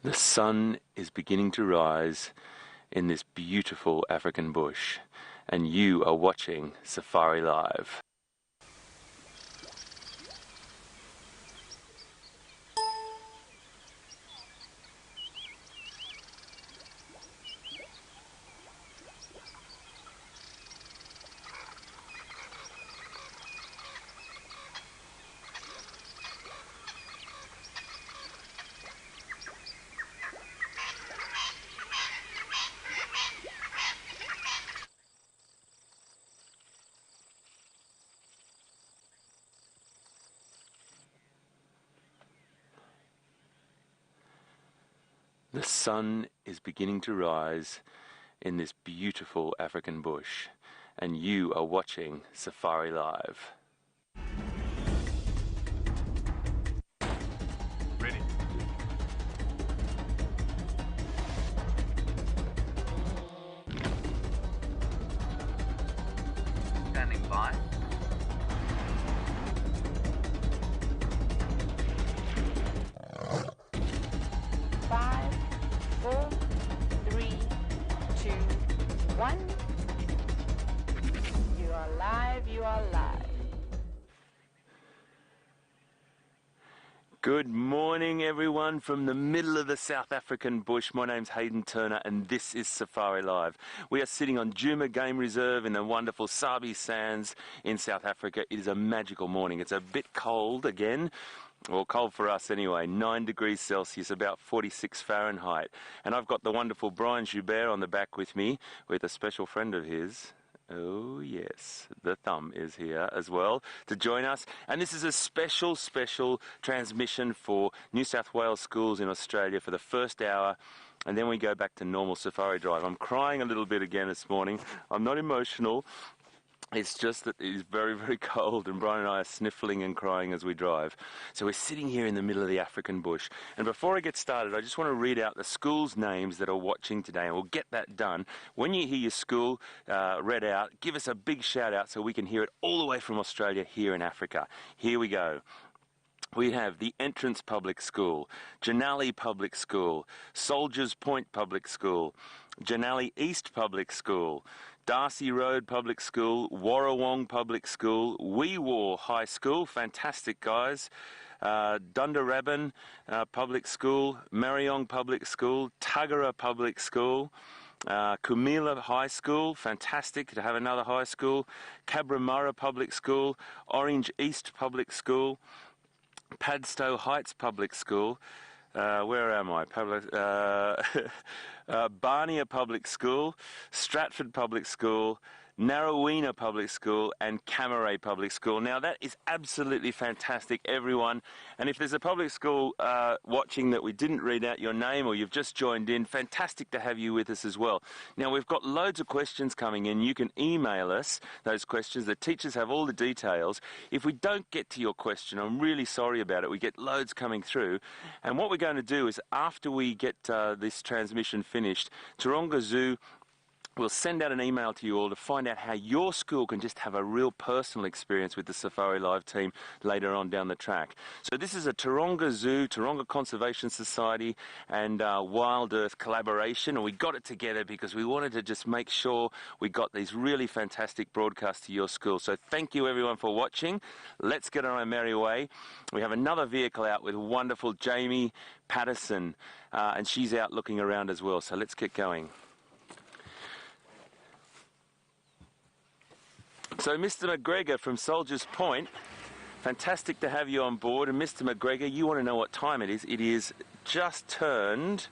The sun is beginning to rise in this beautiful African bush, and you are watching Safari Live. The sun is beginning to rise in this beautiful African bush, and you are watching Safari Live. Ready. Standing by. Five, 4, 3, 2, 1. You are live, you are live. Good morning everyone from the middle of the South African bush. My name's Hayden Turner and this is Safari Live. We are sitting on Djuma Game Reserve in the wonderful Sabi Sands in South Africa. It is a magical morning. It's a bit cold again. Well, cold for us anyway, 9 degrees Celsius, about 46 Fahrenheit. And I've got the wonderful Brian Joubert on the back with me, with a special friend of his. Oh yes, the thumb is here as well to join us. And this is a special transmission for New South Wales schools in Australia for the first hour. And then we go back to normal Safari Drive. I'm crying a little bit again this morning. I'm not emotional. It's just that it is very, very cold and Brian and I are sniffling and crying as we drive. So we're sitting here in the middle of the African bush. And before I get started, I just want to read out the schools' names that are watching today, and we'll get that done. When you hear your school read out, give us a big shout out so we can hear it all the way from Australia here in Africa. Here we go. We have the Entrance Public School, Janali Public School, Soldiers Point Public School, Janali East Public School, Darcy Road Public School, Warrawong Public School, Weewar High School, fantastic guys, Dundaraban Public School, Mariong Public School, Tagara Public School, Kumila High School, fantastic to have another high school, Cabramurra Public School, Orange East Public School, Padstow Heights Public School, where am I? Barnia Public School, Stratford Public School, Narrowena Public School and Camaray Public School. Now that is absolutely fantastic, everyone. And if there's a public school watching that we didn't read out your name or you've just joined in, fantastic to have you with us as well. Now we've got loads of questions coming in. You can email us those questions. The teachers have all the details. If we don't get to your question, I'm really sorry about it. We get loads coming through. And what we're going to do is after we get this transmission finished, Taronga Zoo we'll send out an email to you all to find out how your school can just have a real personal experience with the Safari Live team later on down the track. So this is a Taronga Zoo, Taronga Conservation Society and Wild Earth collaboration, and we got it together because we wanted to just make sure we got these really fantastic broadcasts to your school. So thank you everyone for watching. Let's get on our merry way. We have another vehicle out with wonderful Jamie Patterson, and she's out looking around as well. So let's get going. So Mr. McGregor from Soldiers Point, fantastic to have you on board. And Mr. McGregor, you want to know what time it is. It is just turned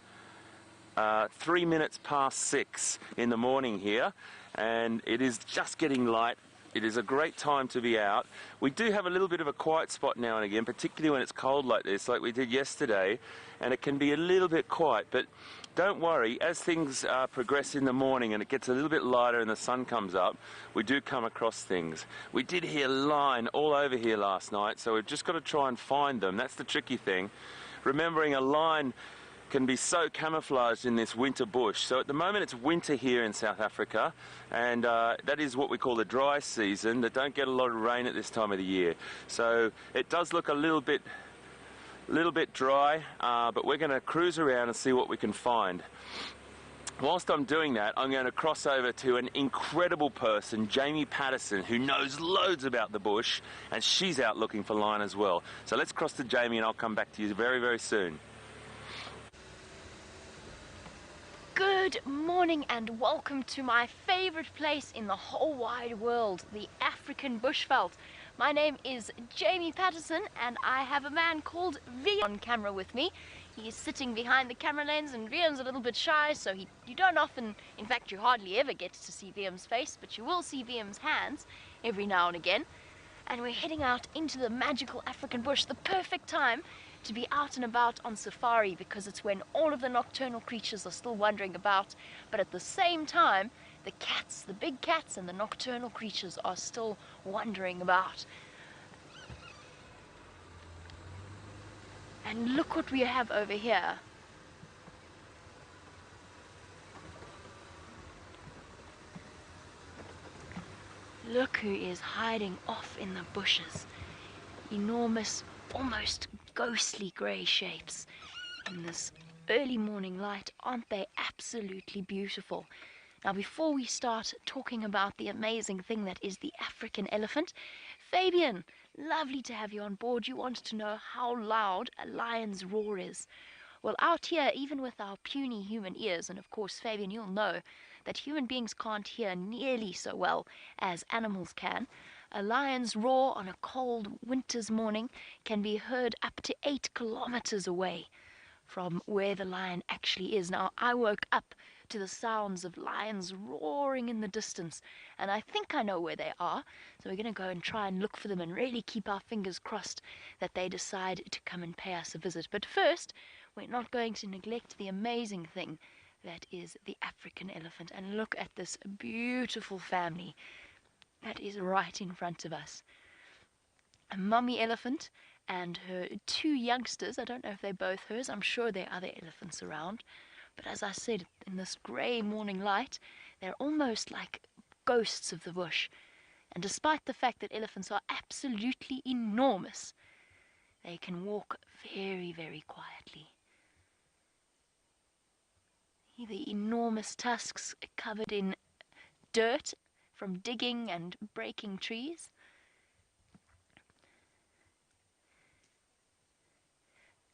3 minutes past 6 in the morning here, and it is just getting light. It is a great time to be out. We do have a little bit of a quiet spot now and again, particularly when it's cold like this, like we did yesterday, and it can be a little bit quiet. But don't worry, as things progress in the morning and it gets a little bit lighter and the sun comes up, we do come across things. We did hear line all over here last night, so we've just got to try and find them. That's the tricky thing. Remembering a line can be so camouflaged in this winter bush. So at the moment it's winter here in South Africa, and that is what we call the dry season. That don't get a lot of rain at this time of the year. So it does look a little bit A little bit dry, but we're going to cruise around and see what we can find. Whilst I'm doing that, I'm going to cross over to an incredible person, Jamie Patterson, who knows loads about the bush, and she's out looking for line as well. So let's cross to Jamie and I'll come back to you very, very soon. Good morning and welcome to my favorite place in the whole wide world, the African bushveld. My name is Jamie Patterson and I have a man called V on camera with me. He's sitting behind the camera lens and Liam's a little bit shy, so you don't often, in fact you hardly ever get to see Liam's face, but you will see Liam's hands every now and again. And we're heading out into the magical African bush, the perfect time to be out and about on safari, because it's when all of the nocturnal creatures are still wandering about, but at the same time the cats, the big cats and the nocturnal creatures are still wandering about. And look what we have over here. Look who is hiding off in the bushes. Enormous, almost ghostly grey shapes in this early morning light. Aren't they absolutely beautiful? Now, before we start talking about the amazing thing that is the African elephant, Fabian, lovely to have you on board. You wanted to know how loud a lion's roar is. Well, out here, even with our puny human ears, and of course, Fabian, you'll know that human beings can't hear nearly so well as animals can, a lion's roar on a cold winter's morning can be heard up to 8 kilometers away from where the lion actually is. Now, I woke up to the sounds of lions roaring in the distance, and I think I know where they are, so we're going to go and try and look for them and really keep our fingers crossed that they decide to come and pay us a visit. But first, we're not going to neglect the amazing thing that is the African elephant. And look at this beautiful family that is right in front of us. A mummy elephant and her 2 youngsters. I don't know if they're both hers. I'm sure there are other elephants around. But as I said, in this grey morning light, they're almost like ghosts of the bush. And despite the fact that elephants are absolutely enormous, they can walk very, very quietly. The enormous tusks covered in dirt from digging and breaking trees.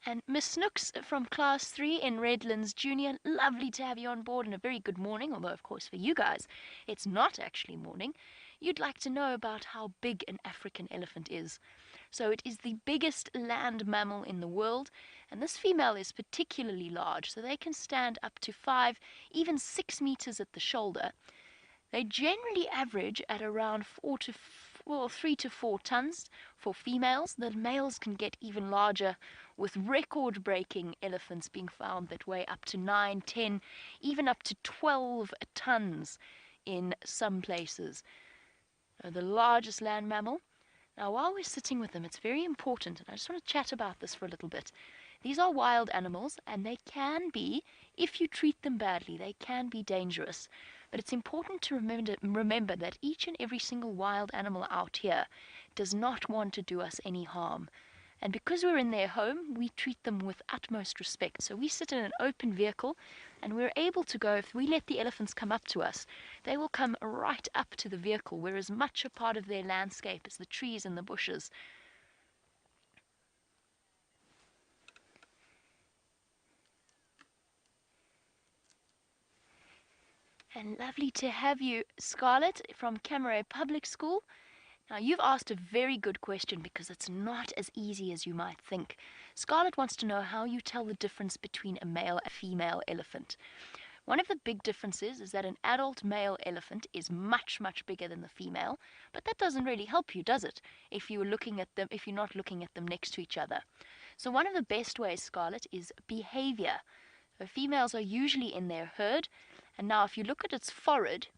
And Miss Snooks from Class 3 in Redlands Junior, lovely to have you on board, and a very good morning, although of course for you guys it's not actually morning. You'd like to know about how big an African elephant is. So it is the biggest land mammal in the world, and this female is particularly large, so they can stand up to 5, even 6 meters at the shoulder. They generally average at around 3 to 4 tons for females. The males can get even larger, with record-breaking elephants being found that weigh up to 9, 10, even up to 12 tons in some places. The largest land mammal. Now, while we're sitting with them, it's very important, and I just want to chat about this for a little bit. These are wild animals, and they can be, if you treat them badly, they can be dangerous. But it's important to remember that each and every single wild animal out here does not want to do us any harm. And because we're in their home, we treat them with utmost respect. So we sit in an open vehicle, and we're able to go, if we let the elephants come up to us, they will come right up to the vehicle. We're as much a part of their landscape as the trees and the bushes. And lovely to have you, Scarlett, from Camera Public School. Now, you've asked a very good question, because it's not as easy as you might think. Scarlett wants to know how you tell the difference between a male and a female elephant. One of the big differences is that an adult male elephant is much, much bigger than the female, but that doesn't really help you, does it, if you're not looking at them next to each other. So one of the best ways, Scarlett, is behavior. So females are usually in their herd, and now if you look at its forehead,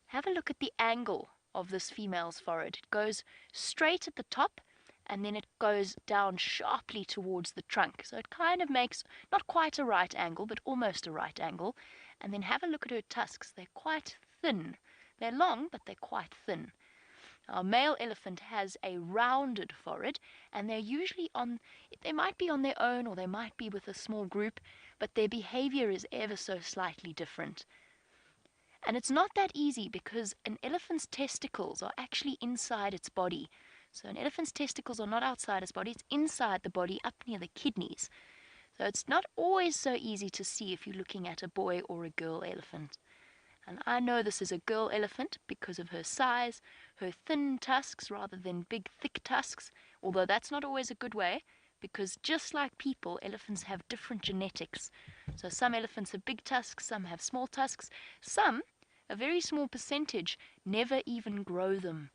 have a look at the angle of this female's forehead. It goes straight at the top, and then it goes down sharply towards the trunk. So it kind of makes not quite a right angle, but almost a right angle. And then have a look at her tusks. They're quite thin. They're long, but they're quite thin. Our male elephant has a rounded forehead, and they might be on their own or they might be with a small group, but their behavior is ever so slightly different. And it's not that easy because an elephant's testicles are actually inside its body. So an elephant's testicles are not outside its body, it's inside the body up near the kidneys. So it's not always so easy to see if you're looking at a boy or a girl elephant. And I know this is a girl elephant because of her size, her thin tusks rather than big thick tusks, although that's not always a good way because just like people, elephants have different genetics. So some elephants have big tusks, some have small tusks, some, a very small percentage, never even grow them.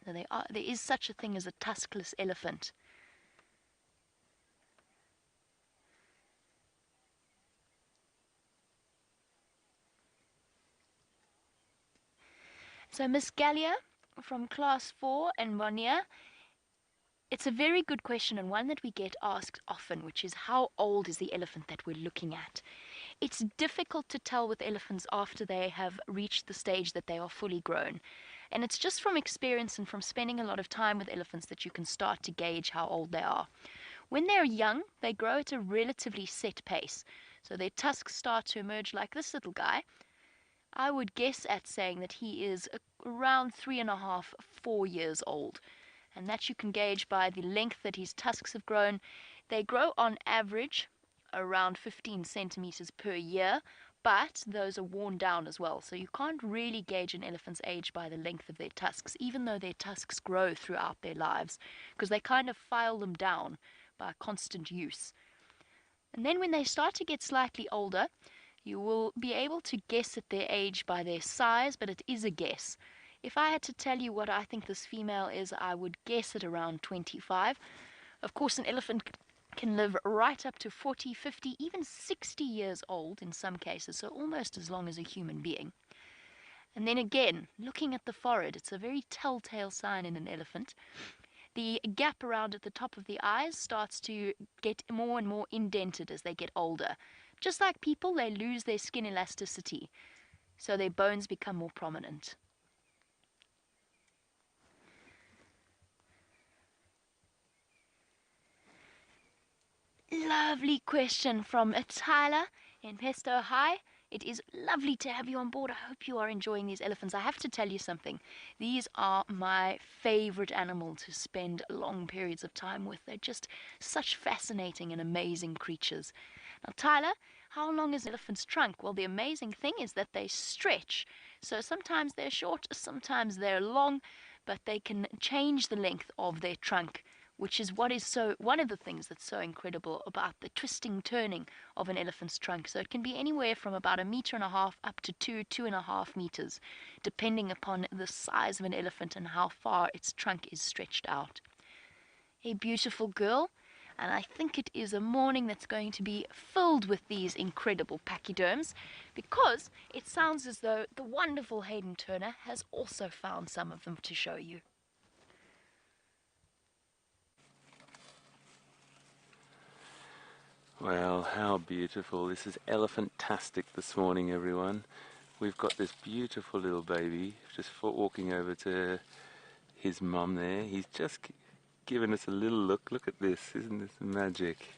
So there is such a thing as a tuskless elephant. So Miss Gallia from class 4 in Wanya, it's a very good question and one that we get asked often, which is how old is the elephant that we're looking at? It's difficult to tell with elephants after they have reached the stage that they are fully grown. And it's just from experience and from spending a lot of time with elephants that you can start to gauge how old they are. When they're young, they grow at a relatively set pace. So their tusks start to emerge like this little guy. I would guess at saying that he is around 3.5, 4 years old. And that you can gauge by the length that his tusks have grown. They grow on average around 15 centimeters per year, but those are worn down as well. So you can't really gauge an elephant's age by the length of their tusks, even though their tusks grow throughout their lives, because they kind of file them down by constant use. And then when they start to get slightly older, you will be able to guess at their age by their size, but it is a guess. If I had to tell you what I think this female is, I would guess at around 25. Of course, an elephant can live right up to 40, 50, even 60 years old in some cases, so almost as long as a human being. And then again, looking at the forehead, it's a very telltale sign in an elephant. The gap around at the top of the eyes starts to get more and more indented as they get older. Just like people, they lose their skin elasticity, so their bones become more prominent. Lovely question from Tyler in Pesto. Hi, it is lovely to have you on board. I hope you are enjoying these elephants. I have to tell you something. These are my favorite animal to spend long periods of time with. They're just such fascinating and amazing creatures. Now, Tyler, how long is an elephant's trunk? Well, the amazing thing is that they stretch. So sometimes they're short, sometimes they're long, but they can change the length of their trunk, which is one of the things that's so incredible about the twisting, turning of an elephant's trunk. So it can be anywhere from about 1.5 meters up to 2.5 meters, depending upon the size of an elephant and how far its trunk is stretched out. A beautiful girl. And I think it is a morning that's going to be filled with these incredible pachyderms, because it sounds as though the wonderful Hayden Turner has also found some of them to show you. Well, how beautiful. This is elephant-tastic this morning, everyone. We've got this beautiful little baby just walking over to his mum there. He's just given us a little look. Look at this. Isn't this magic?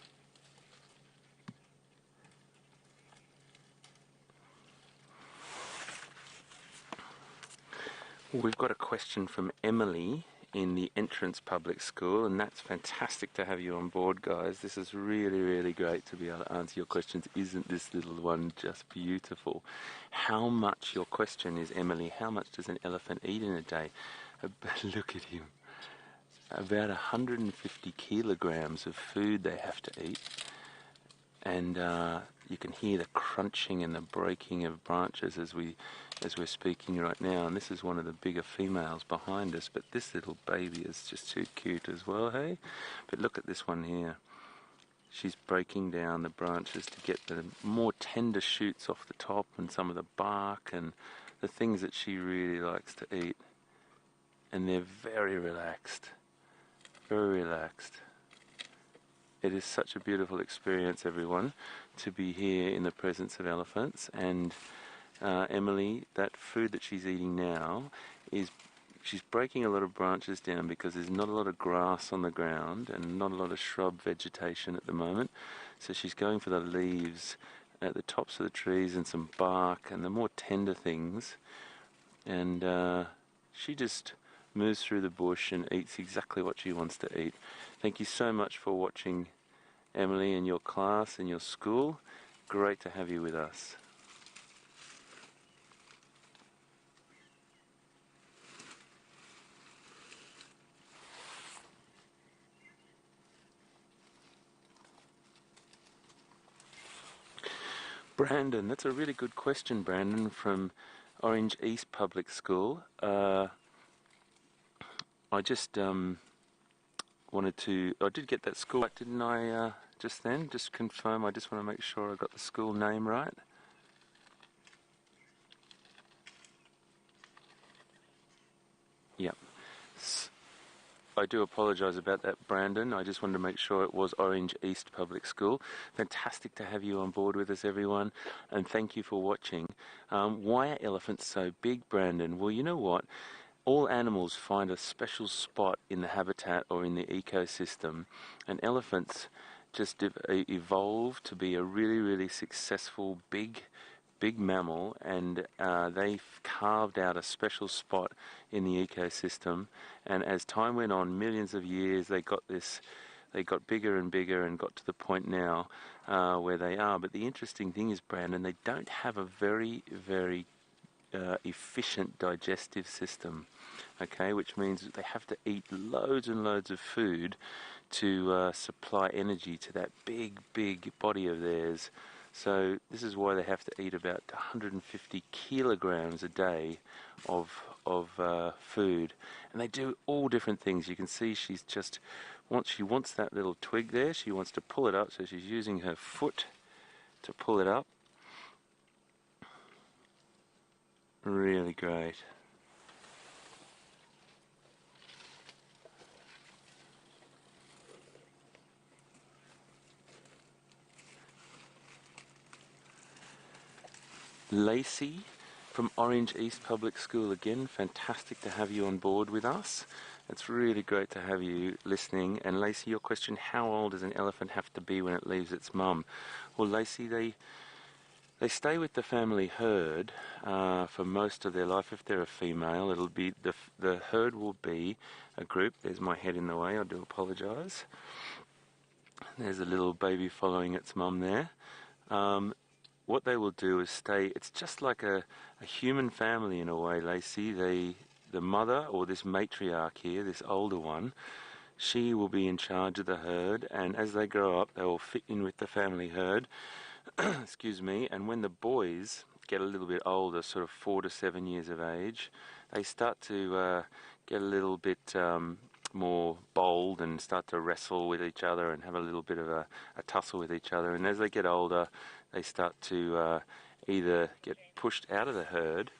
We've got a question from Emily in the Entrance Public School, and that's fantastic to have you on board, guys. This is really, really great to be able to answer your questions. Isn't this little one just beautiful? How much, your question is, Emily, how much does an elephant eat in a day? Look at him. About 150 kilograms of food they have to eat, and you can hear the crunching and the breaking of branches as we're speaking right now. And this is one of the bigger females behind us, but this little baby is just too cute as well, hey? But look at this one here. She's breaking down the branches to get the more tender shoots off the top and some of the bark and the things that she really likes to eat. And they're very relaxed. Very relaxed. It is such a beautiful experience, everyone, to be here in the presence of elephants. And Emily, that food that she's eating now is she's breaking a lot of branches down because there's not a lot of grass on the ground and not a lot of shrub vegetation at the moment. So she's going for the leaves at the tops of the trees and some bark and the more tender things. And she just moves through the bush and eats exactly what she wants to eat. Thank you so much for watching, Emily, and your class and your school. Great to have you with us. Brandon, that's a really good question, Brandon, from Orange East Public School. I just wanted to, I did get that school right, didn't I, just then? Just confirm, I just want to make sure I got the school name right. Yep. I do apologise about that, Brandon. I just wanted to make sure it was Orange East Public School. Fantastic to have you on board with us, everyone, and thank you for watching. Why are elephants so big, Brandon? Well, you know what? All animals find a special spot in the habitat or in the ecosystem, and elephants just evolved to be a really, really successful big mammal, and they've carved out a special spot in the ecosystem. And as time went on, millions of years, they got bigger and bigger and got to the point now where they are. But the interesting thing is, Brandon, they don't have a very, very efficient digestive system, okay, which means they have to eat loads and loads of food to supply energy to that big body of theirs. So this is why they have to eat about 150 kilograms a day of food, and they do all different things. You can see she's just, once she wants that little twig there, she wants to pull it up, so she's using her foot to pull it up. Really great. Lacey from Orange East Public School again, fantastic to have you on board with us. It's really great to have you listening. And Lacey, your question, how old does an elephant have to be when it leaves its mum? Well, Lacey, they stay with the family herd for most of their life. If they're a female, it'll be the herd will be a group. There's my head in the way, I do apologise. There's a little baby following its mum there. What they will do is stay, it's just like a human family in a way, Lacey. The mother, or this matriarch here, this older one, she will be in charge of the herd, and as they grow up, they will fit in with the family herd. Excuse me. And when the boys get a little bit older, sort of 4 to 7 years of age, they start to get a little bit more bold and start to wrestle with each other and have a little bit of a tussle with each other. And as they get older, they start to either get pushed out of the herd,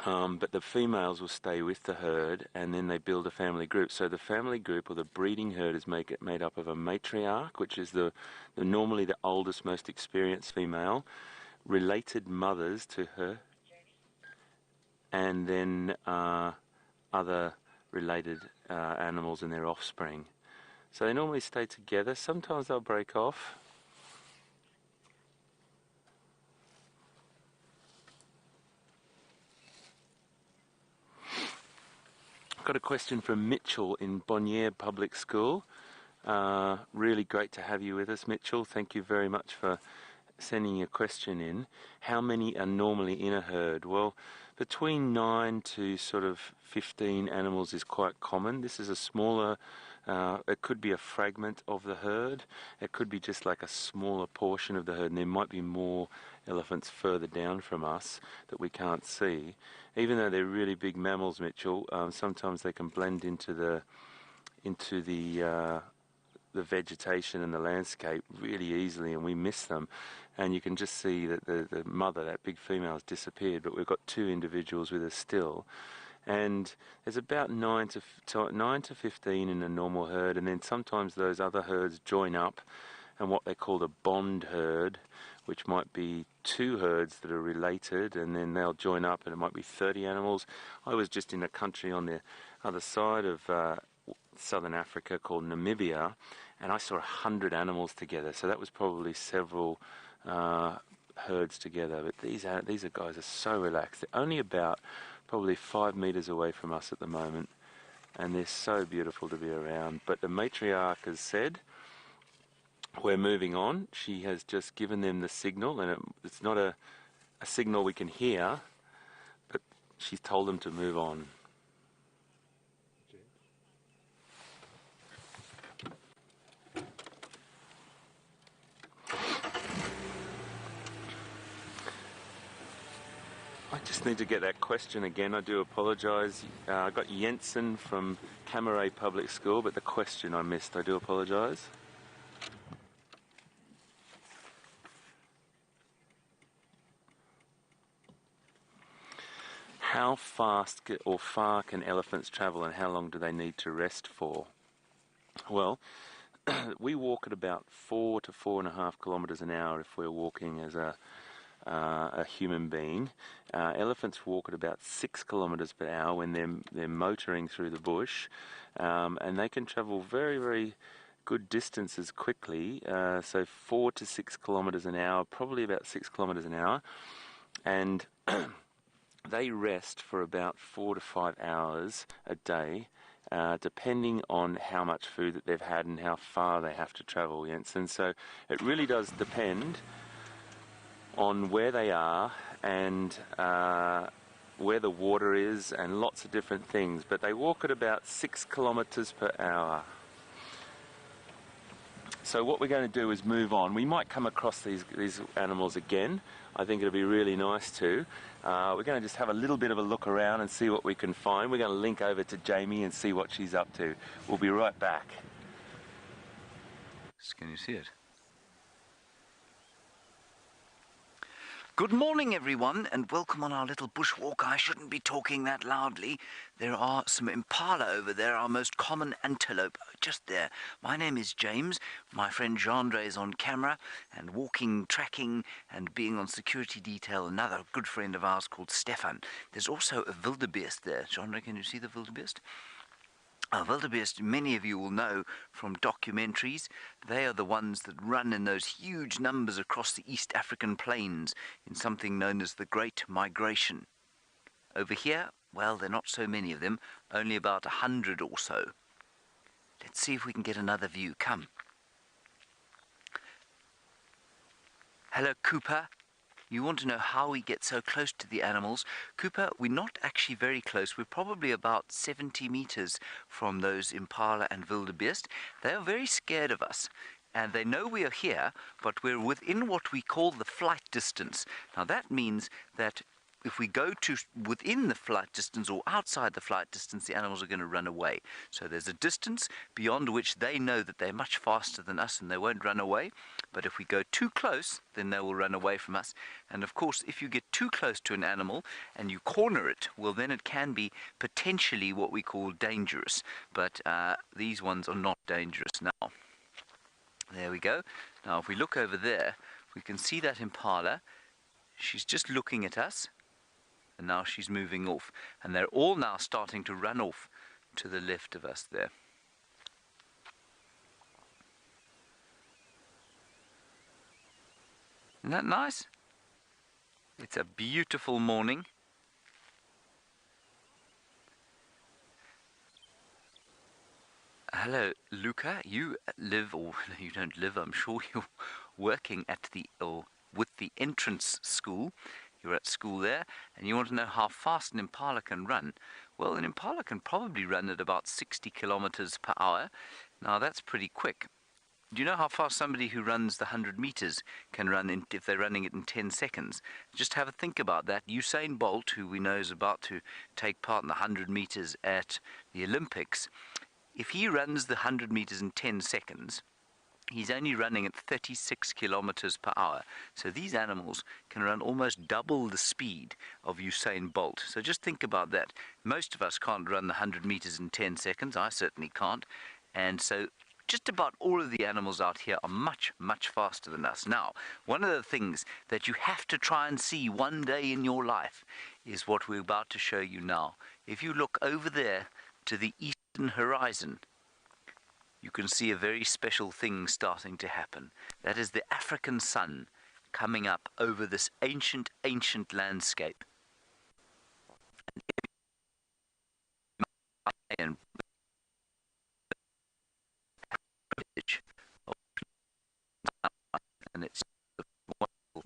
but the females will stay with the herd, and then they build a family group. So the family group, or the breeding herd, is made up of a matriarch, which is normally the oldest, most experienced female, related mothers to her, and then other related animals and their offspring. So they normally stay together. Sometimes they'll break off. Got a question from Mitchell in Bonnier Public School. Really great to have you with us, Mitchell. Thank you very much for sending your question in. How many are normally in a herd? Well, between 9 to sort of 15 animals is quite common. This is a smaller, it could be a fragment of the herd. It could be just like a smaller portion of the herd, and there might be more elephants further down from us that we can't see. Even though they're really big mammals, Mitchell, sometimes they can blend into the vegetation and the landscape really easily, and we miss them. And you can just see that the mother, that big female, has disappeared, but we've got 2 individuals with us still. And there's about 9 to 15 in a normal herd, and then sometimes those other herds join up, and what they call the bond herd, which might be two herds that are related, and then they'll join up and it might be 30 animals. I was just in a country on the other side of southern Africa called Namibia, and I saw 100 animals together, so that was probably several herds together. But these guys are so relaxed. They're only about probably 5 meters away from us at the moment, and they're so beautiful to be around. But the matriarch has said, we're moving on. She has just given them the signal, and it's not a signal we can hear, but she's told them to move on. I just need to get that question again. I do apologise. I got Jensen from Camaret Public School, but the question I missed. I do apologise. How fast or far can elephants travel, and how long do they need to rest for? Well, we walk at about 4 to 4.5 kilometres an hour if we're walking as a human being. Elephants walk at about 6 kilometres per hour when they're motoring through the bush, and they can travel very, very good distances quickly. So 4 to 6 kilometres an hour, probably about 6 kilometres an hour, and they rest for about 4 to 5 hours a day, depending on how much food that they've had and how far they have to travel, Jensen. So it really does depend on where they are and where the water is and lots of different things. But they walk at about 6 kilometres per hour. So what we're going to do is move on. We might come across these animals again. I think it'll be really nice to. We're going to just have a little bit of a look around and see what we can find. We're going to link over to Jamie and see what she's up to. We'll be right back. Can you see it? Good morning, everyone, and welcome on our little bushwalk. I shouldn't be talking that loudly. There are some impala over there, our most common antelope, just there. My name is James. My friend Jandre is on camera, and walking, tracking, and being on security detail, another good friend of ours called Stefan. There's also a wildebeest there. Jandre, can you see the wildebeest? Wildebeest, many of you will know from documentaries. They are the ones that run in those huge numbers across the East African plains in something known as the Great Migration. Over here, well, there are not so many of them, only about 100 or so. Let's see if we can get another view. Come. Hello, Cooper. You want to know how we get so close to the animals. Cooper, we're not actually very close. We're probably about 70 meters from those impala and wildebeest. They are very scared of us, and they know we are here, but we're within what we call the flight distance. Now that means that if we go to within the flight distance or outside the flight distance, the animals are going to run away. So there's a distance beyond which they know that they're much faster than us and they won't run away. But if we go too close, then they will run away from us. And of course, if you get too close to an animal and you corner it, well, then it can be potentially what we call dangerous. But these ones are not dangerous now. There we go. Now, if we look over there, we can see that impala. She's just looking at us. And now she's moving off. And they're all now starting to run off to the left of us there. Isn't that nice? It's a beautiful morning. Hello, Luca. You live, or you don't live, I'm sure you're working at with the entrance school. You're at school there, and you want to know how fast an impala can run. Well, an impala can probably run at about 60 kilometers per hour. Now, that's pretty quick. Do you know how fast somebody who runs the 100 meters can run if they're running it in 10 seconds? Just have a think about that. Usain Bolt, who we know is about to take part in the 100 meters at the Olympics, if he runs the 100 meters in 10 seconds, he's only running at 36 kilometers per hour. So these animals can run almost double the speed of Usain Bolt. So just think about that. Most of us can't run the 100 meters in 10 seconds. I certainly can't. And so just about all of the animals out here are much, much faster than us. Now, one of the things that you have to try and see one day in your life is what we're about to show you now. If you look over there to the eastern horizon, you can see a very special thing starting to happen. That is the African sun coming up over this ancient, ancient landscape. And it's wonderful.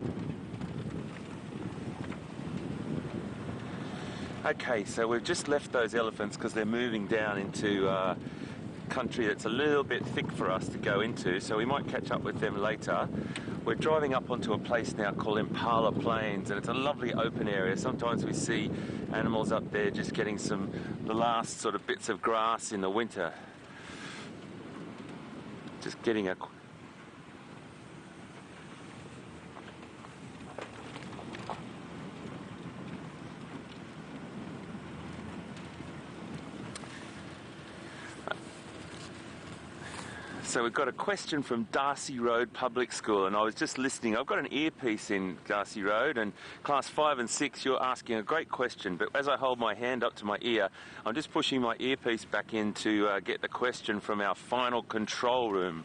Okay, so we've just left those elephants because they're moving down into country that's a little bit thick for us to go into, so we might catch up with them later. We're driving up onto a place now called Impala Plains, and it's a lovely open area. Sometimes we see animals up there just getting the last sort of bits of grass in the winter. Just getting a... So we've got a question from Darcy Road Public School, and I was just listening. I've got an earpiece in Darcy Road, and class 5 and 6, you're asking a great question, but as I hold my hand up to my ear, I'm just pushing my earpiece back in to get the question from our final control room.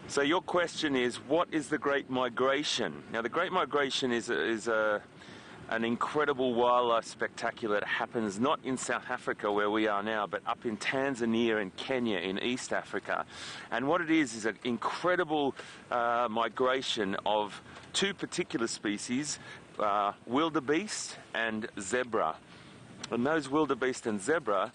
So your question is, what is the Great Migration? Now, the Great Migration is an incredible wildlife spectacular that happens not in South Africa where we are now, but up in Tanzania and Kenya in East Africa. And what it is an incredible migration of two particular species, wildebeest and zebra. And those wildebeest and zebra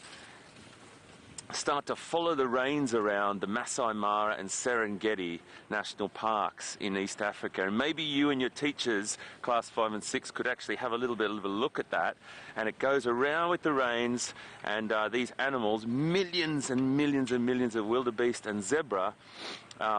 start to follow the rains around the Masai Mara and Serengeti national parks in East Africa. And maybe you and your teachers, class 5 and 6, could actually have a little bit of a look at that. And it goes around with the rains, and these animals, millions and millions and millions of wildebeest and zebra,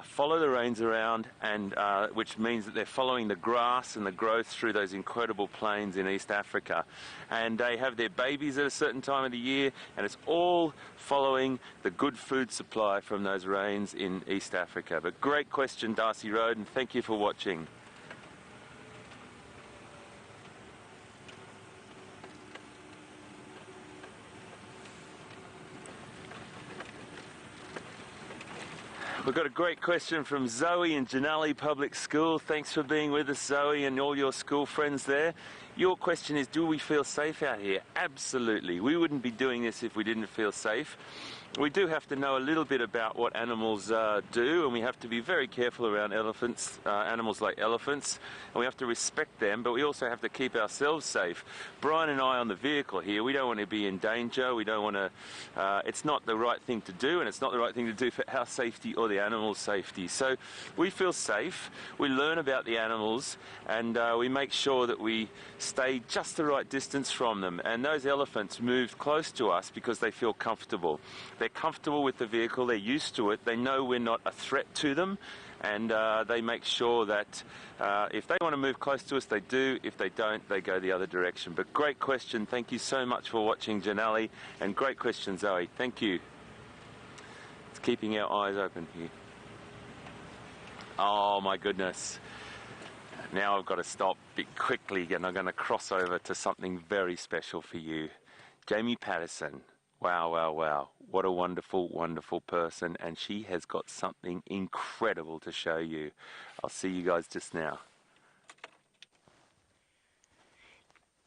follow the rains around, and which means that they're following the grass and the growth through those incredible plains in East Africa. And they have their babies at a certain time of the year, and it's all following the good food supply from those rains in East Africa. But great question, Darcy Road, and thank you for watching. We've got a great question from Zoe in Janali Public School. Thanks for being with us, Zoe, and all your school friends there. Your question is, do we feel safe out here? Absolutely. We wouldn't be doing this if we didn't feel safe. We do have to know a little bit about what animals do, and we have to be very careful around elephants, animals like elephants, and we have to respect them, but we also have to keep ourselves safe. Brian and I on the vehicle here, we don't want to be in danger. We don't want to, it's not the right thing to do, and it's not the right thing to do for our safety or the animals' safety. So we feel safe, we learn about the animals, and we make sure that we stay just the right distance from them. And those elephants move close to us because they feel comfortable. They're comfortable with the vehicle, they're used to it, they know we're not a threat to them, and they make sure that if they want to move close to us, they do. If they don't, they go the other direction. But great question. Thank you so much for watching, Janali, and great question, Zoe. Thank you. It's keeping our eyes open here. Oh my goodness. Now I've got to stop quickly, and I'm going to cross over to something very special for you. Jamie Patterson. Wow, wow, wow. What a wonderful, wonderful person. And she has got something incredible to show you. I'll see you guys just now.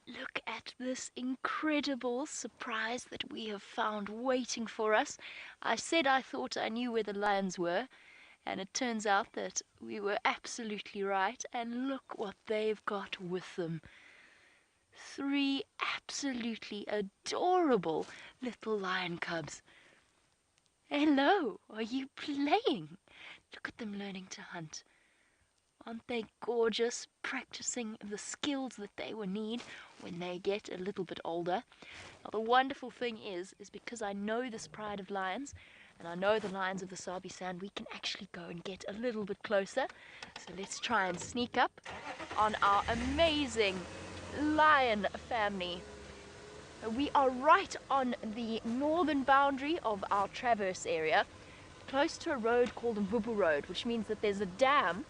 Look at this incredible surprise that we have found waiting for us. I said I thought I knew where the lions were, and it turns out that we were absolutely right. And look what they've got with them. 3 absolutely adorable little lion cubs. Hello, are you playing? Look at them learning to hunt. Aren't they gorgeous, practicing the skills that they will need when they get a little bit older? Now, the wonderful thing is because I know this pride of lions, and I know the lions of the Sabi Sand, we can actually go and get a little bit closer. So let's try and sneak up on our amazing lion family. We are right on the northern boundary of our traverse area, close to a road called Mvubu Road, which means that there's a dam,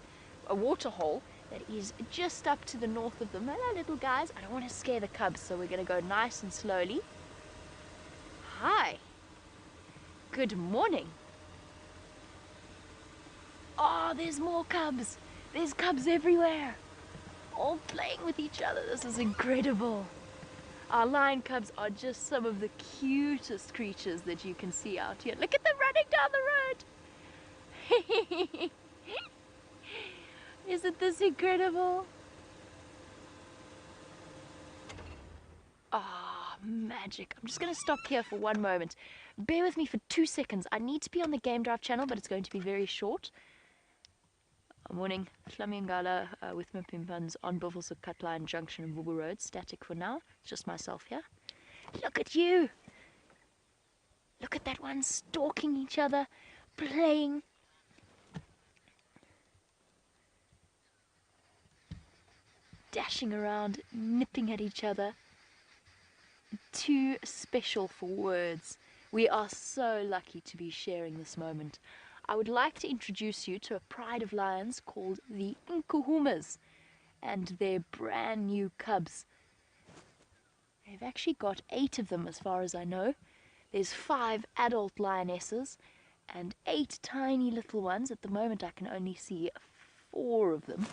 a waterhole, that is just up to the north of them. Hello, little guys. I don't want to scare the cubs, so we're going to go nice and slowly. Hi. Good morning. Oh, there's more cubs. There's cubs everywhere. All playing with each other. This is incredible. Our lion cubs are just some of the cutest creatures that you can see out here. Look at them running down the road. Isn't this incredible? Ah, magic. I'm just going to stop here for one moment. Bear with me for 2 seconds. I need to be on the Game Drive channel, but it's going to be very short. Morning, Flamingala with my pimpans on Buffels of Cutline Junction and Mvubu Road. Static for now. It's just myself here. Look at you! Look at that one stalking each other, playing. Dashing around, nipping at each other. Too special for words. We are so lucky to be sharing this moment. I would like to introduce you to a pride of lions called the Nkuhumas and their brand new cubs. They've actually got 8 of them as far as I know. There's 5 adult lionesses and 8 tiny little ones. At the moment I can only see 4 of them.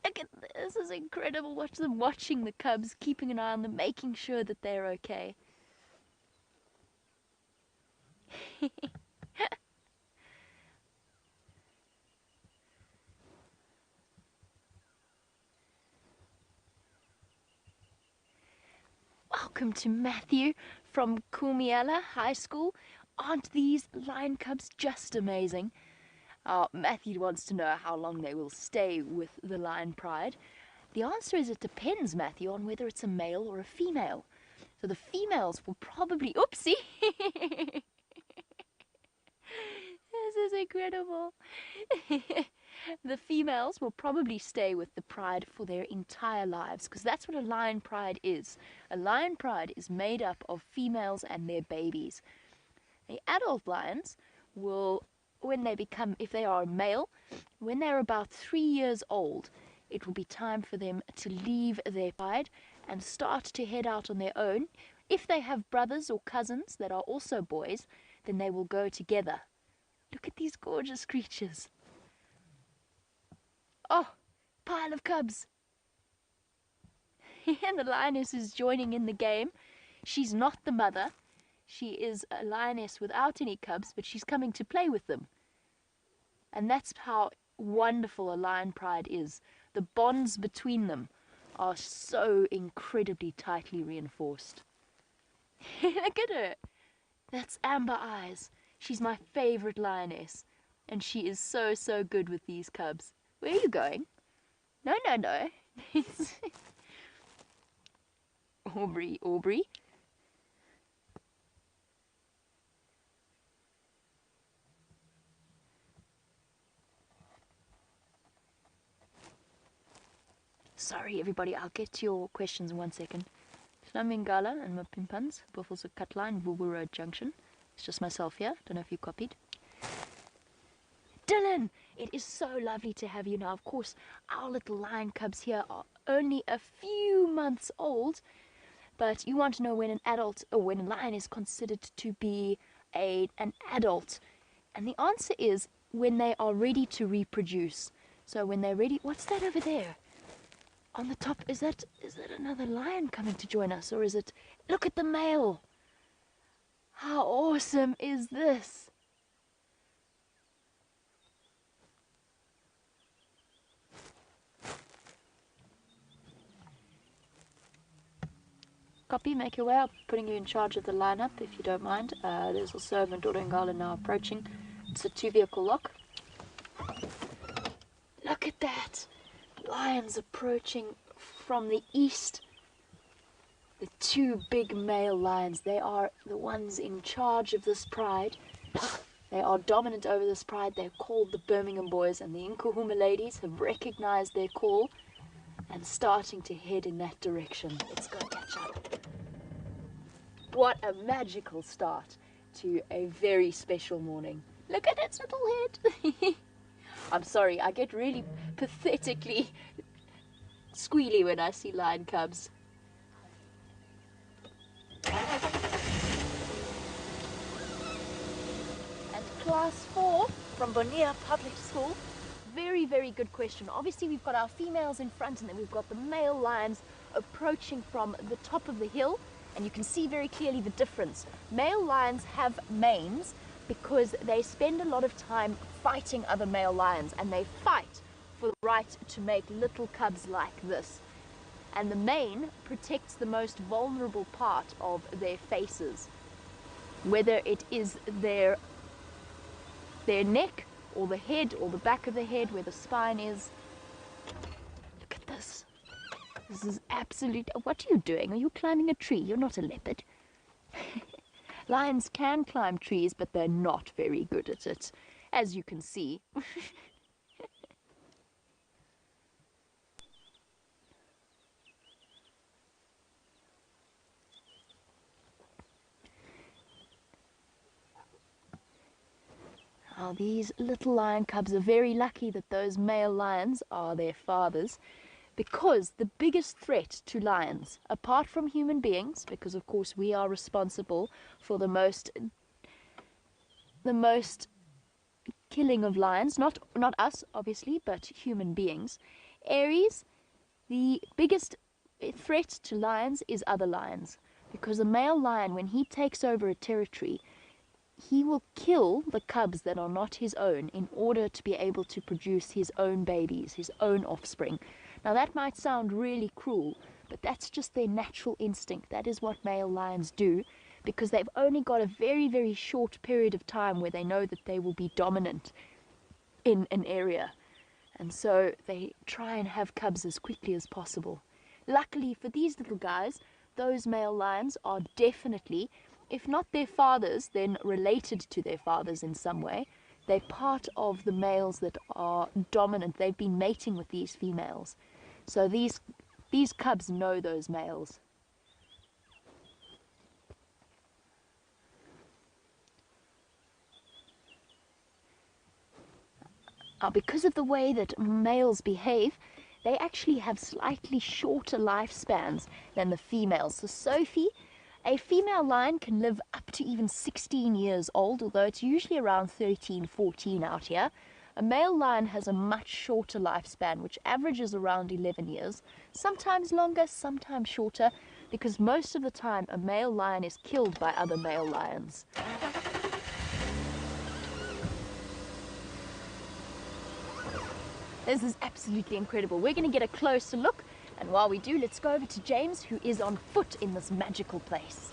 Look at this, this is incredible. Watch them watching the cubs, keeping an eye on them, making sure that they're okay. Welcome to Matthew from Kumiela High School. Aren't these lion cubs just amazing? Matthew wants to know how long they will stay with the lion pride. The answer is it depends, Matthew, on whether it's a male or a female. So the females will probably... Oopsie! This is incredible. The females will probably stay with the pride for their entire lives, because that's what a lion pride is. A lion pride is made up of females and their babies. The adult lions will, when they become, if they are a male, when they're about 3 years old, it will be time for them to leave their pride and start to head out on their own. If they have brothers or cousins that are also boys, then they will go together. Look at these gorgeous creatures. Oh, pile of cubs. And the lioness is joining in the game. She's not the mother. She is a lioness without any cubs, but she's coming to play with them. And that's how wonderful a lion pride is. The bonds between them are so incredibly tightly reinforced. Look at her. That's Amber Eyes. She's my favorite lioness. And she is so, so good with these cubs. Where are you going? No, no, no. Aubrey. Sorry, everybody. I'll get to your questions in 1 second. Flamingala and Mapimpans, Buffels of Cutline, Mvubu Road Junction. It's just myself here. Don't know if you copied. Dylan, it is so lovely to have you now. Of course, our little lion cubs here are only a few months old, but you want to know when an adult, or when a lion is considered to be an adult. And the answer is when they are ready to reproduce. So when they're ready, what's that over there? On the top, is that another lion coming to join us, or is it, look at the male. How awesome is this? Copy, make your way up, putting you in charge of the lineup if you don't mind. There's also Mandoro Ngala now approaching. It's a 2-vehicle lock. Look at that! Lions approaching from the east. The 2 big male lions, they are the ones in charge of this pride. They are dominant over this pride. They're called the Birmingham Boys, and the Nkuhuma ladies have recognized their call and starting to head in that direction. Let's go catch up. What a magical start. to a very special morning. Look at its little head. I'm sorry, I get really pathetically squealy when I see lion cubs. And class 4 from Bonilla Public School. Very, very good question. Obviously we've got our females in front and then we've got the male lions approaching from the top of the hill, and you can see very clearly the difference. Male lions have manes because they spend a lot of time fighting other male lions, and they fight for the right to make little cubs like this. And the mane protects the most vulnerable part of their faces, whether it is their neck or the head or the back of the head where the spine is. Look at this. This is absolute. What are you doing? Are you climbing a tree? You're not a leopard. Lions can climb trees, but they're not very good at it, as you can see. Now, these little lion cubs are very lucky that those male lions are their fathers, because the biggest threat to lions, apart from human beings, because of course we are responsible for the most killing of lions, not us obviously, but human beings. Aries, the biggest threat to lions is other lions, because a male lion, when he takes over a territory, he will kill the cubs that are not his own in order to be able to produce his own babies, his own offspring. Now that might sound really cruel, but that's just their natural instinct. That is what male lions do, because they've only got a very, very short period of time where they know that they will be dominant in an area. And so they try and have cubs as quickly as possible. Luckily for these little guys, those male lions are definitely, if not their fathers, then related to their fathers in some way. They're part of the males that are dominant. They've been mating with these females. So these cubs know those males. Now, because of the way that males behave, they actually have slightly shorter lifespans than the females. So Sophie, a female lion, can live up to even 16 years old, although it's usually around 13, 14 out here. A male lion has a much shorter lifespan, which averages around 11 years, sometimes longer, sometimes shorter, because most of the time a male lion is killed by other male lions. This is absolutely incredible. We're going to get a closer look, and while we do, let's go over to James, who is on foot in this magical place.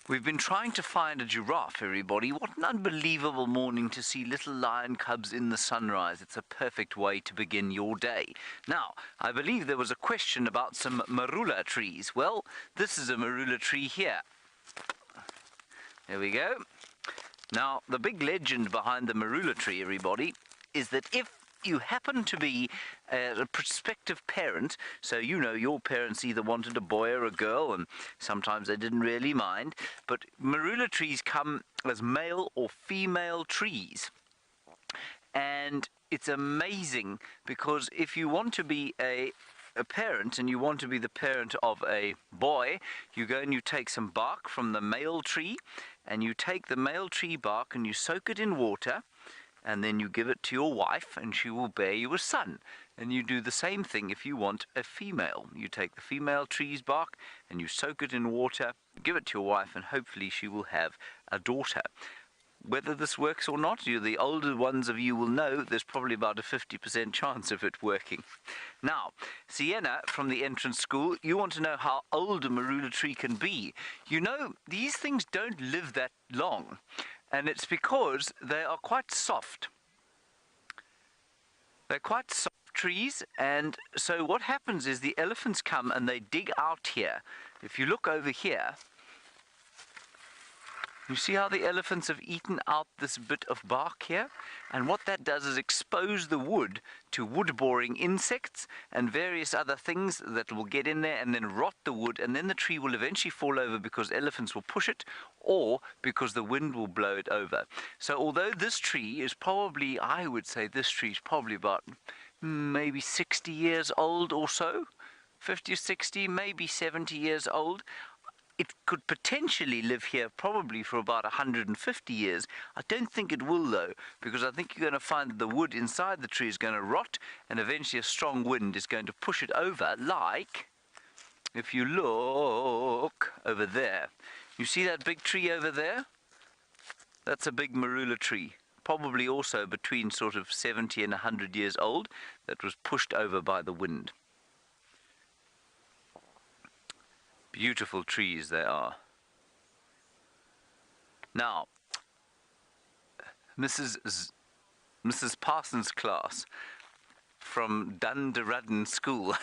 We've been trying to find a giraffe, everybody. What an unbelievable morning to see little lion cubs in the sunrise. It's a perfect way to begin your day. Now, I believe there was a question about some marula trees. Well, this is a marula tree here. There we go. Now, the big legend behind the marula tree, everybody, is that if you happen to be a prospective parent, so you know your parents either wanted a boy or a girl, and sometimes they didn't really mind, but marula trees come as male or female trees. And it's amazing, because if you want to be a parent and you want to be the parent of a boy, you go and you take some bark from the male tree, and you take the male tree bark and you soak it in water, and then you give it to your wife and she will bear you a son. And you do the same thing if you want a female. You take the female tree's bark and you soak it in water, give it to your wife, and hopefully she will have a daughter. Whether this works or not, the older ones of you will know there's probably about a 50% chance of it working. Now, Sienna from the entrance school, you want to know how old a marula tree can be. You know, these things don't live that long. And it's because they are quite soft. They're quite soft trees, and so what happens is the elephants come and they dig out here. If you look over here, You see how the elephants have eaten out this bit of bark here? And what that does is expose the wood to wood-boring insects and various other things that will get in there and then rot the wood, and then the tree will eventually fall over because elephants will push it or because the wind will blow it over. So although this tree is probably, I would say this tree is probably about maybe 60 years old or so, 50 or 60, maybe 70 years old, it could potentially live here probably for about 150 years. I don't think it will though, because I think you're going to find that the wood inside the tree is going to rot, and eventually a strong wind is going to push it over, like, if you look over there. You see that big tree over there? That's a big marula tree, probably also between sort of 70 and 100 years old, that was pushed over by the wind. Beautiful trees they are. Now, Mrs. Parsons' class from Dunderudden School.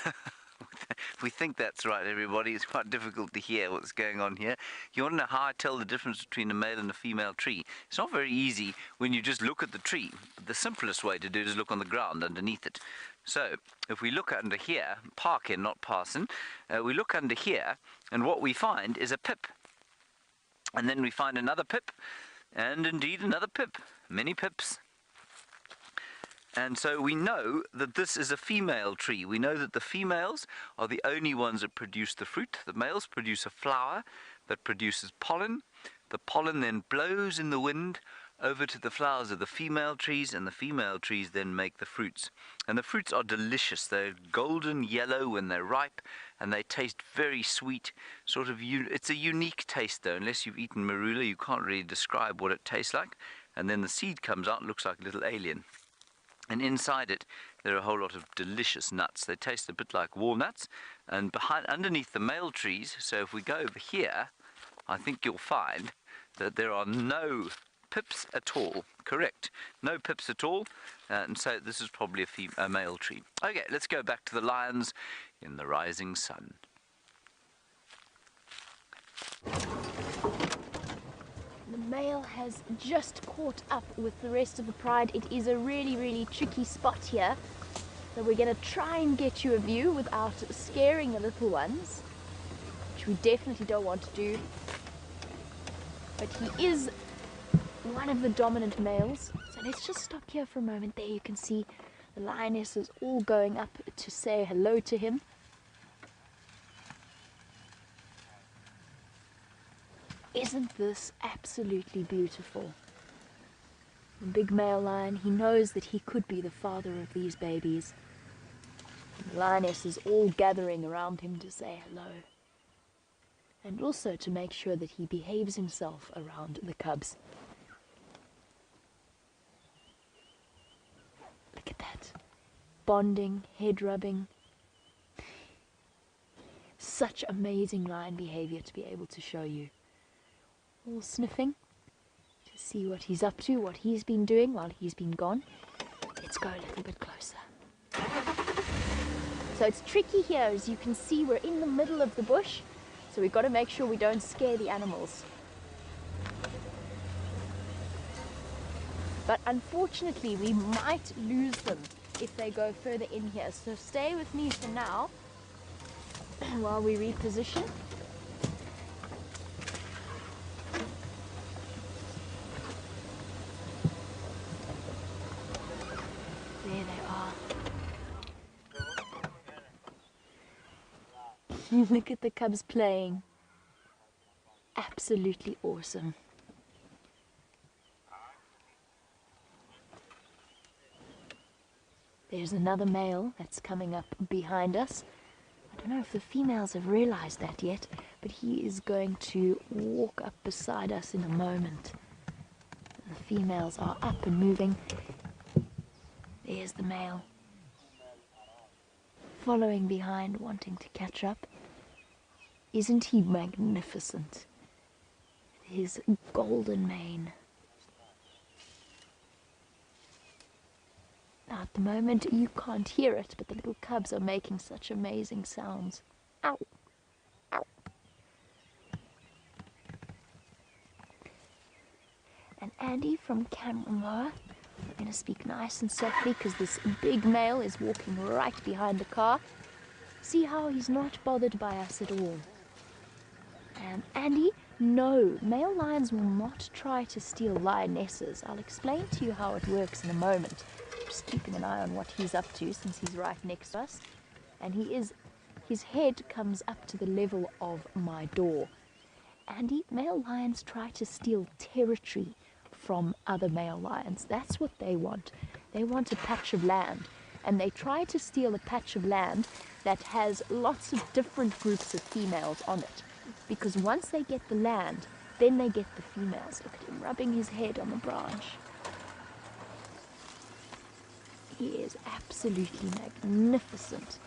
We think that's right, everybody. It's quite difficult to hear what's going on here. You want to know how I tell the difference between a male and a female tree? It's not very easy when you just look at the tree. The simplest way to do it is look on the ground underneath it. So, if we look under here, Parkin, not Parson, we look under here, and what we find is a pip. And then we find another pip, and indeed another pip. Many pips. And so we know that this is a female tree. We know that the females are the only ones that produce the fruit. The males produce a flower that produces pollen. The pollen then blows in the wind over to the flowers of the female trees, and the female trees then make the fruits. And the fruits are delicious. They're golden yellow when they're ripe, and they taste very sweet. It's a unique taste though. Unless you've eaten marula, you can't really describe what it tastes like. And then the seed comes out and looks like a little alien. And inside it, there are a whole lot of delicious nuts. They taste a bit like walnuts. And underneath the male trees, so if we go over here, I think you'll find that there are no pips at all. Correct. No pips at all. And so this is probably a male tree. Okay, let's go back to the lions in the rising sun. The male has just caught up with the rest of the pride. It is a really, really tricky spot here. So we're going to try and get you a view without scaring the little ones, which we definitely don't want to do. But he is one of the dominant males. So let's just stop here for a moment. There you can see the lionesses all going up to say hello to him. Isn't this absolutely beautiful? The big male lion, he knows that he could be the father of these babies. The lioness is all gathering around him to say hello. And also to make sure that he behaves himself around the cubs. Look at that. Bonding, head rubbing. Such amazing lion behavior to be able to show you. All sniffing to see what he's up to, what he's been doing while he's been gone. Let's go a little bit closer. So it's tricky here, as you can see we're in the middle of the bush, so we've got to make sure we don't scare the animals. But unfortunately we might lose them if they go further in here, so stay with me for now while we reposition. There they are. Look at the cubs playing. Absolutely awesome. There's another male that's coming up behind us. I don't know if the females have realized that yet, but he is going to walk up beside us in a moment. The females are up and moving. There's the male, following behind, wanting to catch up. Isn't he magnificent? His golden mane. Now at the moment you can't hear it, but the little cubs are making such amazing sounds. Ow! Ow! Andy from Camera Moa. I'm going to speak nice and softly because this big male is walking right behind the car. See how he's not bothered by us at all. Andy, no, male lions will not try to steal lionesses. I'll explain to you how it works in a moment. Just keeping an eye on what he's up to since he's right next to us. And his head comes up to the level of my door. Andy, male lions try to steal territory from other male lions. That's what they want. They want a patch of land. And they try to steal a patch of land that has lots of different groups of females on it. Because once they get the land, then they get the females. Look at him rubbing his head on the branch. He is absolutely magnificent.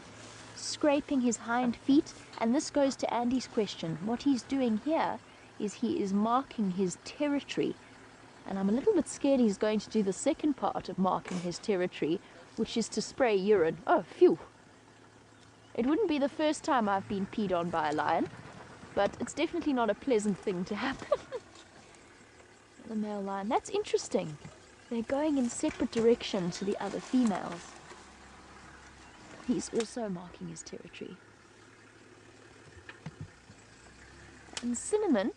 Scraping his hind feet, and this goes to Andy's question. What he's doing here is he is marking his territory, and I'm a little bit scared he's going to do the second part of marking his territory, which is to spray urine. Oh, phew. It wouldn't be the first time I've been peed on by a lion, but it's definitely not a pleasant thing to happen. The male lion, that's interesting. They're going in separate direction to the other females. He's also marking his territory. And Cinnamon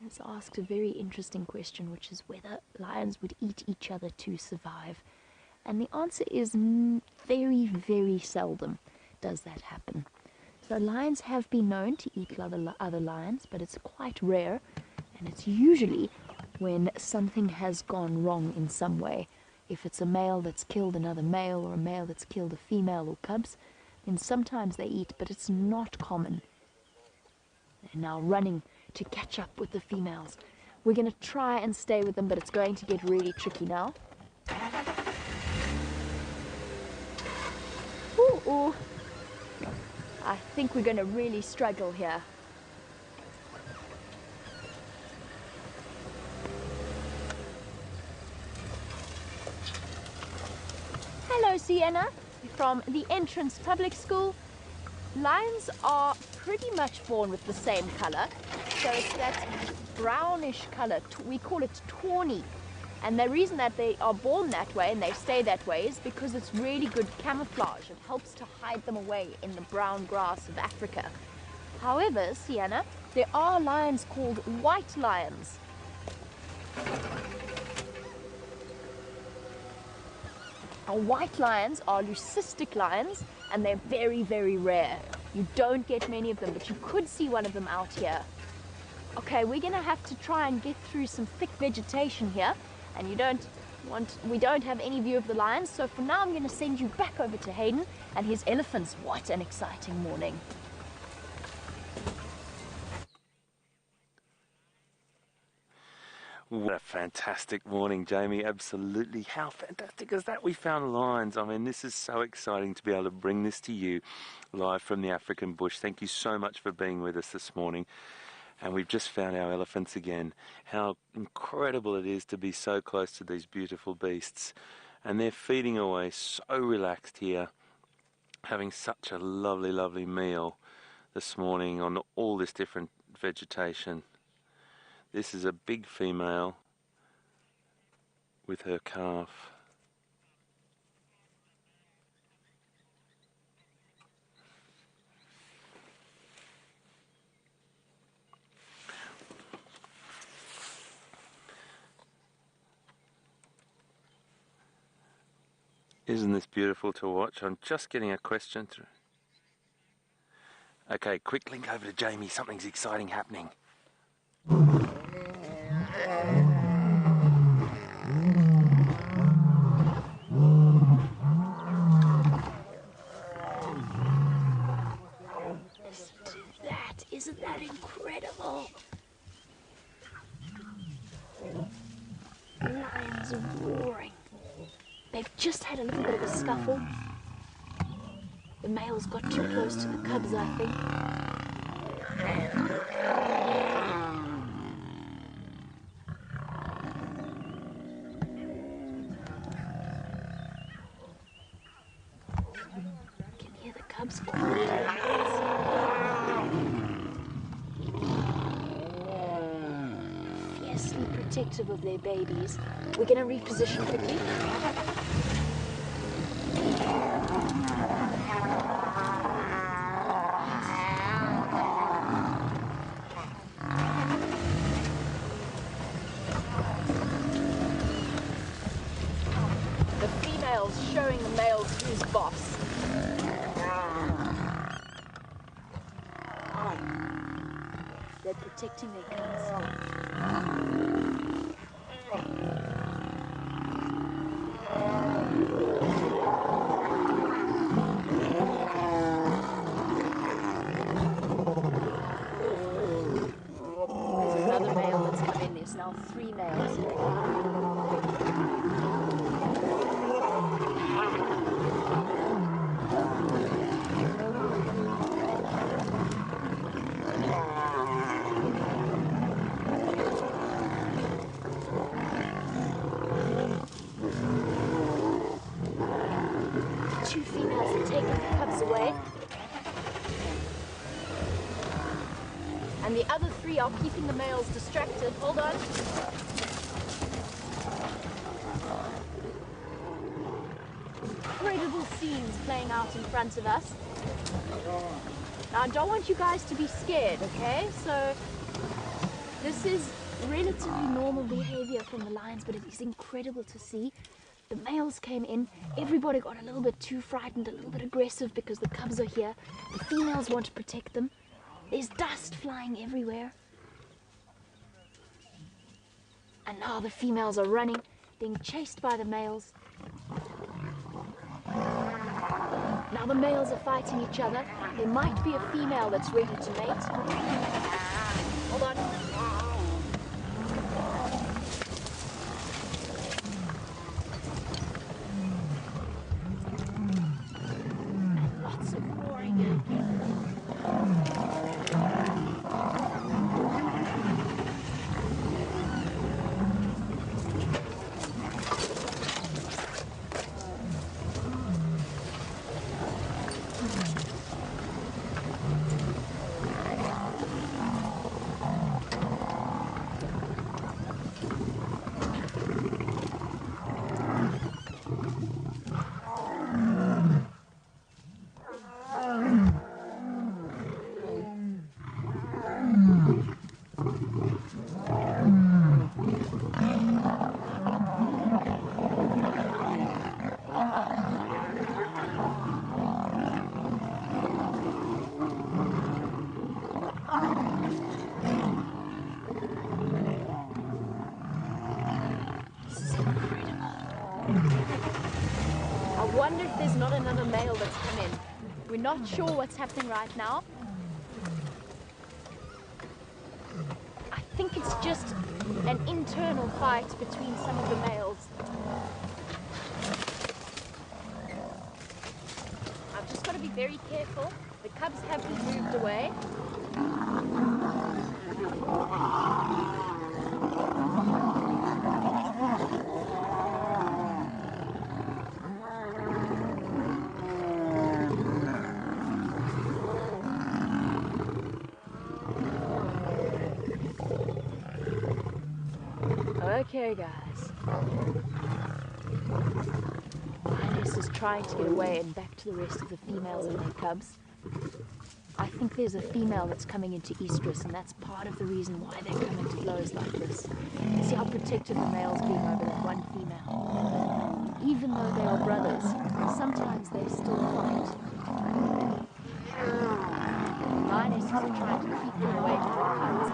has asked a very interesting question, which is whether lions would eat each other to survive. And the answer is very, very seldom does that happen. So lions have been known to eat other lions, but it's quite rare, and it's usually when something has gone wrong in some way. If it's a male that's killed another male, or a male that's killed a female or cubs, then sometimes they eat, but it's not common. They're now running to catch up with the females. We're going to try and stay with them, but it's going to get really tricky now. Ooh. I think we're going to really struggle here. Hello, Sienna, from the Entrance Public School. Lions are pretty much born with the same color, so it's that brownish color. We call it tawny. And the reason that they are born that way and they stay that way is because it's really good camouflage. It helps to hide them away in the brown grass of Africa. However, Sienna, there are lions called white lions. White lions are leucistic lions, and they're very, very rare. You don't get many of them, but you could see one of them out here. Okay, we're going to have to try and get through some thick vegetation here, and we don't have any view of the lions, so for now I'm going to send you back over to Hayden and his elephants. What an exciting morning. What a fantastic morning, Jamie. Absolutely. How fantastic is that? We found lions. I mean, this is so exciting to be able to bring this to you live from the African bush. Thank you so much for being with us this morning. And we've just found our elephants again. How incredible it is to be so close to these beautiful beasts. And they're feeding away so relaxed here, having such a lovely, lovely meal this morning on all this different vegetation. This is a big female with her calf. Isn't this beautiful to watch? I'm just getting a question through. Okay, quick link over to Jamie. Something's exciting happening. Listen to that. Isn't that incredible? Lions are roaring. They've just had a little bit of a scuffle. The male's got too close to the cubs, I think. Can hear the cubs fiercely protective of their babies. We're going to reposition quickly. The females showing the males who's boss. They're protecting their cubs. There's another male that's come in. There's now 3 males. Two females have taken the cubs away. And the other 3 are keeping the males distracted. Hold on. Incredible scenes playing out in front of us. Now, I don't want you guys to be scared, okay? So, this is Relatively normal behavior from the lions, but it is incredible to see. The males came in, everybody got a little bit too frightened, a little bit aggressive because the cubs are here. The females want to protect them. There's dust flying everywhere. And now the females are running, being chased by the males. Now the males are fighting each other. There might be a female that's ready to mate. Hold on. And lots of roaring. I wonder if there's not another male that's come in. We're not sure what's happening right now. I think it's just an internal fight between some of the males. I've just got to be very careful. The cubs haven't moved away. Okay, guys. Lioness is trying to get away and back to the rest of the females and their cubs. I think there's a female that's coming into estrus, and that's part of the reason why they're coming to blows like this. See how protective the male's being over that one female. Even though they are brothers, sometimes they still fight. Lioness is trying to keep them away from the cubs.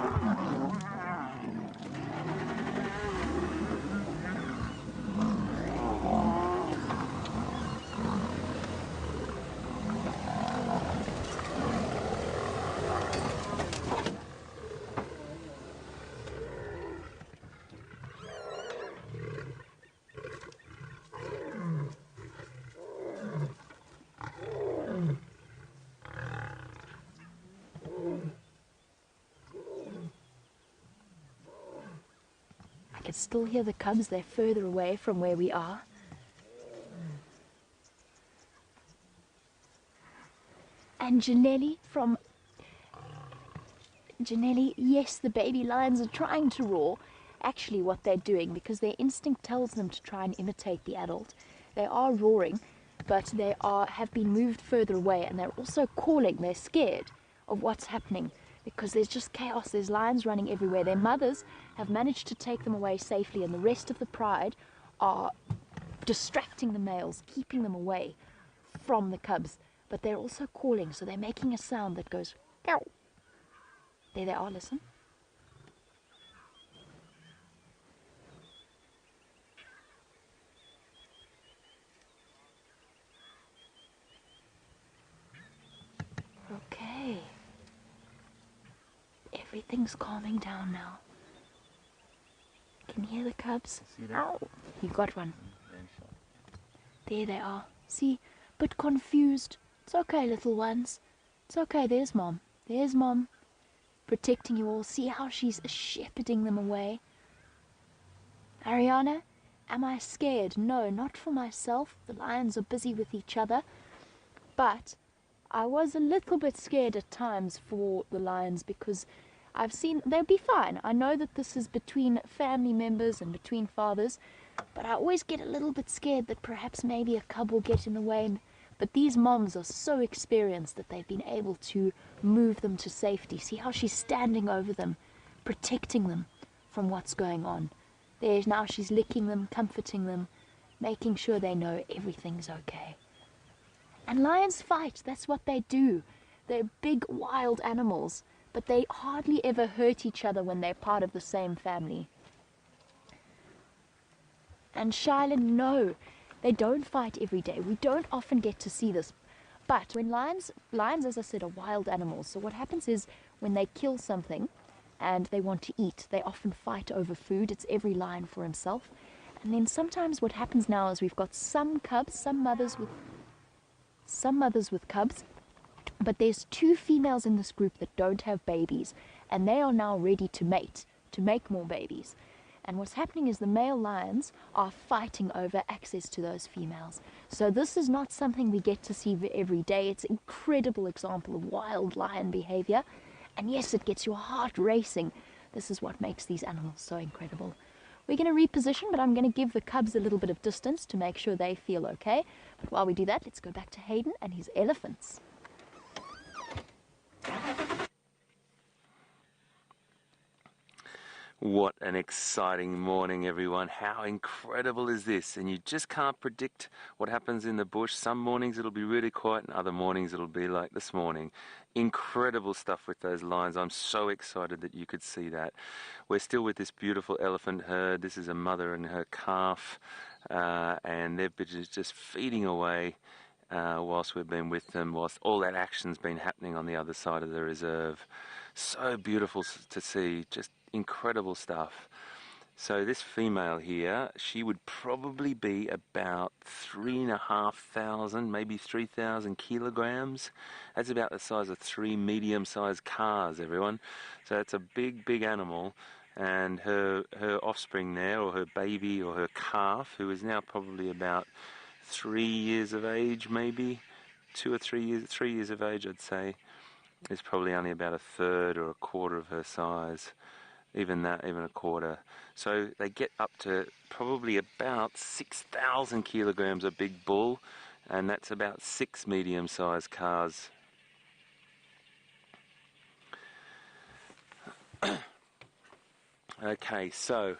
I can still hear the cubs. They're further away from where we are. And Janelli, yes, the baby lions are trying to roar, actually what they're doing, because their instinct tells them to try and imitate the adult. They are roaring, but they have been moved further away, and they're also calling. They're scared of what's happening because there's just chaos. There's lions running everywhere. Their mothers have managed to take them away safely, and the rest of the pride are distracting the males, keeping them away from the cubs. But they're also calling, so they're making a sound that goes meow. There they are, listen. Okay. Everything's calming down now. Can you hear the cubs? See that? Ow! You got one. There they are. See? But confused. It's okay, little ones. It's okay. There's Mom. There's Mom. Protecting you all. See how she's shepherding them away? Ariana, am I scared? No, not for myself. The lions are busy with each other. But I was a little bit scared at times for the lions because I've seen they'll be fine. I know that this is between family members and between fathers, but I always get a little bit scared that perhaps maybe a cub will get in the way. But these moms are so experienced that they've been able to move them to safety. See how she's standing over them, protecting them from what's going on. There's now she's licking them, comforting them, making sure they know everything's okay. And lions fight, that's what they do. They're big wild animals, but they hardly ever hurt each other when they're part of the same family. And Shiloh, no, they don't fight every day. We don't often get to see this. But when lions, as I said, are wild animals. So what happens is when they kill something and they want to eat, they often fight over food. It's every lion for himself. And then sometimes what happens now is we've got some cubs, some mothers with cubs, but there's 2 females in this group that don't have babies, and they are now ready to mate, to make more babies. And what's happening is the male lions are fighting over access to those females. So this is not something we get to see every day. It's an incredible example of wild lion behavior. And yes, it gets your heart racing. This is what makes these animals so incredible. We're going to reposition, but I'm going to give the cubs a little bit of distance to make sure they feel okay. But while we do that, let's go back to Hayden and his elephants. What an exciting morning, everyone. How incredible is this? And you just can't predict what happens in the bush. Some mornings it'll be really quiet and other mornings it'll be like this morning. Incredible stuff with those lions. I'm so excited that you could see that. We're still with this beautiful elephant herd. This is a mother and her calf, and they've been just feeding away whilst we've been with them, whilst all that action's been happening on the other side of the reserve. So beautiful to see, just incredible stuff. So this female here, she would probably be about 3,500, maybe 3,000 kilograms. That's about the size of 3 medium-sized cars, everyone. So it's a big, big animal. And her offspring there, or her baby, or her calf, who is now probably about 3 years of age, maybe 2 or 3 years, 3 years of age, I'd say, is probably only about a third or a quarter of her size. Even that, even a quarter. So they get up to probably about 6,000 kilograms of big bull, and that's about 6 medium-sized cars. Okay, so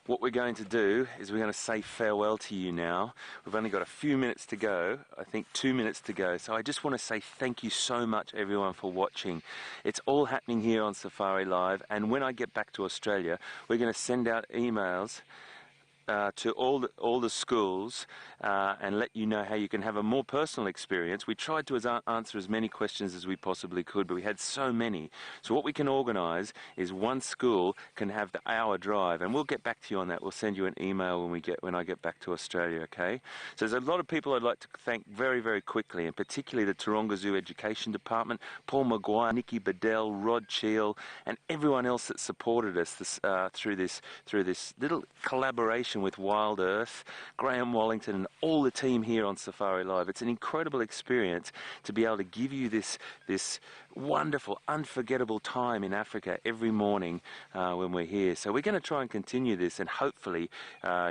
what we're going to do is we're going to say farewell to you now. We've only got a few minutes to go, I think 2 minutes to go. So I just want to say thank you so much, everyone, for watching. It's all happening here on Safari Live, and when I get back to Australia, we're going to send out emails to all the schools and let you know how you can have a more personal experience. We tried to answer as many questions as we possibly could, but we had so many. So what we can organise is one school can have the hour drive, and we'll get back to you on that. We'll send you an email when I get back to Australia, okay? So there's a lot of people I'd like to thank very, very quickly, and particularly the Taronga Zoo Education Department, Paul Maguire, Nikki Bedell, Rod Cheel, and everyone else that supported us through this little collaboration collaboration with Wild Earth, Graham Wallington and all the team here on Safari Live. It's an incredible experience to be able to give you this wonderful, unforgettable time in Africa every morning when we're here. So we're going to try and continue this, and hopefully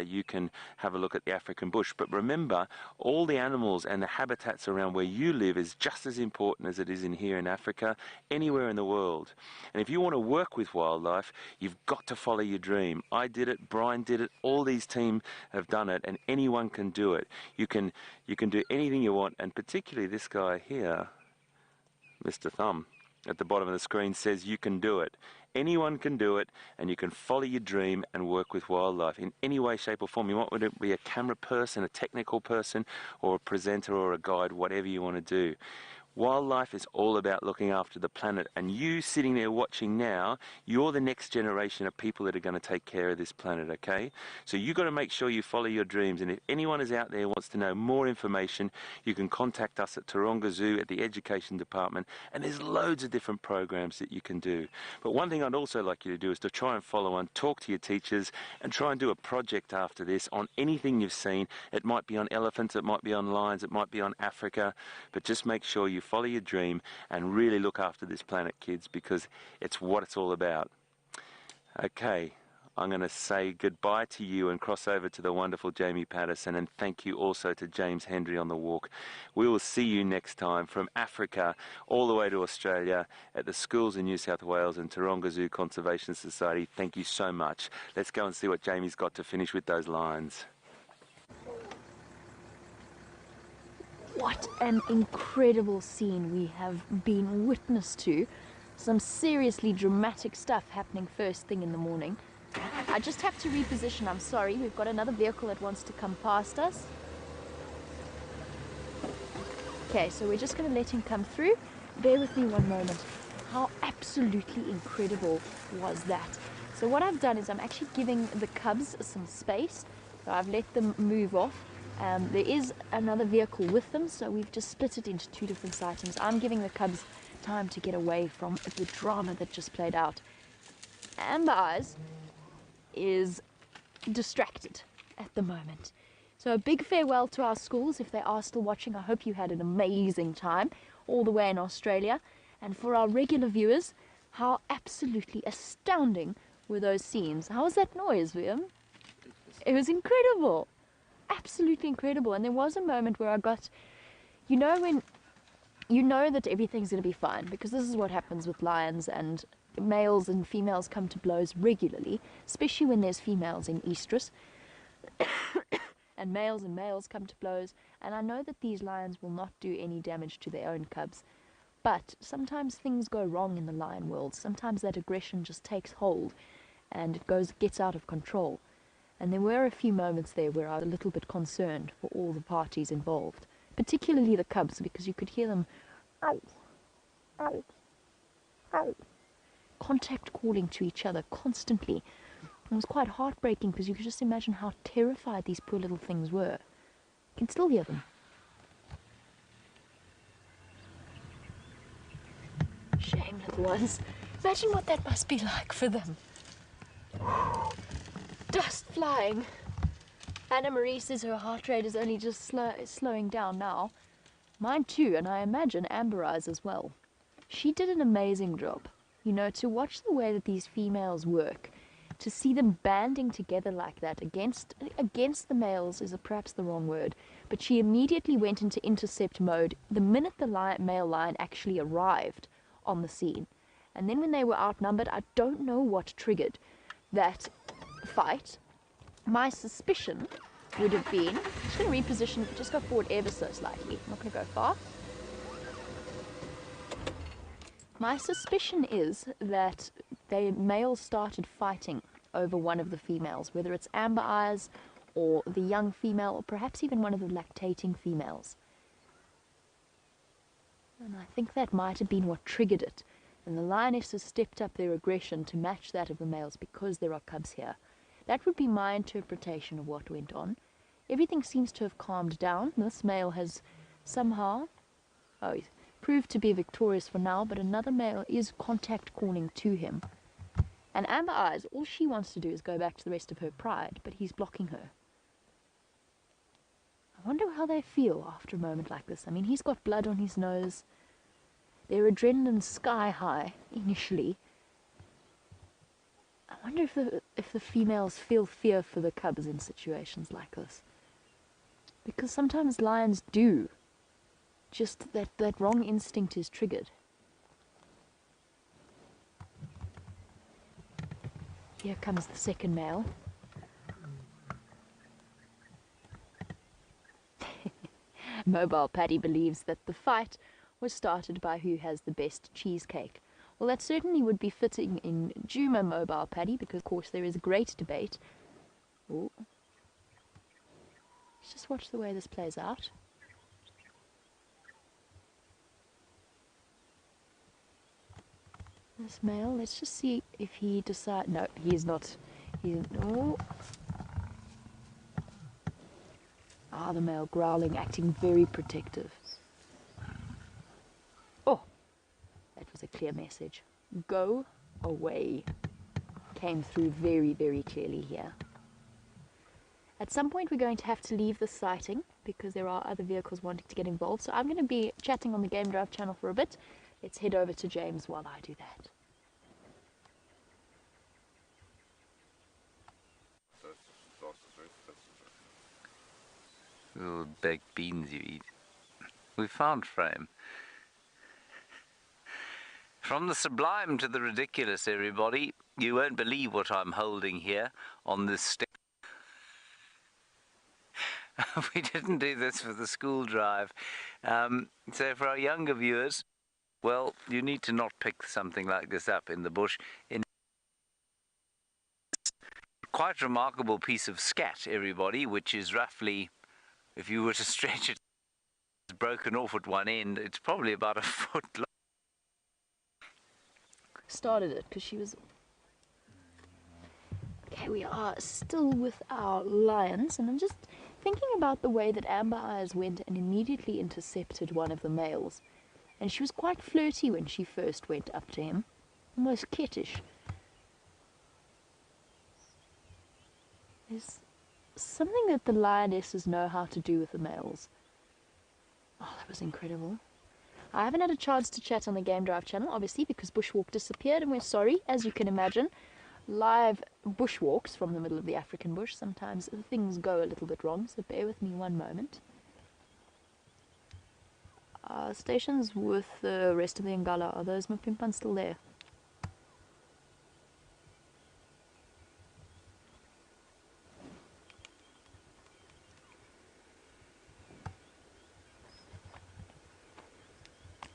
you can have a look at the African bush. But remember, all the animals and the habitats around where you live is just as important as it is in here in Africa, anywhere in the world. And if you want to work with wildlife, you've got to follow your dream. I did it, Brian did it, all these team have done it, and anyone can do it. You can do anything you want, and particularly this guy here, Mr. Thumb, at the bottom of the screen says you can do it. Anyone can do it, and you can follow your dream and work with wildlife in any way, shape or form. You want to be a camera person, a technical person, or a presenter or a guide, whatever you want to do. Wildlife is all about looking after the planet, and you sitting there watching now, you're the next generation of people that are going to take care of this planet, okay? So you've got to make sure you follow your dreams, and if anyone is out there wants to know more information, you can contact us at Taronga Zoo at the Education Department, and there's loads of different programs that you can do. But one thing I'd also like you to do is to try and follow on, talk to your teachers, and try and do a project after this on anything you've seen. It might be on elephants, it might be on lions, it might be on Africa, but just make sure you follow your dream and really look after this planet, kids, because it's what it's all about. Okay, I'm going to say goodbye to you and cross over to the wonderful Jamie Patterson, and thank you also to James Hendry on the walk. We will see you next time from Africa all the way to Australia at the schools in New South Wales and Taronga Zoo Conservation Society. Thank you so much. Let's go and see what Jamie's got to finish with those lions. What an incredible scene we have been witness to. Some seriously dramatic stuff happening first thing in the morning. I just have to reposition, I'm sorry. We've got another vehicle that wants to come past us. Okay, so we're just going to let him come through. Bear with me one moment. How absolutely incredible was that? So what I've done is I'm actually giving the cubs some space. So I've let them move off. There is another vehicle with them, so we've just split it into two different sightings. I'm giving the cubs time to get away from the drama that just played out. Amber Eyes is distracted at the moment. So a big farewell to our schools. If they are still watching, I hope you had an amazing time all the way in Australia. And for our regular viewers, how absolutely astounding were those scenes. How was that noise, Liam? It was incredible. Absolutely incredible. And there was a moment where I got, you know, when you know that everything's going to be fine, because this is what happens with lions, and males and females come to blows regularly, especially when there's females in estrus. And males come to blows, and I know that these lions will not do any damage to their own cubs, but sometimes things go wrong in the lion world. Sometimes that aggression just takes hold and it gets out of control. And there were a few moments there where I was a little bit concerned for all the parties involved, particularly the cubs, because you could hear them ow, ow, ow, contact calling to each other constantly. It was quite heartbreaking, because you could just imagine how terrified these poor little things were. You can still hear them. Shame, little ones. Imagine what that must be like for them. Dust flying. Anna Marie says her heart rate is only just slowing down now. Mine too, and I imagine Amber Eyes as well. She did an amazing job. You know, to watch the way that these females work, to see them banding together like that against the males is perhaps the wrong word, but she immediately went into intercept mode the minute the male lion actually arrived on the scene. And then when they were outnumbered, I don't know what triggered that fight. My suspicion would have been, I'm just going to reposition, just go forward ever so slightly, I'm not going to go far. My suspicion is that the males started fighting over one of the females, whether it's Amber Eyes or the young female, or perhaps even one of the lactating females. And I think that might have been what triggered it. And the lionesses stepped up their aggression to match that of the males because there are cubs here. That would be my interpretation of what went on. Everything seems to have calmed down. This male has somehow proved to be victorious for now, but another male is contact calling to him. And Amber Eyes, all she wants to do is go back to the rest of her pride, but he's blocking her. I wonder how they feel after a moment like this. I mean, he's got blood on his nose. Their adrenaline's sky high initially. I wonder if the females feel fear for the cubs in situations like this. Because sometimes lions do. Just that wrong instinct is triggered. Here comes the second male. Mobile Paddy believes that the fight was started by who has the best cheesecake. Well, that certainly would be fitting in Djuma, Mobile Paddy, because of course there is a great debate. Ooh. Let's just watch the way this plays out. This male, let's just see if he decides. No, he's not. Oh. Ah, the male growling, acting very protective. Oh, that was a clear message. Go away. Came through very, very clearly here. At some point we're going to have to leave the sighting because there are other vehicles wanting to get involved. So I'm going to be chatting on the Game Drive channel for a bit. Let's head over to James while I do that. Little baked beans you eat. We found frame. From the sublime to the ridiculous, everybody. You won't believe what I'm holding here on this stick. We didn't do this for the school drive. So for our younger viewers, well, you need to not pick something like this up in the bush. In quite remarkable piece of scat, everybody, which is roughly, if you were to stretch it, it's broken off at one end. It's probably about a foot long. Started it because she was... Okay, we are still with our lions, and I'm just thinking about the way that Amber Eyes went and immediately intercepted one of the males. And she was quite flirty when she first went up to him, almost kittish. There's something that the lionesses know how to do with the males. Oh, that was incredible. I haven't had a chance to chat on the Game Drive channel, obviously, because Bushwalk disappeared, and we're sorry, as you can imagine. Live bushwalks from the middle of the African bush, sometimes things go a little bit wrong, so bear with me one moment. Stations with the rest of the Ngala, are those Mpimpans still there?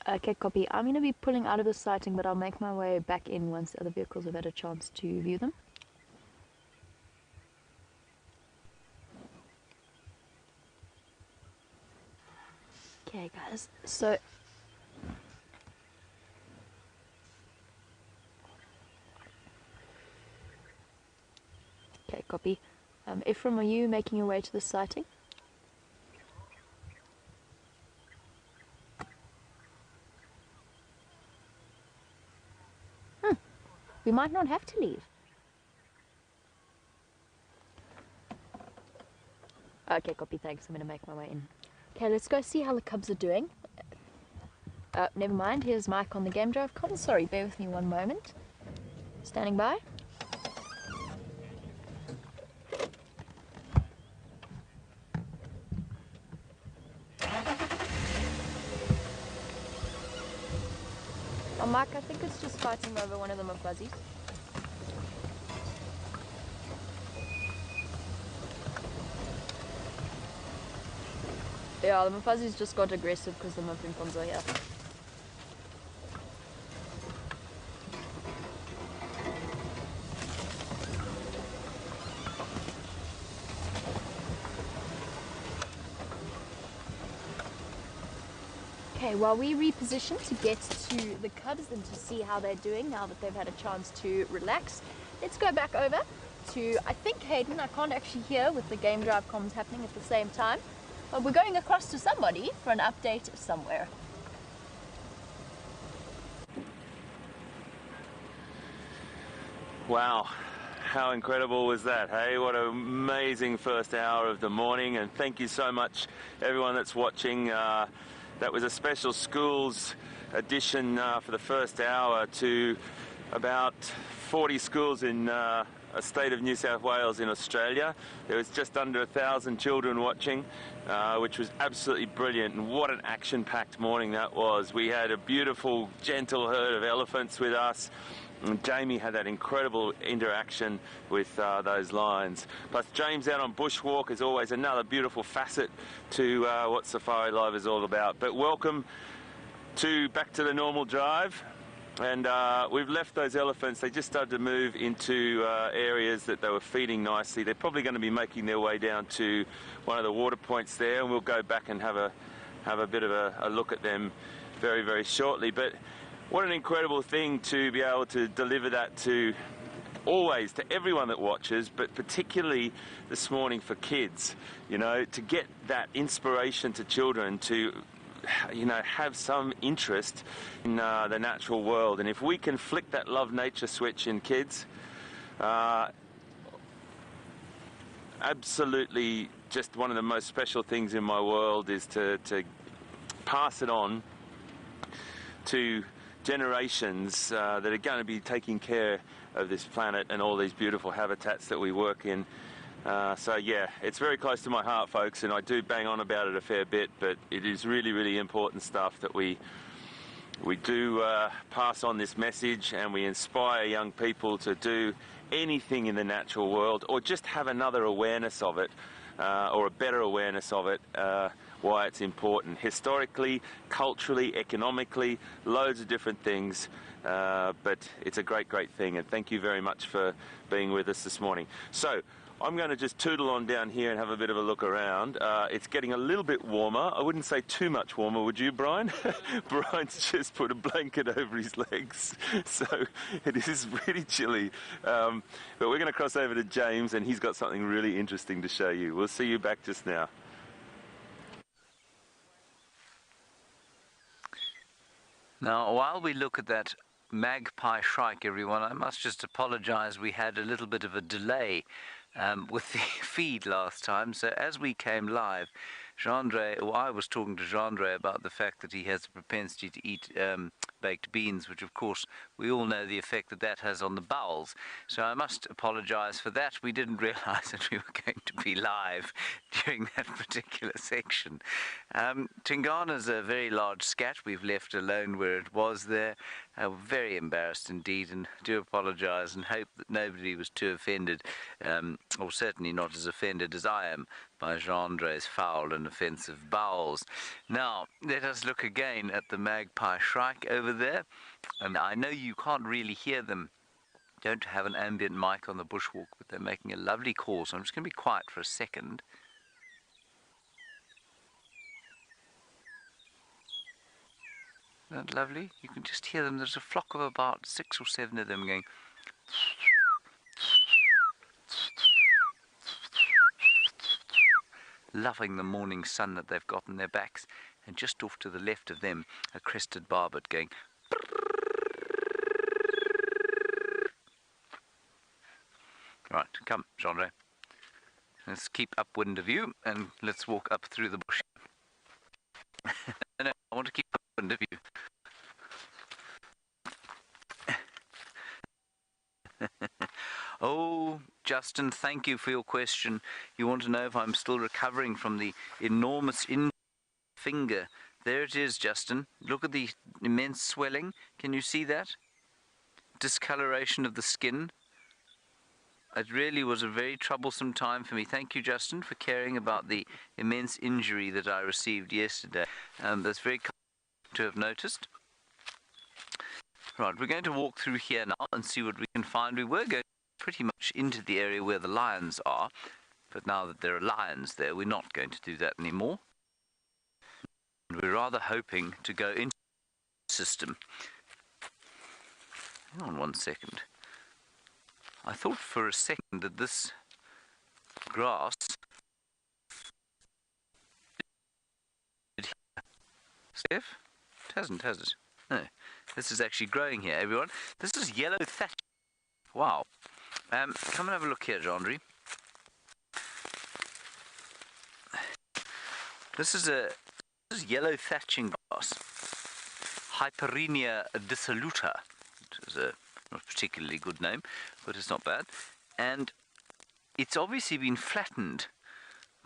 Okay, copy. I'm going to be pulling out of the sighting, but I'll make my way back in once the other vehicles have had a chance to view them. Okay, guys, so... Okay, copy. Ephraim, are you making your way to the sighting? We might not have to leave. Okay, copy, thanks. I'm going to make my way in. Okay, let's go see how the cubs are doing. Never mind, here's Mike on the Game Drive con. Sorry, bear with me one moment. Standing by. Oh, Mike, I think it's just fighting over one of them of fuzzies. Yeah, the Mufuzzies just got aggressive because the Mpimpons are here. Okay, while we reposition to get to the cubs and to see how they're doing now that they've had a chance to relax, let's go back over to, I think, Hayden. I can't actually hear with the Game Drive comms happening at the same time. But we're going across to somebody for an update somewhere. Wow, how incredible was that, hey? What an amazing first hour of the morning, and thank you so much everyone that's watching. That was a special schools edition for the first hour to about 40 schools in a state of New South Wales in Australia. There was just under 1,000 children watching, which was absolutely brilliant, and what an action-packed morning that was. We had a beautiful, gentle herd of elephants with us. And Jamie had that incredible interaction with those lions. Plus James out on bushwalk is always another beautiful facet to what Safari Live is all about. But welcome back to the normal drive. And we've left those elephants. They just started to move into areas that they were feeding nicely. They're probably going to be making their way down to one of the water points there, and we'll go back and have a bit of a look at them very, very shortly. But what an incredible thing to be able to deliver that to everyone that watches, but particularly this morning for kids, you know, to get that inspiration to children to, you know, have some interest in the natural world. And if we can flick that love nature switch in kids, absolutely just one of the most special things in my world is to pass it on to generations that are going to be taking care of this planet and all these beautiful habitats that we work in. So yeah, it's very close to my heart, folks, and I do bang on about it a fair bit, but it is really, really important stuff that we do pass on this message, and we inspire young people to do anything in the natural world, or just have another awareness of it, or a better awareness of it, why it's important historically, culturally, economically, loads of different things, but it's a great, great thing, and thank you very much for being with us this morning. So I'm going to just tootle on down here and have a bit of a look around. It's getting a little bit warmer. I wouldn't say too much warmer, would you, Brian? Brian's just put a blanket over his legs, so it is really chilly. But we're going to cross over to James, and he's got something really interesting to show you. We'll see you back just now. Now, while we look at that magpie shrike, everyone, I must just apologize. We had a little bit of a delay with the feed last time. So as we came live, I was talking to Jean-Andre about the fact that he has a propensity to eat baked beans, which of course we all know the effect that that has on the bowels. So I must apologize for that. We didn't realize that we were going to be live during that particular section. Tingana's a very large scat. We've left alone where it was there. Very embarrassed indeed, and do apologize and hope that nobody was too offended, or certainly not as offended as I am, by Jean-Andre's foul and offensive bowels. Now, let us look again at the magpie shrike over there. And I know you can't really hear them. Don't have an ambient mic on the bushwalk, but they're making a lovely call, so I'm just going to be quiet for a second. Isn't that lovely? You can just hear them. There's a flock of about 6 or 7 of them going. Loving the morning sun that they've got on their backs, and just off to the left of them, a crested barbet going. Right, come, Jean-Andre. Let's keep upwind of you, and let's walk up through the bush. No, I want to keep upwind of you. Oh, Justin, thank you for your question. You want to know if I'm still recovering from the enormous finger. There it is, Justin. Look at the immense swelling. Can you see that? Discoloration of the skin. It really was a very troublesome time for me. Thank you, Justin, for caring about the immense injury that I received yesterday. That's very kind to have noticed. Right, we're going to walk through here now and see what we can find. We were going pretty much into the area where the lions are, but now that there are lions there, we're not going to do that anymore. And we're rather hoping to go into the system. Hang on 1 second. I thought for a second that this grass... Steph? It hasn't, has it? No. This is actually growing here, everyone. This is yellow thatch. Wow. Come and have a look here, Jandri. This is yellow thatching grass, Hyperenia dissoluta, which is a not particularly good name, but it's not bad. And it's obviously been flattened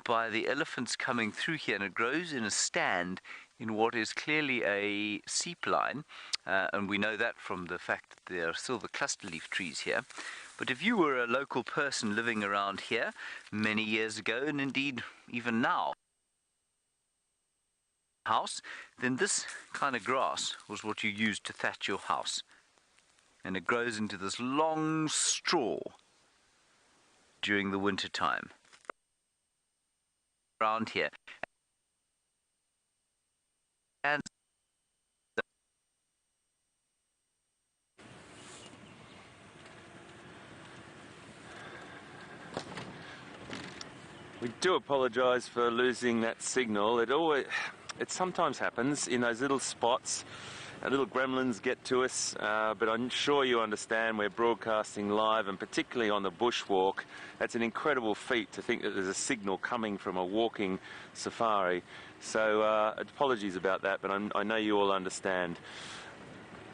by the elephants coming through here, and it grows in a stand in what is clearly a seep line, and we know that from the fact that there are still the cluster leaf trees here. But if you were a local person living around here many years ago, and indeed even now, house, then this kind of grass was what you used to thatch your house. And it grows into this long straw during the winter time around here. And we do apologise for losing that signal. It sometimes happens in those little spots. Little gremlins get to us, but I'm sure you understand we're broadcasting live, and particularly on the bushwalk. That's an incredible feat to think that there's a signal coming from a walking safari. So apologies about that, but I know you all understand.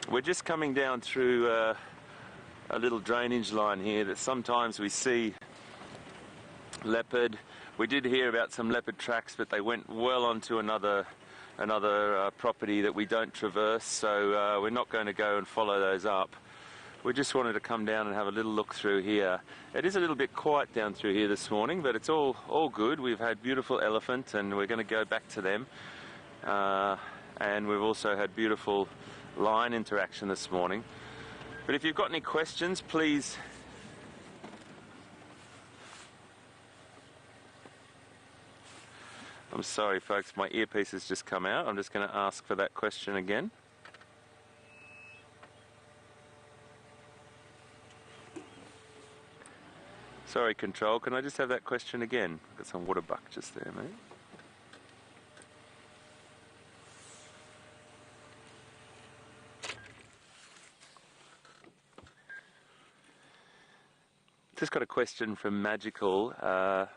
We're just coming down through a little drainage line here that sometimes we see leopard. We did hear about some leopard tracks, but they went well onto another property that we don't traverse, so we're not going to go and follow those up. We just wanted to come down and have a little look through here. It is a little bit quiet down through here this morning, but it's all good. We've had beautiful elephant, and we're going to go back to them. And we've also had beautiful lion interaction this morning. But if you've got any questions, please I'm sorry folks, my earpiece has just come out. I'm just going to ask for that question again. Sorry control, can I just have that question again? Got some water buck just there, mate. Just got a question from Magical.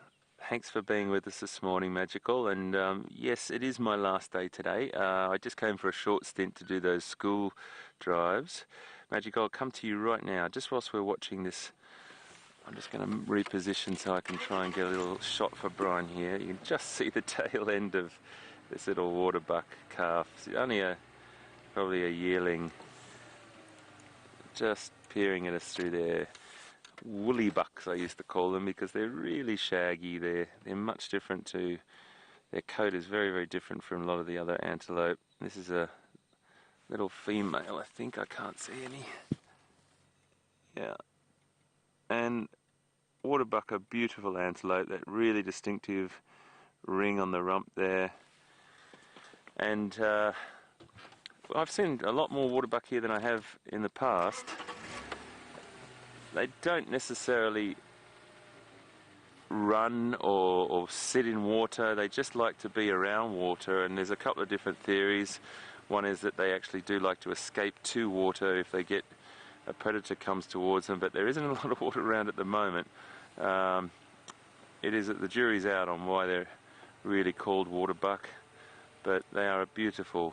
Thanks for being with us this morning, Magical. And yes, it is my last day today. I just came for a short stint to do those school drives. Magical, I'll come to you right now. Just whilst we're watching this, I'm just going to reposition so I can try and get a little shot for Brian here. You can just see the tail end of this little waterbuck calf. It's only probably a yearling, just peering at us through there. Woolly bucks, I used to call them, because they're really shaggy. They're much different to, their coat is very, very different from a lot of the other antelope. This is a little female, I think. I can't see any. Yeah. And waterbuck are beautiful antelope, that really distinctive ring on the rump there. And I've seen a lot more waterbuck here than I have in the past. They don't necessarily run or sit in water. They just like to be around water, and there's a couple of different theories. One is that they actually do like to escape to water if they get a predator comes towards them, but there isn't a lot of water around at the moment. It is that the jury's out on why they're really called waterbuck, but they are a beautiful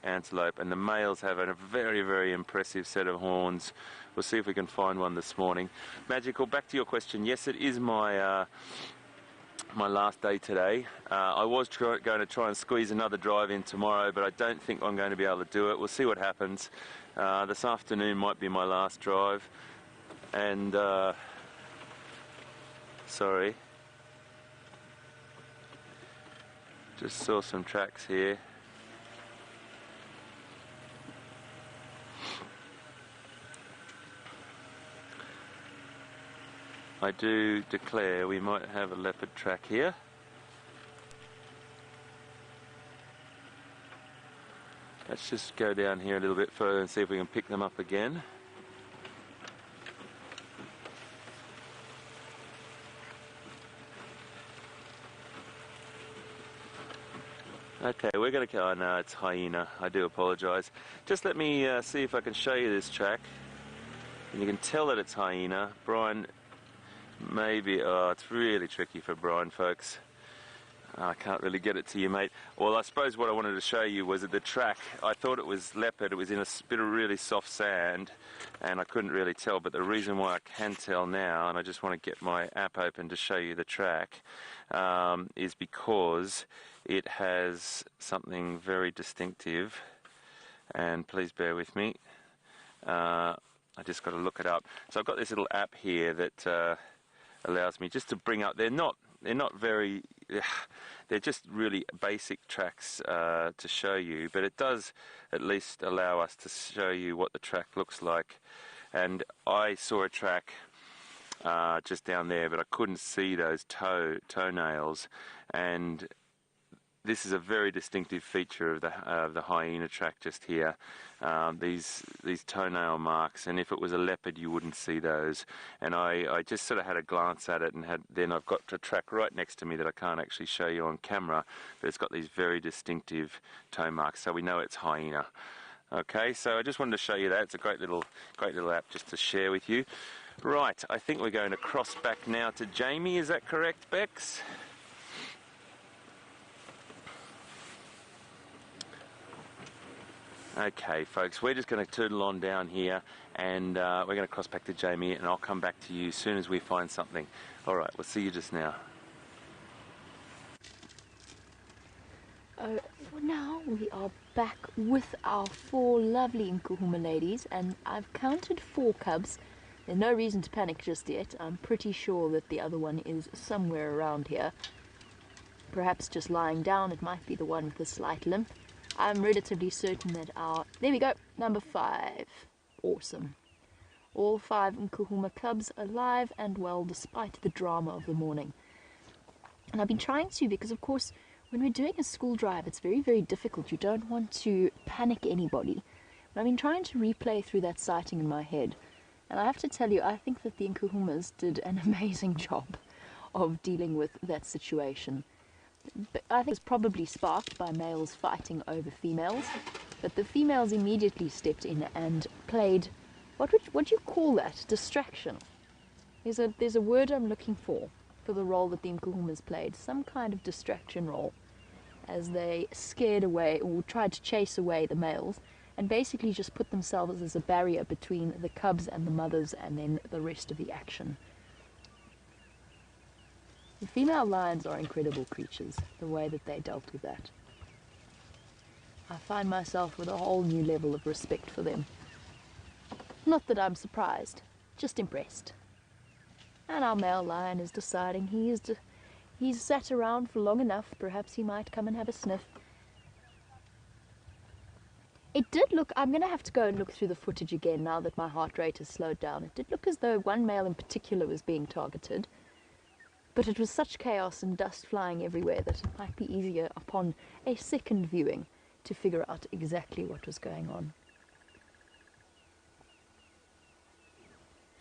antelope, and the males have a very, very impressive set of horns. We'll see if we can find one this morning. Magical, back to your question. Yes, it is my my last day today. I was going to try and squeeze another drive in tomorrow, but I don't think I'm going to be able to do it. We'll see what happens. This afternoon might be my last drive, and sorry, just saw some tracks here. I do declare we might have a leopard track here. Let's just go down here a little bit further and see if we can pick them up again. Okay, we're going to go. Oh no, it's hyena. I do apologise. Just let me see if I can show you this track. And you can tell that it's hyena. Brian, maybe, oh, it's really tricky for Brian, folks. I can't really get it to you, mate. Well, I suppose what I wanted to show you was at the track. I thought it was leopard. It was in a bit of really soft sand, and I couldn't really tell. But the reason why I can tell now, and I just want to get my app open to show you the track, is because it has something very distinctive. And please bear with me. I just got to look it up. So I've got this little app here that allows me just to bring up. They're not very. They're just really basic tracks to show you, but it does at least allow us to show you what the track looks like. And I saw a track just down there, but I couldn't see those toenails. And this is a very distinctive feature of the hyena track just here. These toenail marks, and if it was a leopard, you wouldn't see those. And I just sort of had a glance at it, and then I've got a track right next to me that I can't actually show you on camera, but it's got these very distinctive toe marks, so we know it's hyena. Okay, so I just wanted to show you that. It's a great little app just to share with you. Right, I think we're going to cross back now to Jamie. Is that correct, Bex? Okay, folks, we're just going to toodle on down here, and we're going to cross back to Jamie, and I'll come back to you as soon as we find something. All right, we'll see you just now. Now we are back with our 4 lovely Nkuhuma ladies, and I've counted 4 cubs. There's no reason to panic just yet. I'm pretty sure that the other one is somewhere around here. Perhaps just lying down. It might be the one with the slight limp. I'm relatively certain that there we go, number 5. Awesome. All 5 Nkuhuma cubs alive and well despite the drama of the morning. And I've been trying to, because of course when we're doing a school drive it's very, very difficult. You don't want to panic anybody. But I've been trying to replay through that sighting in my head. And I have to tell you, I think that the Nkuhumas did an amazing job of dealing with that situation. But I think it was probably sparked by males fighting over females, but the females immediately stepped in and played, what do you call that? Distraction. There's a word I'm looking for the role that the Nkuhumas played, some kind of distraction role, as they scared away or tried to chase away the males, and basically just put themselves as a barrier between the cubs and the mothers and then the rest of the action. The female lions are incredible creatures, the way that they dealt with that. I find myself with a whole new level of respect for them. Not that I'm surprised, just impressed. And our male lion is deciding he's sat around for long enough, perhaps he might come and have a sniff. It did look, I'm going to have to go and look through the footage again now that my heart rate has slowed down. It did look as though one male in particular was being targeted. But it was such chaos and dust flying everywhere that it might be easier upon a second viewing to figure out exactly what was going on.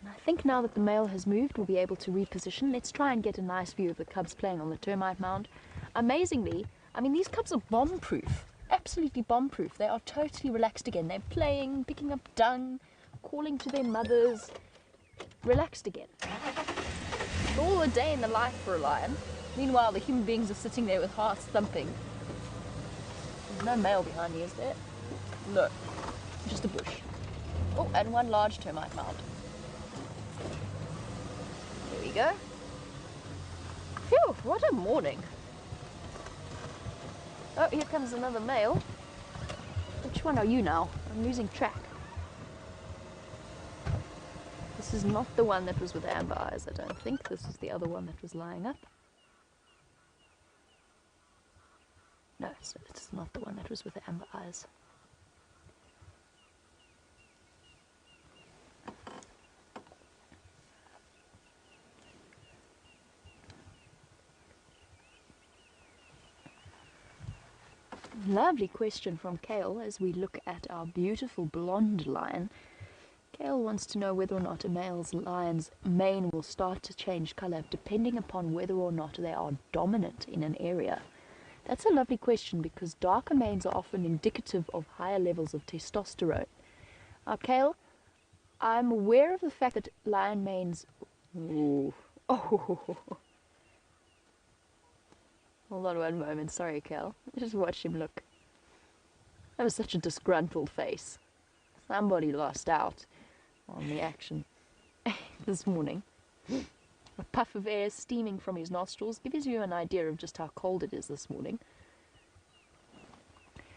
And I think now that the male has moved, we'll be able to reposition. Let's try and get a nice view of the cubs playing on the termite mound. Amazingly, I mean, these cubs are bomb-proof, absolutely bomb-proof. They are totally relaxed again. They're playing, picking up dung, calling to their mothers, relaxed again. All a day in the life for a lion. Meanwhile, the human beings are sitting there with hearts thumping. There's no male behind me, is there? No, just a bush. Oh, and one large termite mound. There we go. Phew, what a morning. Oh, here comes another male. Which one are you now? I'm losing track. This is not the one that was with amber eyes, I don't think. This is the other one that was lying up. No, it's not the one that was with the amber eyes. Lovely question from Kale as we look at our beautiful blonde lion. Kale wants to know whether or not a lion's mane will start to change color depending upon whether or not they are dominant in an area. That's a lovely question because darker manes are often indicative of higher levels of testosterone. Kale, I'm aware of the fact that lion manes... Ooh. Oh. Hold on one moment, sorry Kel. Just watch him look. That was such a disgruntled face. Somebody lost out on the action this morning. A puff of air steaming from his nostrils gives you an idea of just how cold it is this morning.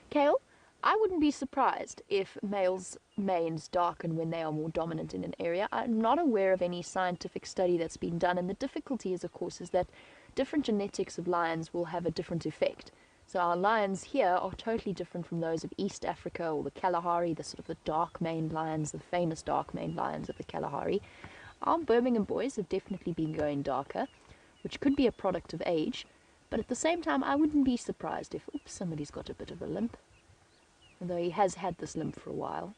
Kale, I wouldn't be surprised if males' manes darken when they are more dominant in an area. I'm not aware of any scientific study that's been done, and the difficulty is, of course, is that different genetics of lions will have a different effect. So our lions here are totally different from those of East Africa or the Kalahari, the sort of the dark-maned lions, the famous dark-maned lions of the Kalahari. Our Birmingham boys have definitely been going darker, which could be a product of age, but at the same time I wouldn't be surprised if, oops, somebody's got a bit of a limp, although he has had this limp for a while.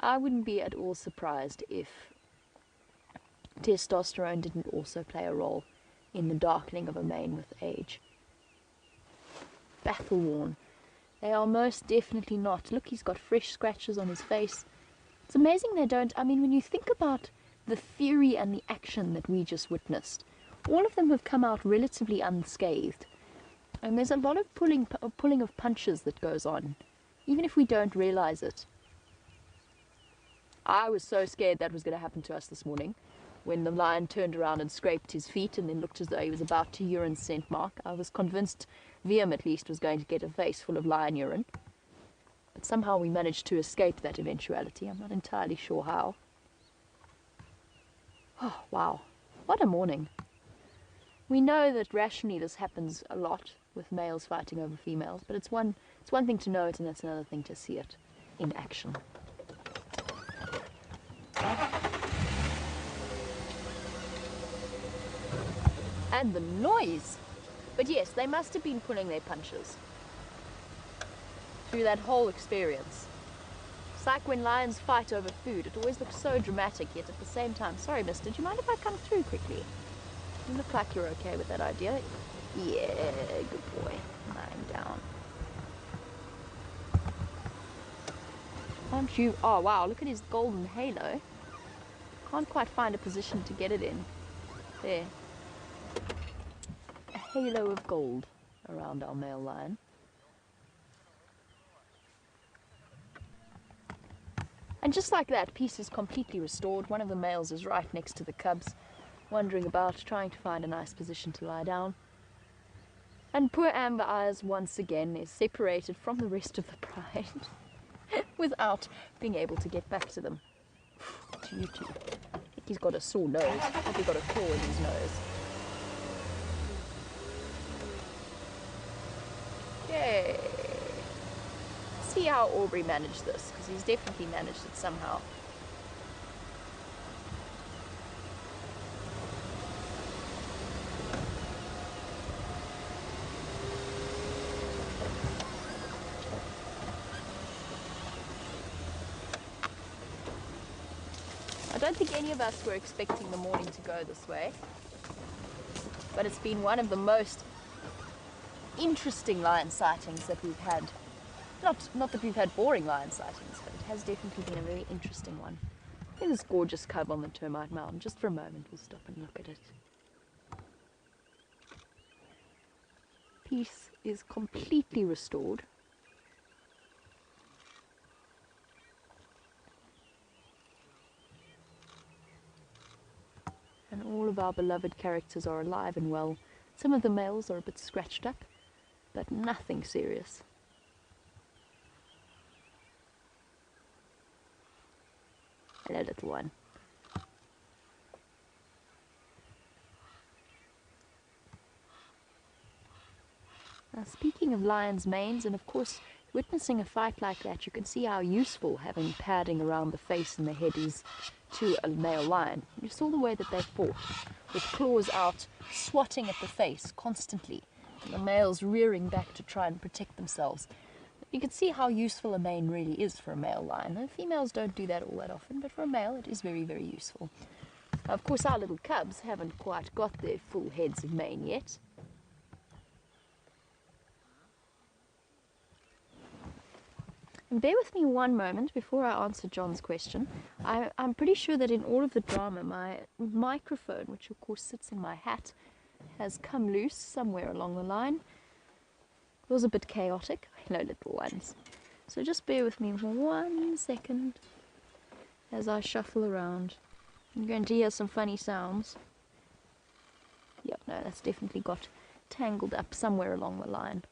I wouldn't be at all surprised if testosterone didn't also play a role in the darkening of a mane with age. Battle worn. They are most definitely not. Look, he's got fresh scratches on his face. It's amazing they don't. I mean, when you think about the theory and the action that we just witnessed, all of them have come out relatively unscathed. And there's a lot of pulling of punches that goes on, even if we don't realize it. I was so scared that was going to happen to us this morning. When the lion turned around and scraped his feet and then looked as though he was about to urine scent mark, I was convinced Viam at least was going to get a face full of lion urine. But somehow we managed to escape that eventuality. I'm not entirely sure how. Oh, wow. What a morning. We know that rationally this happens a lot with males fighting over females, but it's one thing to know it, and it's another thing to see it in action. And the noise! But yes, they must have been pulling their punches through that whole experience. It's like when lions fight over food. It always looks so dramatic, yet at the same time... Sorry, mister, do you mind if I come through quickly? You look like you're okay with that idea. Yeah, good boy. Lying down. Can't you... Oh, wow, look at his golden halo. Can't quite find a position to get it in. There. A halo of gold around our male lion. And just like that, peace is completely restored. One of the males is right next to the cubs, wandering about, trying to find a nice position to lie down. And poor Amber Eyes, once again, is separated from the rest of the pride without being able to get back to them. I think he's got a sore nose. Probably got a claw in his nose. Yay! See how Aubrey managed this, because he's definitely managed it somehow. I don't think any of us were expecting the morning to go this way, but it's been one of the most interesting lion sightings that we've had. Not that we've had boring lion sightings, but it has definitely been a very interesting one. Look at this gorgeous cub on the termite mound. Just for a moment, we'll stop and look at it. Peace is completely restored. And all of our beloved characters are alive and well. Some of the males are a bit scratched up, but nothing serious. Hello, little one. Now, speaking of lions' manes, and of course, witnessing a fight like that, you can see how useful having padding around the face and the head is to a male lion. You saw the way that they fought, with claws out, swatting at the face constantly, and the males rearing back to try and protect themselves. You can see how useful a mane really is for a male lion. The females don't do that all that often, but for a male it is very, very useful. Now, of course, our little cubs haven't quite got their full heads of mane yet. Bear with me one moment before I answer John's question. I'm pretty sure that in all of the drama, my microphone, which of course sits in my hat, has come loose somewhere along the line. It was a bit chaotic. Hello, little ones. So just bear with me for 1 second as I shuffle around. I'm going to hear some funny sounds. Yep, no, that's definitely got tangled up somewhere along the line.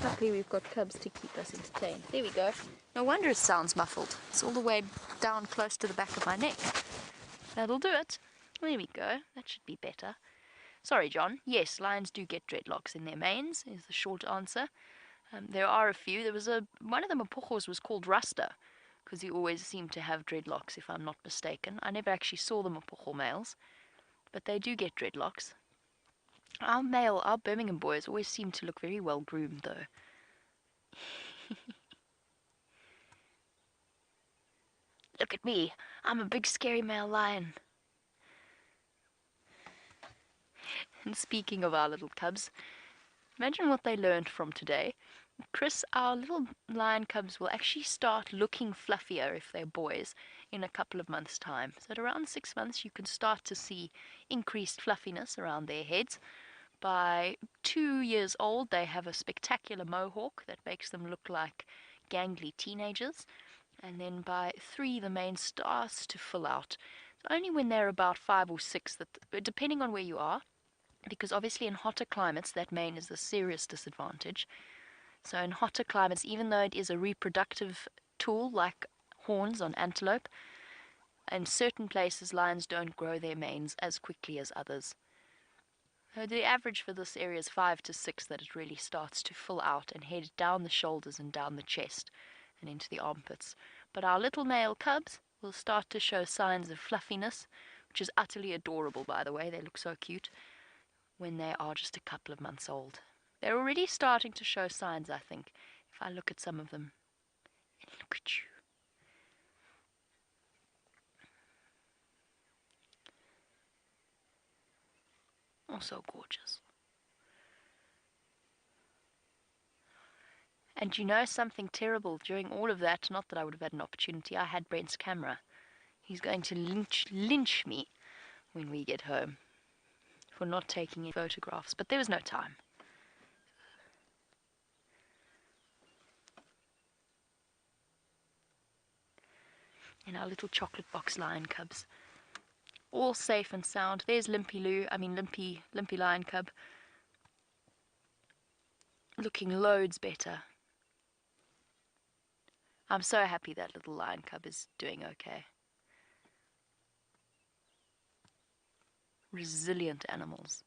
Luckily we've got cubs to keep us entertained. There we go. No wonder it sounds muffled. It's all the way down close to the back of my neck. That'll do it. There we go. That should be better. Sorry, John. Yes, lions do get dreadlocks in their manes, is the short answer. There are a few. There was one of the Mapojos was called Rasta, because he always seemed to have dreadlocks, if I'm not mistaken. I never actually saw the Mapojo males, but they do get dreadlocks. Our Birmingham boys always seem to look very well groomed, though. Look at me. I'm a big scary male lion. And speaking of our little cubs, imagine what they learned from today. Chris, our little lion cubs will actually start looking fluffier if they're boys in a couple of months' time. So at around 6 months, you can start to see increased fluffiness around their heads. By 2 years old, they have a spectacular mohawk that makes them look like gangly teenagers. And then by 3, the mane starts to fill out. It's only when they're about 5 or 6, that, depending on where you are, because obviously in hotter climates, that mane is a serious disadvantage. So in hotter climates, even though it is a reproductive tool like horns on antelope, in certain places lions don't grow their manes as quickly as others. So the average for this area is 5 to 6 that it really starts to fill out and head down the shoulders and down the chest and into the armpits. But our little male cubs will start to show signs of fluffiness, which is utterly adorable, by the way. They look so cute when they are just a couple of months old. They're already starting to show signs, I think, if I look at some of them. And look at you. Also gorgeous. And you know something terrible? During all of that, not that I would have had an opportunity, I had Brent's camera. He's going to lynch me when we get home for not taking any photographs, but there was no time. And our little chocolate box lion cubs, all safe and sound. There's Limpy lion cub, looking loads better. I'm so happy that little lion cub is doing okay. Resilient animals.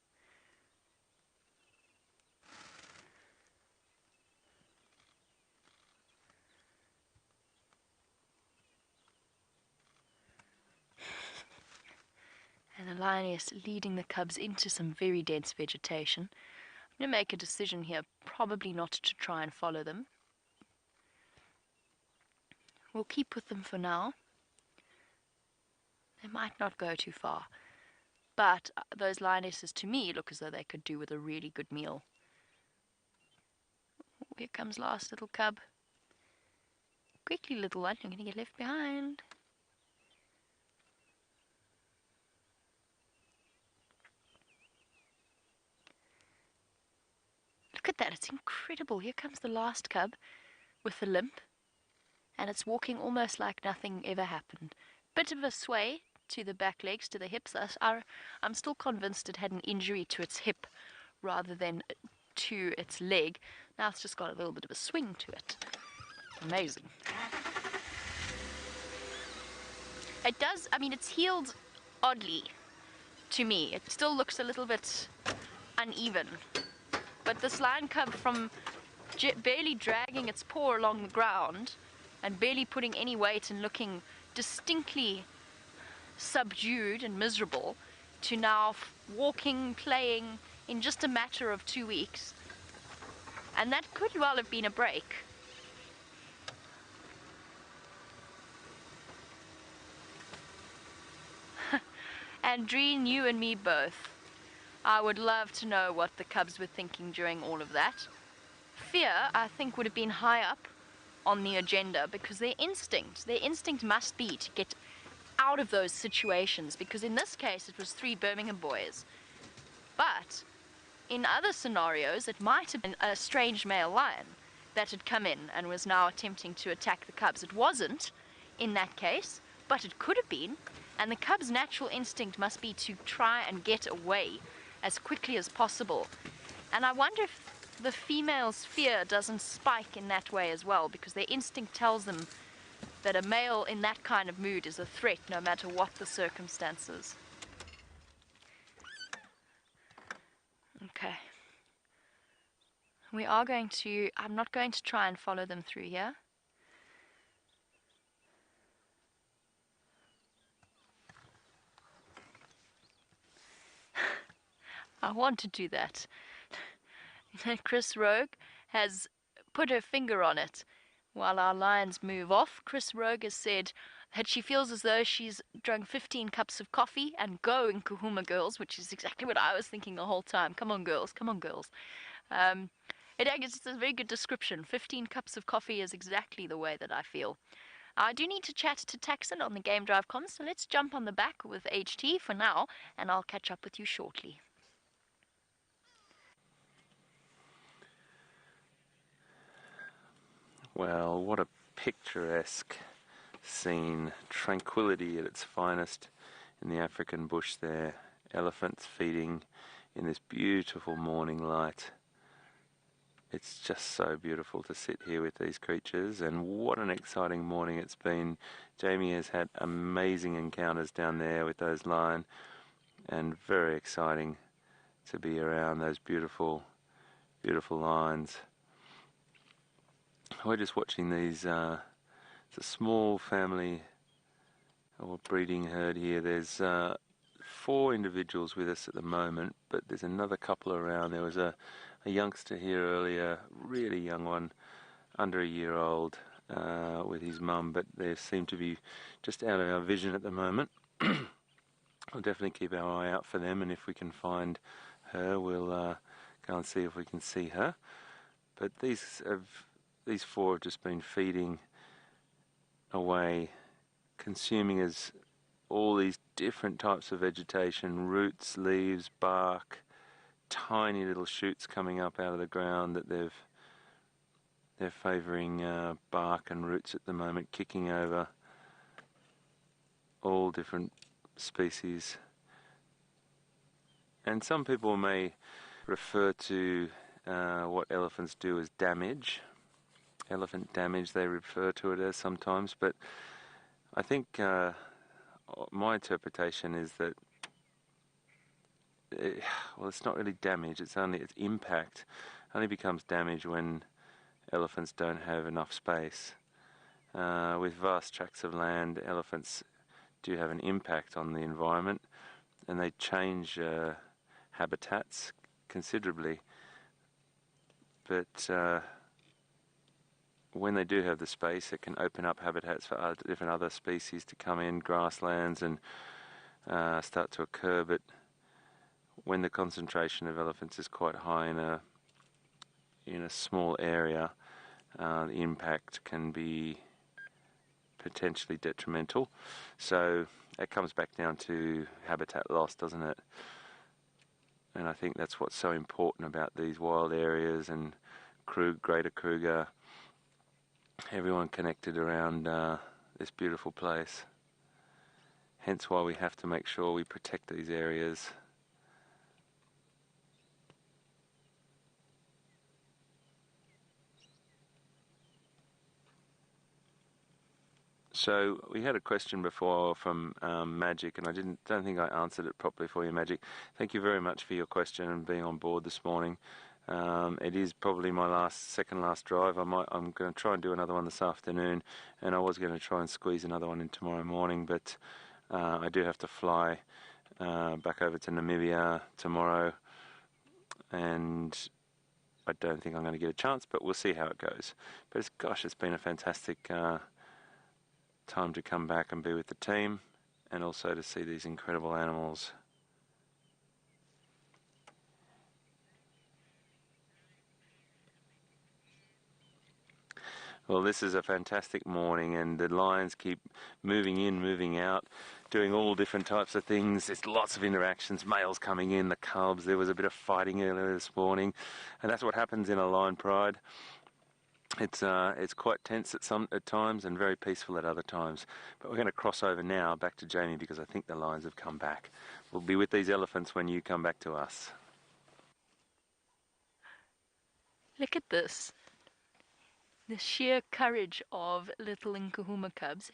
And the lioness leading the cubs into some very dense vegetation. I'm going to make a decision here, probably not to try and follow them. We'll keep with them for now. They might not go too far. But those lionesses, to me, look as though they could do with a really good meal. Here comes last little cub. Quickly, little one, you're going to get left behind. Look at that, it's incredible. Here comes the last cub with the limp, and it's walking almost like nothing ever happened. Bit of a sway to the back legs, to the hips. I'm still convinced it had an injury to its hip rather than to its leg. Now it's just got a little bit of a swing to it. Amazing. It does, it's healed oddly to me. It still looks a little bit uneven. But this lion cub, from barely dragging its paw along the ground and barely putting any weight and looking distinctly subdued and miserable, to now walking, playing in just a matter of 2 weeks. And that could well have been a break. Andreen, you and me both. I would love to know what the cubs were thinking during all of that. Fear, I think, would have been high up on the agenda, because their instinct must be to get out of those situations, because in this case it was 3 Birmingham boys. But in other scenarios it might have been a strange male lion that had come in and was now attempting to attack the cubs. It wasn't in that case, but it could have been, and the cubs' natural instinct must be to try and get away as quickly as possible. And I wonder if the female's fear doesn't spike in that way as well, because their instinct tells them that a male in that kind of mood is a threat no matter what the circumstances. Okay. I'm not going to try and follow them through here. I want to do that. Chris Rogue has put her finger on it. While our lions move off, Chris Rogue has said that she feels as though she's drunk 15 cups of coffee and go in Kahuma Girls, which is exactly what I was thinking the whole time. Come on, girls, come on, girls. It's a very good description. 15 cups of coffee is exactly the way that I feel. I do need to chat to Taxon on the Game Drive comms, so let's jump on the back with HT for now, and I'll catch up with you shortly. Well, what a picturesque scene. Tranquility at its finest in the African bush there. Elephants feeding in this beautiful morning light. It's just so beautiful to sit here with these creatures, and what an exciting morning it's been. Jamie has had amazing encounters down there with those lion, and very exciting to be around those beautiful, beautiful lions. We're just watching these, it's a small family or breeding herd here. There's 4 individuals with us at the moment, but there's another couple around. There was a youngster here earlier, really young one, under a year old, with his mum, but they seem to be just out of our vision at the moment. We'll definitely keep our eye out for them, and if we can find her, we'll go and see if we can see her. But these 4 have just been feeding away, consuming as all these different types of vegetation, roots, leaves, bark, tiny little shoots coming up out of the ground that they're favouring bark and roots at the moment, kicking over all different species. And some people may refer to what elephants do as damage. Elephant damage, they refer to it as sometimes, but I think my interpretation is that it's not really damage, it's impact. It only becomes damage when elephants don't have enough space. With vast tracts of land, elephants do have an impact on the environment, and they change habitats considerably. But when they do have the space, it can open up habitats for different other species to come in, grasslands, and start to occur. But when the concentration of elephants is quite high in a small area, the impact can be potentially detrimental. So it comes back down to habitat loss, doesn't it? And I think that's what's so important about these wild areas and Greater Kruger, everyone connected around this beautiful place. Hence why we have to make sure we protect these areas. So we had a question before from Magic, and I don't think I answered it properly for you, Magic. Thank you very much for your question and being on board this morning. It is probably my second last drive. I'm going to try and do another one this afternoon, and I was going to try and squeeze another one in tomorrow morning, but I do have to fly back over to Namibia tomorrow, and I don't think I'm going to get a chance, but we'll see how it goes. But gosh, it's been a fantastic time to come back and be with the team, and also to see these incredible animals. Well, this is a fantastic morning, and the lions keep moving in, moving out, doing all different types of things. There's lots of interactions, males coming in, the cubs. There was a bit of fighting earlier this morning, and that's what happens in a lion pride. It's quite tense at times and very peaceful at other times. But we're going to cross over now back to Jamie because I think the lions have come back. We'll be with these elephants when you come back to us. Look at this. The sheer courage of little Nkuhuma cubs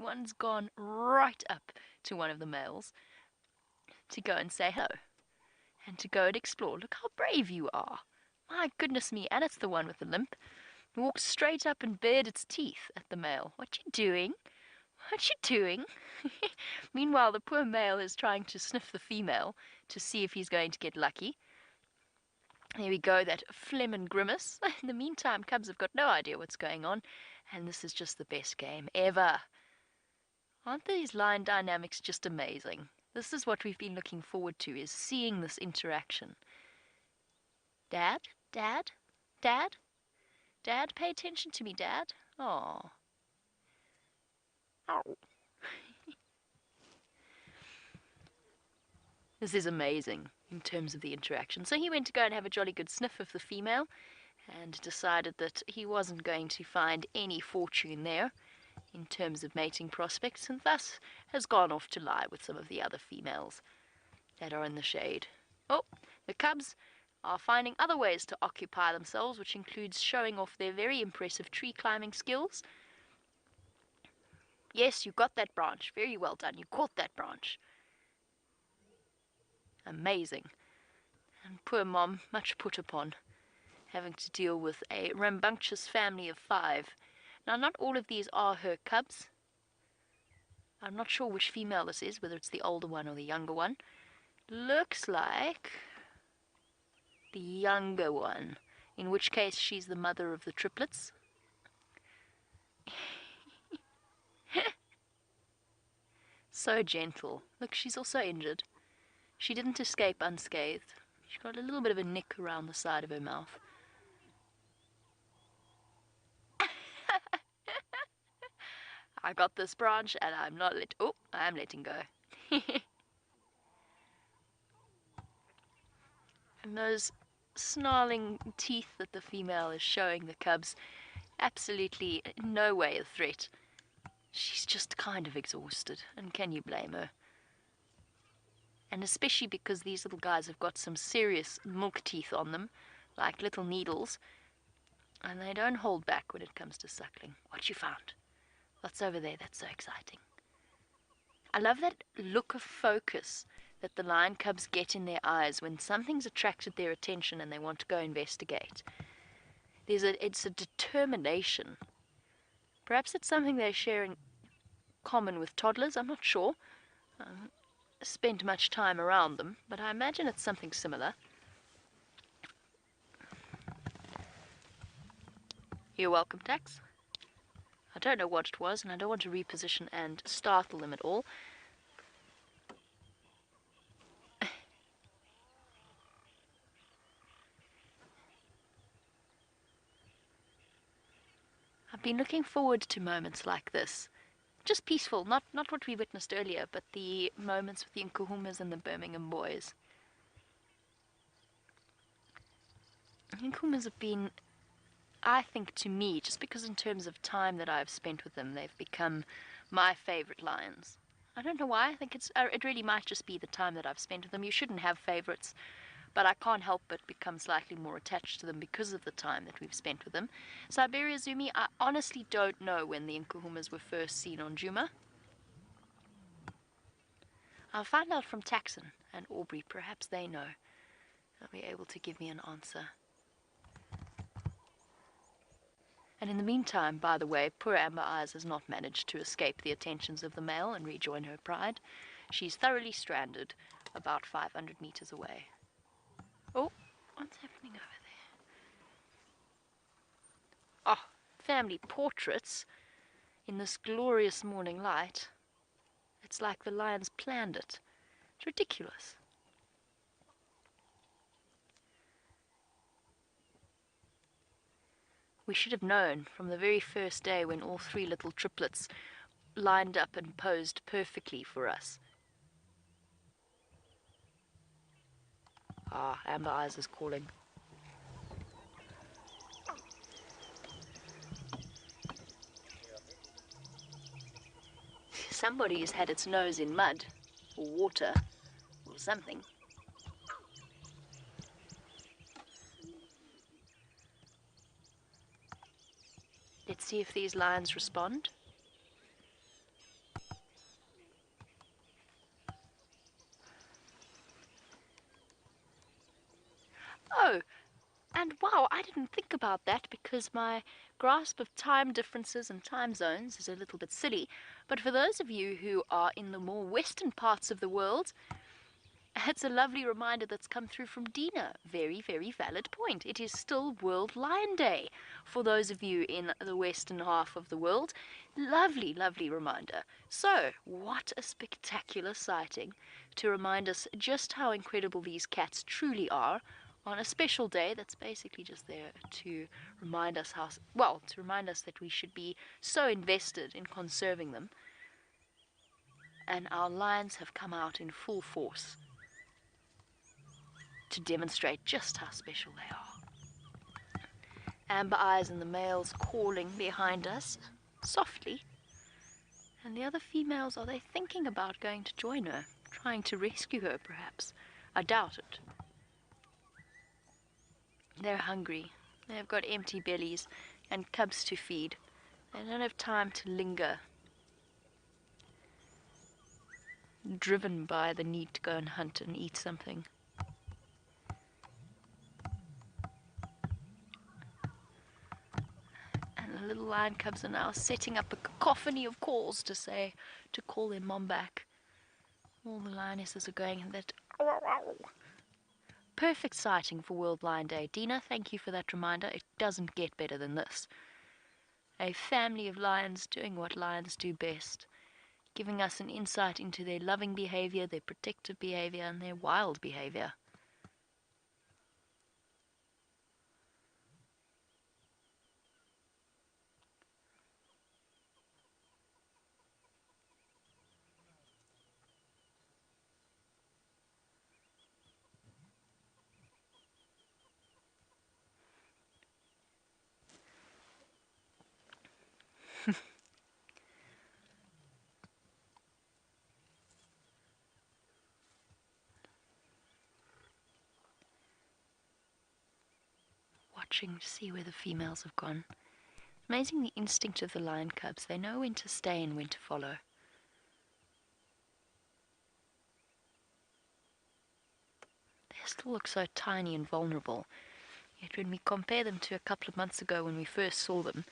one's gone right up to one of the males to go and say hello and to go and explore. Look how brave you are. My goodness me, and it's the one with the limp. It walked straight up and bared its teeth at the male. What you doing? What you doing? Meanwhile, the poor male is trying to sniff the female to see if he's going to get lucky. There we go, that phlegm and grimace. In the meantime, cubs have got no idea what's going on, and this is just the best game ever. Aren't these lion dynamics just amazing? This is what we've been looking forward to, is seeing this interaction. Dad? Dad? Dad? Dad, pay attention to me, Dad. Oh. Ow. This is amazing in terms of the interaction. So he went to go and have a jolly good sniff of the female and decided that he wasn't going to find any fortune there in terms of mating prospects, and thus has gone off to lie with some of the other females that are in the shade. Oh, the cubs are finding other ways to occupy themselves, which includes showing off their very impressive tree climbing skills. Yes, you got that branch. Very well done. You caught that branch. Amazing. And poor Mom, much put upon, having to deal with a rambunctious family of 5. Now, not all of these are her cubs. I'm not sure which female this is, whether it's the older one or the younger one. Looks like the younger one, in which case she's the mother of the triplets. So gentle. Look, she's also injured. She didn't escape unscathed. She got a little bit of a nick around the side of her mouth. I got this branch and I'm not I'm letting go. And those snarling teeth that the female is showing the cubs, absolutely in no way a threat. She's just kind of exhausted, and can you blame her? And especially because these little guys have got some serious milk teeth on them, like little needles, and they don't hold back when it comes to suckling. What you found? What's over there? That's so exciting. I love that look of focus that the lion cubs get in their eyes when something's attracted their attention and they want to go investigate. It's a determination. Perhaps it's something they share in common with toddlers, I'm not sure. Spent much time around them, but I imagine it's something similar. You're welcome, Tax. I don't know what it was, and I don't want to reposition and startle them at all. I've been looking forward to moments like this. Just peaceful, not what we witnessed earlier, but the moments with the Nkuhumas and the Birmingham boys. Nkuhumas have been, I think, to me, just because in terms of time that I've spent with them, they've become my favorite lions. I don't know why. I think it really might just be the time that I've spent with them. You shouldn't have favorites, but I can't help but become slightly more attached to them because of the time that we've spent with them. Siberia Zumi, I honestly don't know when the Nkuhumas were first seen on Djuma. I'll find out from Taxon and Aubrey. Perhaps they know. They'll be able to give me an answer. And in the meantime, by the way, poor Amber Eyes has not managed to escape the attentions of the male and rejoin her pride. She's thoroughly stranded about 500 meters away. Oh, what's happening over there? Oh, family portraits in this glorious morning light. It's like the lions planned it. It's ridiculous. We should have known from the very first day when all three little triplets lined up and posed perfectly for us. Ah, Amber Eyes is calling. Somebody's had its nose in mud, or water, or something. Let's see if these lions respond. Oh, and wow, I didn't think about that because my grasp of time differences and time zones is a little bit silly. But for those of you who are in the more western parts of the world, it's a lovely reminder that's come through from Dina. Very, very valid point. It is still World Lion Day for those of you in the western half of the world. Lovely, lovely reminder. So, what a spectacular sighting to remind us just how incredible these cats truly are on a special day that's basically just there to remind us to remind us that we should be so invested in conserving them. And our lions have come out in full force to demonstrate just how special they are. Amber Eyes and the males calling behind us, softly. And the other females, are they thinking about going to join her? Trying to rescue her, perhaps? I doubt it. They're hungry. They've got empty bellies and cubs to feed. They don't have time to linger, driven by the need to go and hunt and eat something. And the little lion cubs are now setting up a cacophony of calls to call their mom back. All the lionesses are going in that perfect sighting for World Lion Day. Dina, thank you for that reminder. It doesn't get better than this. A family of lions doing what lions do best, giving us an insight into their loving behavior, their protective behavior, and their wild behavior. Watching to see where the females have gone. Amazing the instinct of the lion cubs. They know when to stay and when to follow. They still look so tiny and vulnerable. Yet when we compare them to a couple of months ago when we first saw them,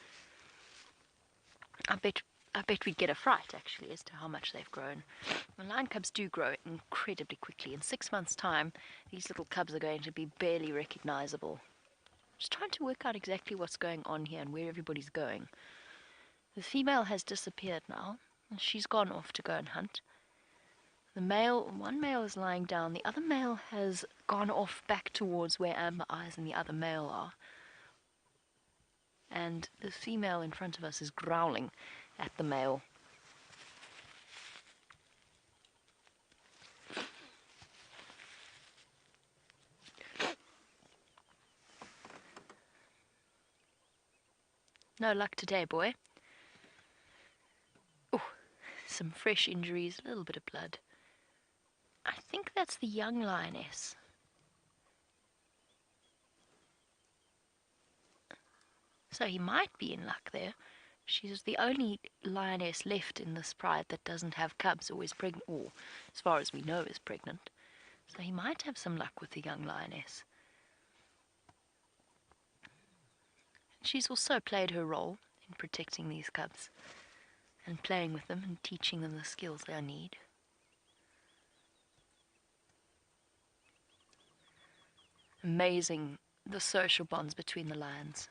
I bet we'd get a fright, actually, as to how much they've grown. The lion cubs do grow incredibly quickly. In 6 months' time, these little cubs are going to be barely recognizable. Just trying to work out exactly what's going on here and where everybody's going. The female has disappeared now, and she's gone off to go and hunt. One male is lying down, the other male has gone off back towards where Amber Eyes and the other male are. And the female in front of us is growling at the male. No luck today, boy. Oh, some fresh injuries, a little bit of blood. I think that's the young lioness. So he might be in luck there. She's the only lioness left in this pride that doesn't have cubs or is pregnant, or as far as we know is pregnant. So he might have some luck with the young lioness. She's also played her role in protecting these cubs and playing with them and teaching them the skills they need. Amazing the social bonds between the lions.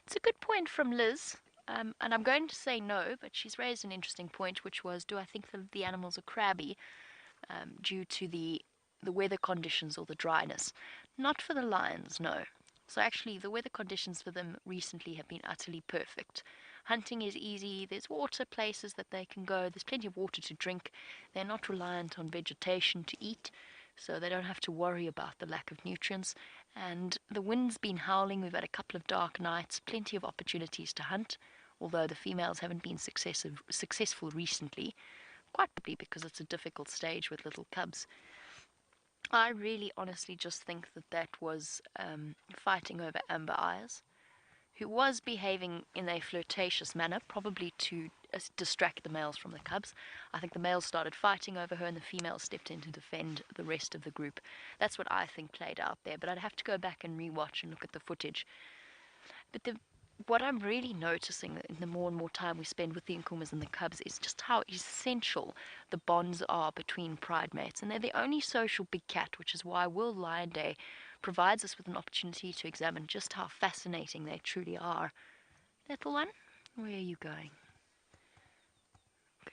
It's a good point from Liz, and I'm going to say no, but she's raised an interesting point, which was, do I think the animals are crabby due to the the weather conditions or the dryness. Not for the lions, no. So actually, the weather conditions for them recently have been utterly perfect. Hunting is easy, there's water places that they can go, there's plenty of water to drink, they're not reliant on vegetation to eat, so they don't have to worry about the lack of nutrients. And the wind's been howling, we've had a couple of dark nights, plenty of opportunities to hunt, although the females haven't been successful recently, quite probably because it's a difficult stage with little cubs. I really honestly just think that that was fighting over Amber Eyes, who was behaving in a flirtatious manner, probably to distract the males from the cubs. I think the males started fighting over her and the females stepped in to defend the rest of the group. That's what I think played out there, but I'd have to go back and rewatch and look at the footage. But what I'm really noticing in the more and more time we spend with the Nkuhumas and the cubs is just how essential the bonds are between pride mates. And they're the only social big cat, which is why World Lion Day provides us with an opportunity to examine just how fascinating they truly are. Little one, where are you going?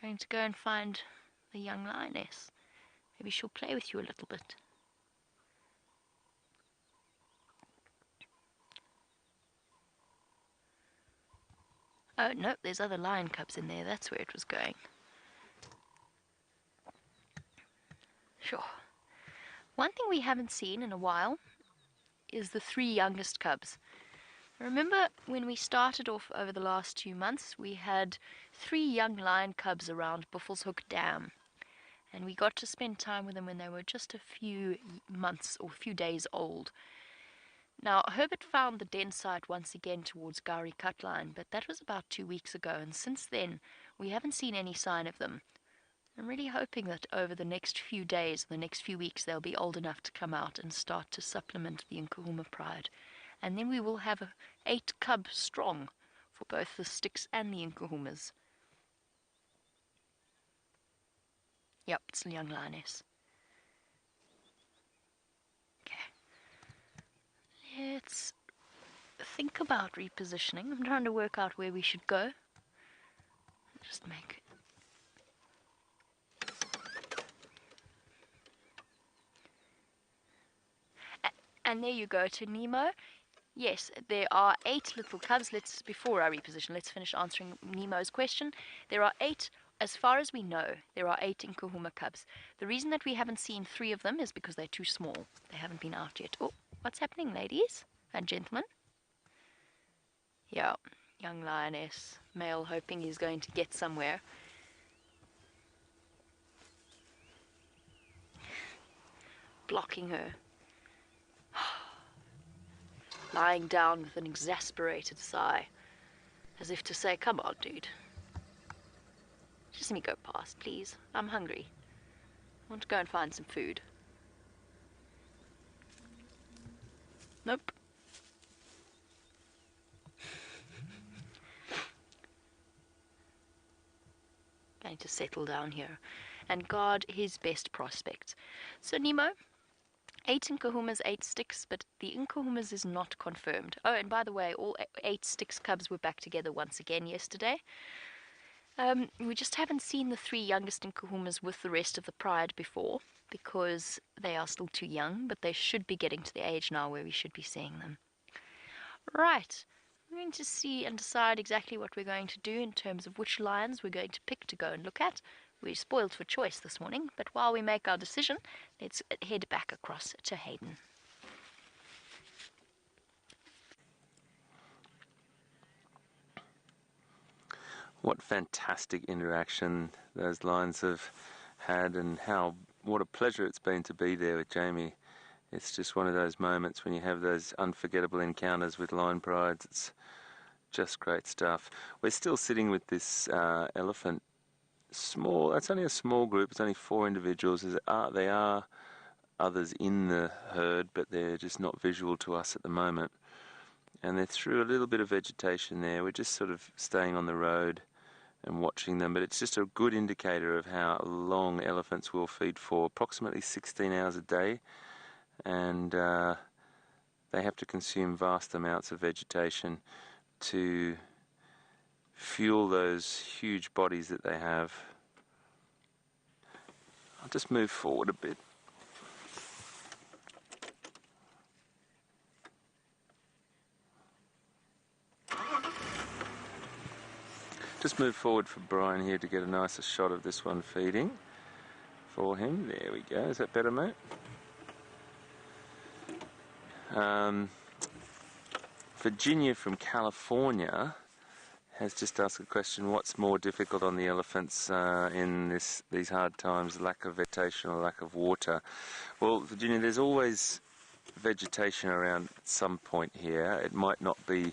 Going to go and find the young lioness. Maybe she'll play with you a little bit. Oh, no, there's other lion cubs in there. That's where it was going. Sure. One thing we haven't seen in a while is the 3 youngest cubs. Remember when we started off over the last 2 months, we had 3 young lion cubs around Buffelshoek Dam. And we got to spend time with them when they were just a few months or a few days old. Now, Herbert found the den site once again towards Gowrie Cutline, but that was about 2 weeks ago, and since then, we haven't seen any sign of them. I'm really hoping that over the next few days, the next few weeks, they'll be old enough to come out and start to supplement the Nkuhuma pride. And then we will have 8 cub strong for both the Sticks and the Nkuhumas. Yep, it's a young lioness. Let's think about repositioning. I'm trying to work out where we should go. Just make it. And there you go to Nemo. Yes, there are 8 little cubs. Before I reposition, let's finish answering Nemo's question. There are 8, as far as we know, there are 8 Nkuhuma cubs. The reason that we haven't seen 3 of them is because they're too small. They haven't been out yet. Oh, what's happening, ladies and gentlemen? Yeah, young lioness, male hoping he's going to get somewhere. Blocking her. Lying down with an exasperated sigh, as if to say, come on, dude. Just let me go past, please. I'm hungry. I want to go and find some food. Nope. Going to settle down here and guard his best prospects. So Nemo, 8 Nkuhumas, 8 Sticks, but the Nkuhumas is not confirmed. Oh, and by the way, all 8 Sticks cubs were back together once again yesterday. We just haven't seen the 3 youngest Nkuhumas with the rest of the pride before, because they are still too young, but they should be getting to the age now where we should be seeing them. Right, we're going to see and decide exactly what we're going to do in terms of which lions we're going to pick to go and look at. We're spoiled for choice this morning, but while we make our decision, let's head back across to Hayden. What fantastic interaction those lions have had, and what a pleasure it's been to be there with Jamie. It's just one of those moments when you have those unforgettable encounters with lion prides. It's just great stuff. We're still sitting with this elephant. That's only a small group. It's only 4 individuals. They are others in the herd, but they're just not visual to us at the moment. And they're through a little bit of vegetation there. We're just sort of staying on the road and watching them, but it's just a good indicator of how long elephants will feed for, approximately 16 hours a day, and they have to consume vast amounts of vegetation to fuel those huge bodies that they have. I'll just move forward a bit. Just move forward for Brian here to get a nicer shot of this one feeding for him. There we go. Is that better, mate? Virginia from California has just asked a question: what's more difficult on the elephants in these hard times, lack of vegetation or lack of water? Well, Virginia, there's always vegetation around at some point here. It might not be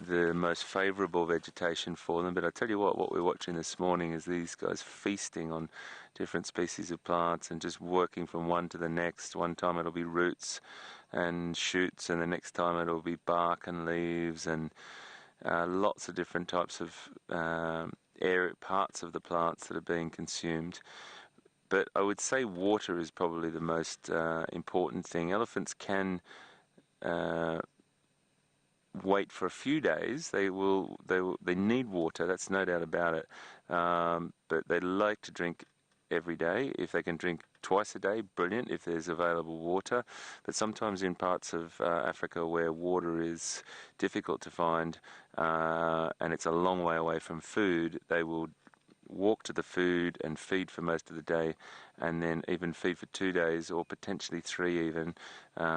the most favourable vegetation for them, but I tell you what we're watching this morning is these guys feasting on different species of plants and just working from one to the next. One time it'll be roots and shoots, and the next time it'll be bark and leaves, and lots of different types of parts of the plants that are being consumed. But I would say water is probably the most important thing. Elephants can wait for a few days. They need water. That's no doubt about it. But they like to drink every day. If they can drink twice a day, brilliant, if there's available water. But sometimes in parts of Africa where water is difficult to find and it's a long way away from food, they will walk to the food and feed for most of the day, and then even feed for 2 days or potentially 3 even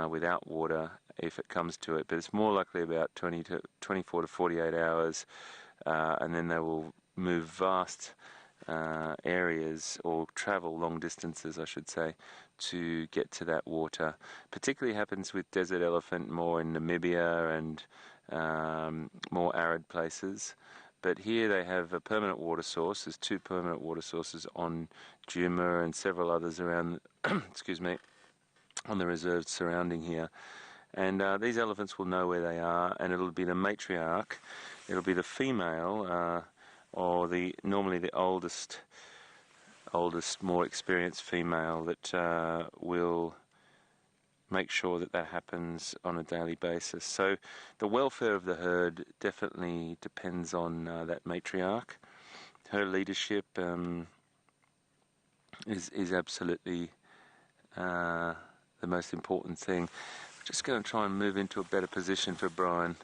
without water if it comes to it. But it's more likely about 24 to 48 hours, and then they will move vast areas, or travel long distances I should say, to get to that water. Particularly happens with desert elephant more in Namibia and more arid places. But here they have a permanent water source. There's 2 permanent water sources on Djuma and several others around excuse me, on the reserves surrounding here. And these elephants will know where they are, and it'll be the matriarch, it'll be the female, or normally the oldest, more experienced female that will make sure that happens on a daily basis. So the welfare of the herd definitely depends on that matriarch. Her leadership is absolutely the most important thing. Just going to try and move into a better position for Brian.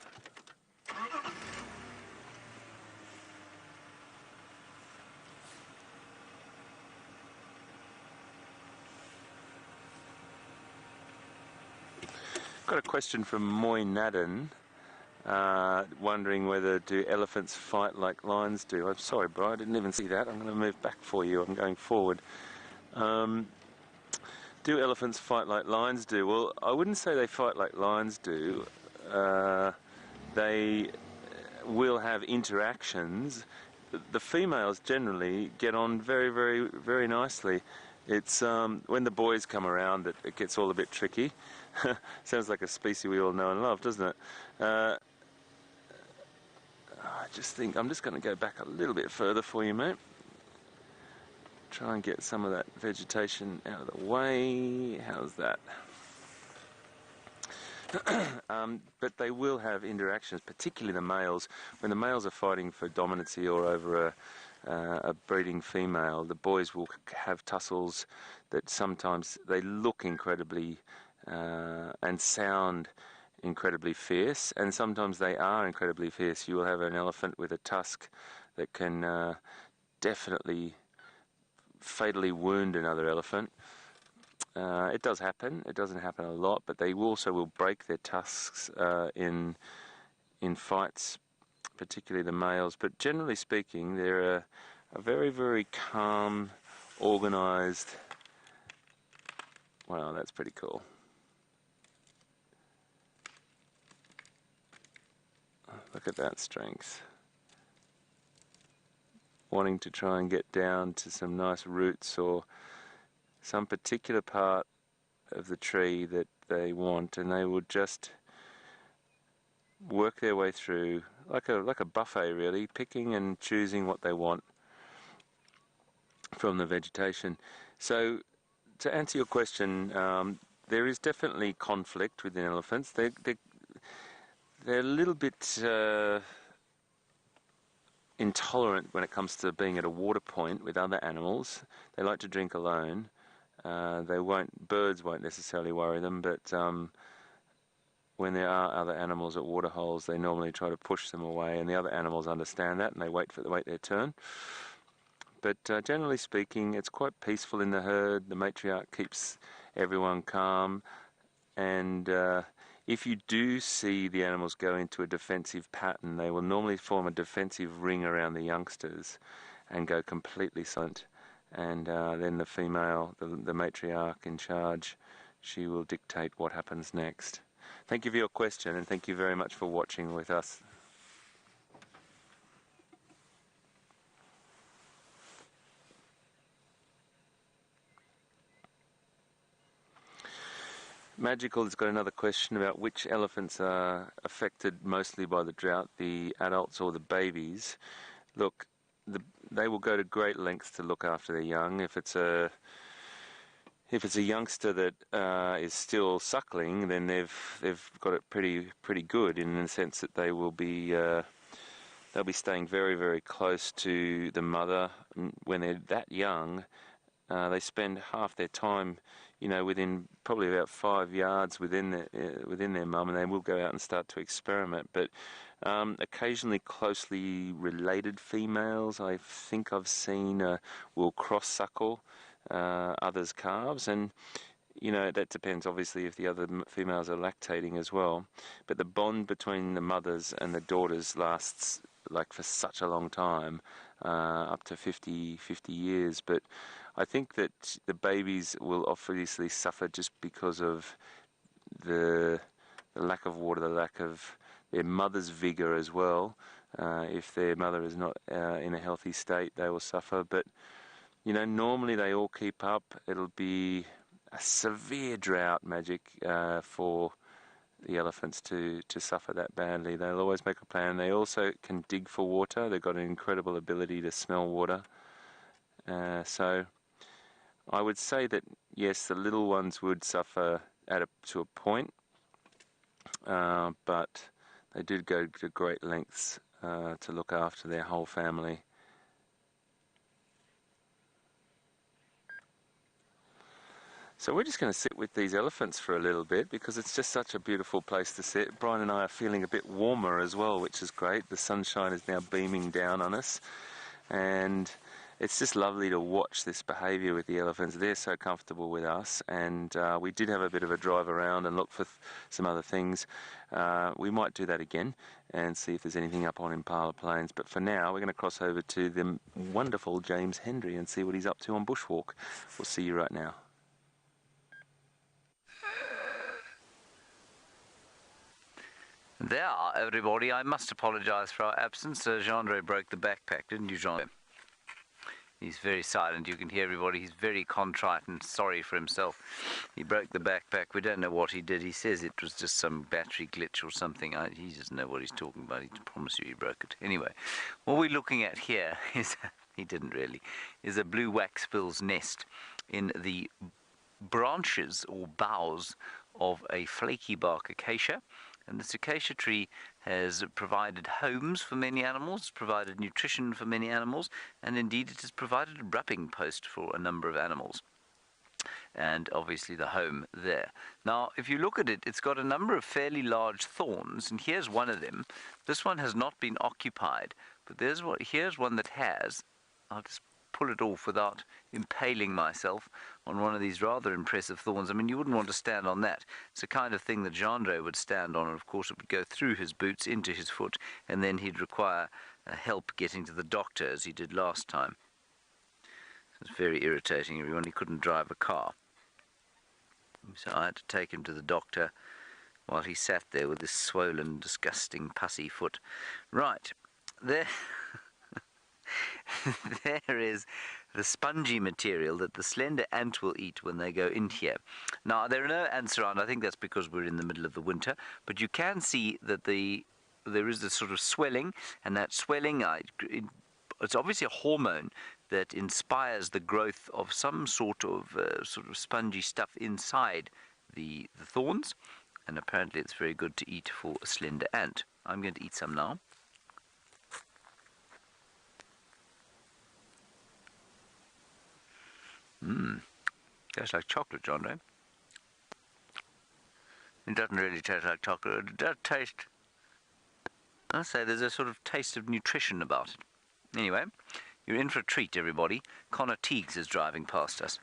Got a question from Moy Naden, wondering whether do elephants fight like lions do. I'm sorry, Brian, I didn't even see that. I'm going to move back for you. I'm going forward. Do elephants fight like lions do? Well, I wouldn't say they fight like lions do. They will have interactions. The females generally get on very, very, very nicely. It's when the boys come around that it gets all a bit tricky. Sounds like a species we all know and love, doesn't it? I just think I'm just going to go back a little bit further for you, mate. Try and get some of that vegetation out of the way. How's that? But they will have interactions, particularly the males. When the males are fighting for dominancy or over a breeding female, the boys will have tussles that sometimes they look incredibly and sound incredibly fierce, and sometimes they are incredibly fierce. You will have an elephant with a tusk that can definitely fatally wound another elephant. It does happen. It doesn't happen a lot, but they also will break their tusks in fights, particularly the males. But generally speaking, they're a very, very calm, organised. Wow, that's pretty cool. Look at that strength. Wanting to try and get down to some nice roots or some particular part of the tree that they want, and they will just work their way through like a buffet, really, picking and choosing what they want from the vegetation. So to answer your question, there is definitely conflict within elephants. They're a little bit intolerant when it comes to being at a water point with other animals. They like to drink alone. Birds won't necessarily worry them, but when there are other animals at waterholes, they normally try to push them away, and the other animals understand that and they wait their turn. But generally speaking, it's quite peaceful in the herd. The matriarch keeps everyone calm, and if you do see the animals go into a defensive pattern, they will normally form a defensive ring around the youngsters and go completely silent. And then the female, the matriarch in charge, she will dictate what happens next. Thank you for your question, and thank you very much for watching with us. Magical has got another question about which elephants are affected mostly by the drought, the adults or the babies. Look, they will go to great lengths to look after their young. If it's a youngster that is still suckling, then they've got it pretty good in the sense that they'll be staying very, very close to the mother. When they're that young, they spend half their time, within probably about 5 yards within their mum, and they will go out and start to experiment. But occasionally closely related females, I think I've seen, will cross-suckle others' calves, and that depends obviously if the other females are lactating as well. But the bond between the mothers and the daughters lasts like for such a long time, up to 50 years. But I think that the babies will obviously suffer just because of the lack of water, the lack of their mother's vigor as well. If their mother is not in a healthy state, they will suffer. But normally they all keep up. It'll be a severe drought, Magic, for the elephants to suffer that badly. They'll always make a plan. They also can dig for water. They've got an incredible ability to smell water. So I would say that, yes, the little ones would suffer to a point, but they do go to great lengths to look after their whole family. So we're just going to sit with these elephants for a little bit because it's just such a beautiful place to sit. Brian and I are feeling a bit warmer as well, which is great. The sunshine is now beaming down on us, and it's just lovely to watch this behaviour with the elephants. They're so comfortable with us, and we did have a bit of a drive around and look for some other things. We might do that again and see if there's anything up on Impala Plains, but for now we're going to cross over to the wonderful James Hendry and see what he's up to on bushwalk. We'll see you right now. There, everybody. I must apologise for our absence. Jean-Andre broke the backpack, didn't you, Jean? He's very silent. You can hear everybody. He's very contrite and sorry for himself. He broke the backpack. We don't know what he did. He says it was just some battery glitch or something. He doesn't know what he's talking about. He promised you he broke it. Anyway, what we're looking at here is, he didn't really, is a blue waxbill's nest in the branches or boughs of a flaky bark acacia. And this acacia tree has provided homes for many animals, provided nutrition for many animals, and indeed it has provided a wrapping post for a number of animals. And obviously the home there. Now, if you look at it, it's got a number of fairly large thorns, and here's one of them. This one has not been occupied, but here's one that has. I'll just pull it off without impaling myself on one of these rather impressive thorns. I mean, you wouldn't want to stand on that. It's the kind of thing that Jean-Andre would stand on, and of course it would go through his boots into his foot, and then he'd require help getting to the doctor, as he did last time. It was very irritating, everyone. He couldn't drive a car. So I had to take him to the doctor while he sat there with this swollen, disgusting, pussy foot. Right, there... there is the spongy material that the slender ant will eat when they go in here. Now, there are no ants around. I think that's because we're in the middle of the winter. But you can see that there is this sort of swelling, and that swelling, it's obviously a hormone that inspires the growth of some sort of spongy stuff inside the thorns. And apparently it's very good to eat for a slender ant. I'm going to eat some now. Tastes like chocolate, John, right? It doesn't really taste like chocolate. It does taste, I'll say there's a sort of taste of nutrition about it. Anyway, you're in for a treat, everybody. Connor Teagues is driving past us.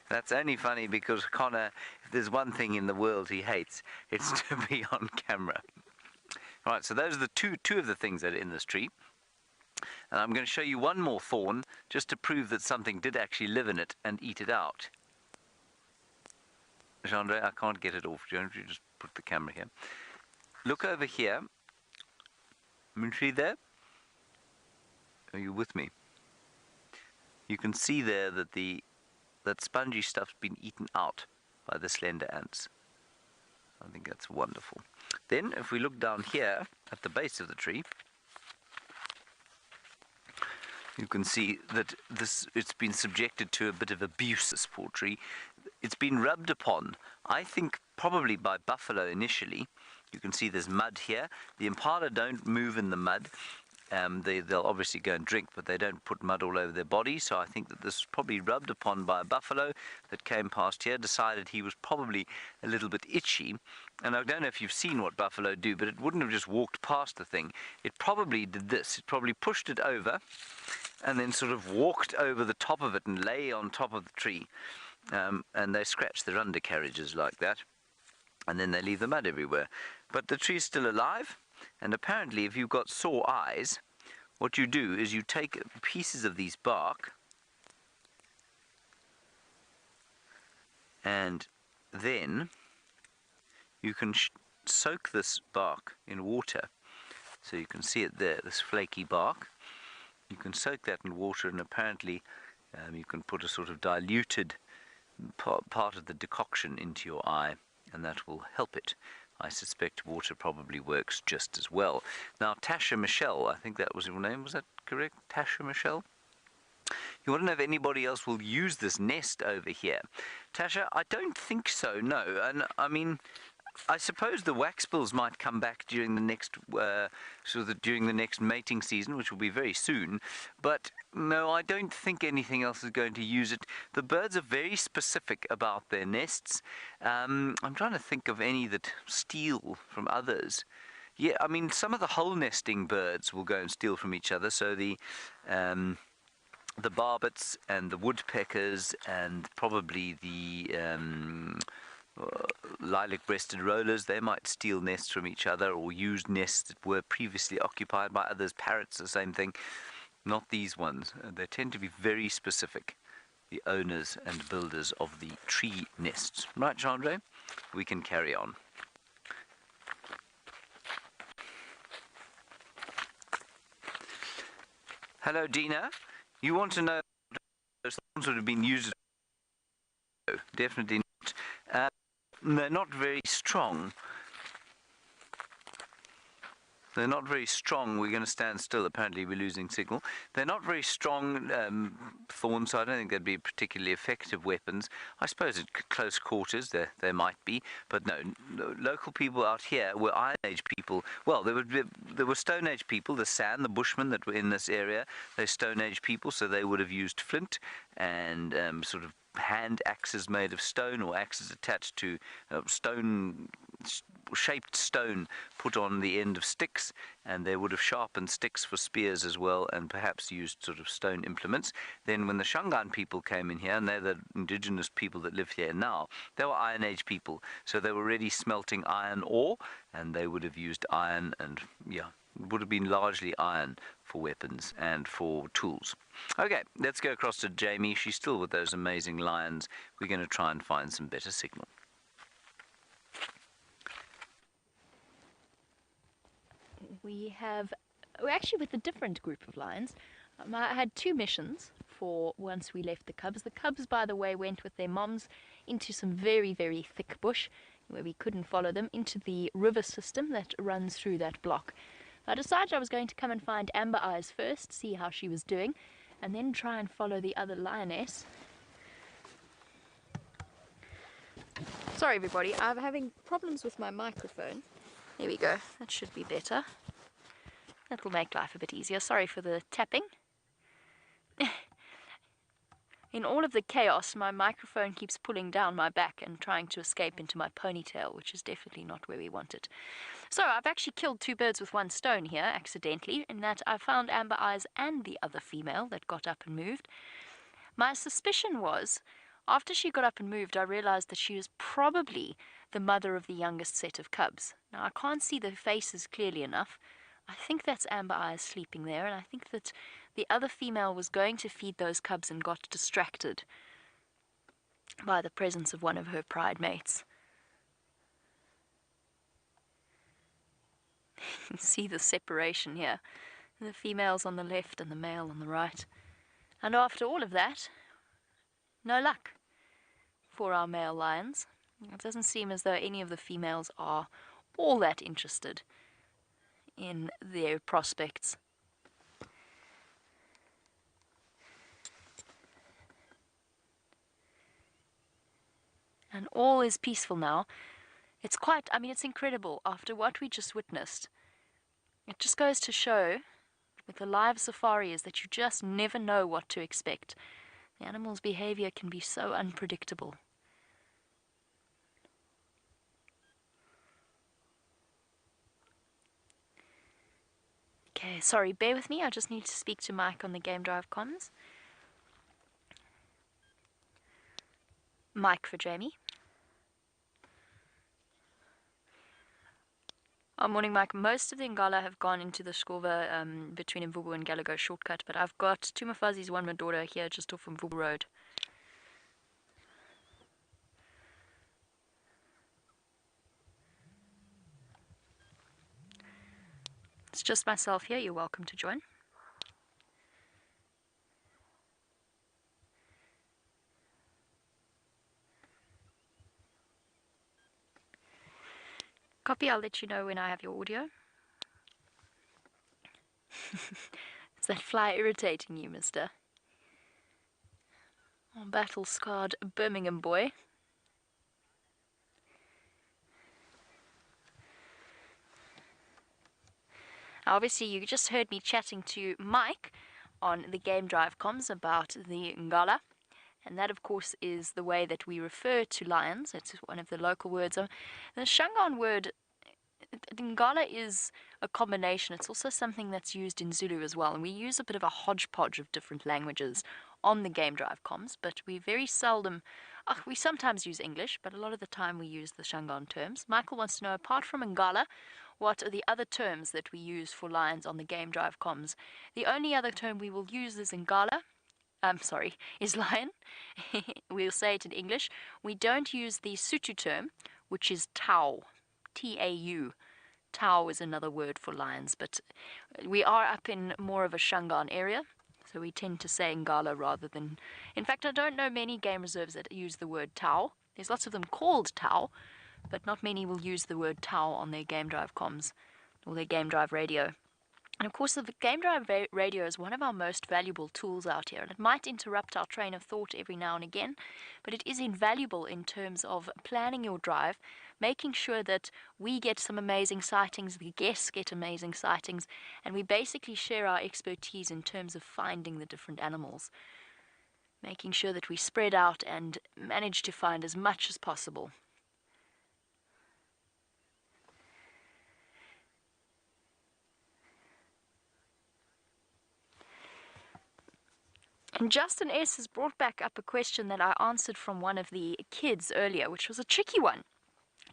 That's only funny because Connor, if there's one thing in the world he hates, it's to be on camera. Right, so those are the two of the things that are in this tree. And I'm going to show you one more thorn, just to prove that something did actually live in it and eat it out. Jean-Andre, I can't get it off. You just put the camera here. Look over here. See there? Are you with me? You can see there that that spongy stuff's been eaten out by the slender ants. I think that's wonderful. Then, if we look down here at the base of the tree, you can see that it's been subjected to a bit of abuse, this poor tree. It's been rubbed upon, I think probably by buffalo initially. You can see there's mud here. The impala don't move in the mud. They'll obviously go and drink, but they don't put mud all over their body. So I think that this was probably rubbed upon by a buffalo that came past here, decided he was probably a little bit itchy. And I don't know if you've seen what buffalo do, but it wouldn't have just walked past the thing. It probably did this. It probably pushed it over and then sort of walked over the top of it and lay on top of the tree. And they scratch their undercarriages like that. And then they leave the mud everywhere. But the tree's still alive. And apparently, if you've got sore eyes, what you do is you take pieces of these bark and then you can soak this bark in water. So you can see it there, this flaky bark. You can soak that in water, and apparently you can put a sort of diluted part of the decoction into your eye, and that will help it. I suspect water probably works just as well. Now, Tasha Michelle, I think that was your name, was that correct? Tasha Michelle? You want to know if anybody else will use this nest over here? Tasha, I don't think so, no. And I mean, I suppose the waxbills might come back during the next during the next mating season, which will be very soon. But no, I don't think anything else is going to use it. The birds are very specific about their nests. I'm trying to think of any that steal from others. Yeah, I mean, some of the hole nesting birds will go and steal from each other. So the barbets and the woodpeckers and probably the lilac-breasted rollers, they might steal nests from each other or use nests that were previously occupied by others. Parrots, the same thing. Not these ones. They tend to be very specific, the owners and builders of the tree nests. Right, Chandra? We can carry on. Hello, Dina. You want to know if those thorns would have been used? No, definitely not. They're not very strong. They're not very strong. We're going to stand still. Apparently, we're losing signal. They're not very strong thorns, so I don't think they'd be particularly effective weapons. I suppose at close quarters they might be, but no. Local people out here were Iron Age people. Well, there were Stone Age people, the San, the Bushmen that were in this area. They're Stone Age people, so they would have used flint and sort of hand axes made of stone, or axes attached to shaped stone put on the end of sticks, and they would have sharpened sticks for spears as well, and perhaps used sort of stone implements. Then when the Shangaan people came in here, and they're the indigenous people that live here now, they were Iron Age people, so they were already smelting iron ore, and they would have used iron, and yeah, it would have been largely iron for weapons and for tools. Okay, let's go across to Jamie. She's still with those amazing lions. We're going to try and find some better signal. We're actually with a different group of lions. I had two missions for once we left the cubs. The cubs, by the way, went with their moms into some very, very thick bush where we couldn't follow them, into the river system that runs through that block. I decided I was going to come and find Amber Eyes first, see how she was doing, and then try and follow the other lioness. Sorry everybody, I'm having problems with my microphone. There we go, that should be better. That'll make life a bit easier. Sorry for the tapping. In all of the chaos, my microphone keeps pulling down my back and trying to escape into my ponytail, which is definitely not where we want it. So I've actually killed 2 birds with 1 stone here, accidentally, in that I found Amber Eyes and the other female that got up and moved. My suspicion was, after she got up and moved, I realized that she was probably the mother of the youngest set of cubs. Now, I can't see their faces clearly enough. I think that's Amber Eyes sleeping there, and I think that the other female was going to feed those cubs and got distracted by the presence of one of her pride mates. You can see the separation here. The female's on the left and the male on the right. And after all of that, no luck for our male lions. It doesn't seem as though any of the females are all that interested in their prospects. And all is peaceful now. It's quite, it's incredible after what we just witnessed. It just goes to show with the live safari is that you just never know what to expect. The animal's behavior can be so unpredictable. Okay, sorry, bear with me. I just need to speak to Mike on the Game Drive comms. Mike for Jamie. Morning, Mike. Most of the Ngala have gone into the Skova between Mvubu and Galago shortcut, but I've got 2 Mafazis, 1 Madora here just off Mvubu Road. It's just myself here. You're welcome to join. Copy, I'll let you know when I have your audio. Is that fly irritating you, mister? Oh, battle-scarred Birmingham boy. Obviously, you just heard me chatting to Mike on the Game Drive comms about the Ngala. And that, of course, is the way that we refer to lions. It's one of the local words. The Shangaan word, Ngala, is a combination. It's also something that's used in Zulu as well. And we use a bit of a hodgepodge of different languages on the Game Drive comms. But we very seldom, we sometimes use English, but a lot of the time we use the Shangaan terms. Michael wants to know, apart from Ngala, what are the other terms that we use for lions on the Game Drive comms? The only other term we will use is Ngala. Is lion. We'll say it in English. We don't use the Sotho term, which is Tau. T-A-U. Tau is another word for lions, but we are up in more of a Shangaan area, so we tend to say Ngala rather than... In fact, I don't know many game reserves that use the word Tau. There's lots of them called Tau, but not many will use the word Tau on their Game Drive comms or their Game Drive radio. And of course, the Game Drive radio is one of our most valuable tools out here, and it might interrupt our train of thought every now and again, but it is invaluable in terms of planning your drive, making sure that we get some amazing sightings, the guests get amazing sightings, and we basically share our expertise in terms of finding the different animals, making sure that we spread out and manage to find as much as possible. And Justin S. has brought back up a question that I answered from one of the kids earlier, which was a tricky one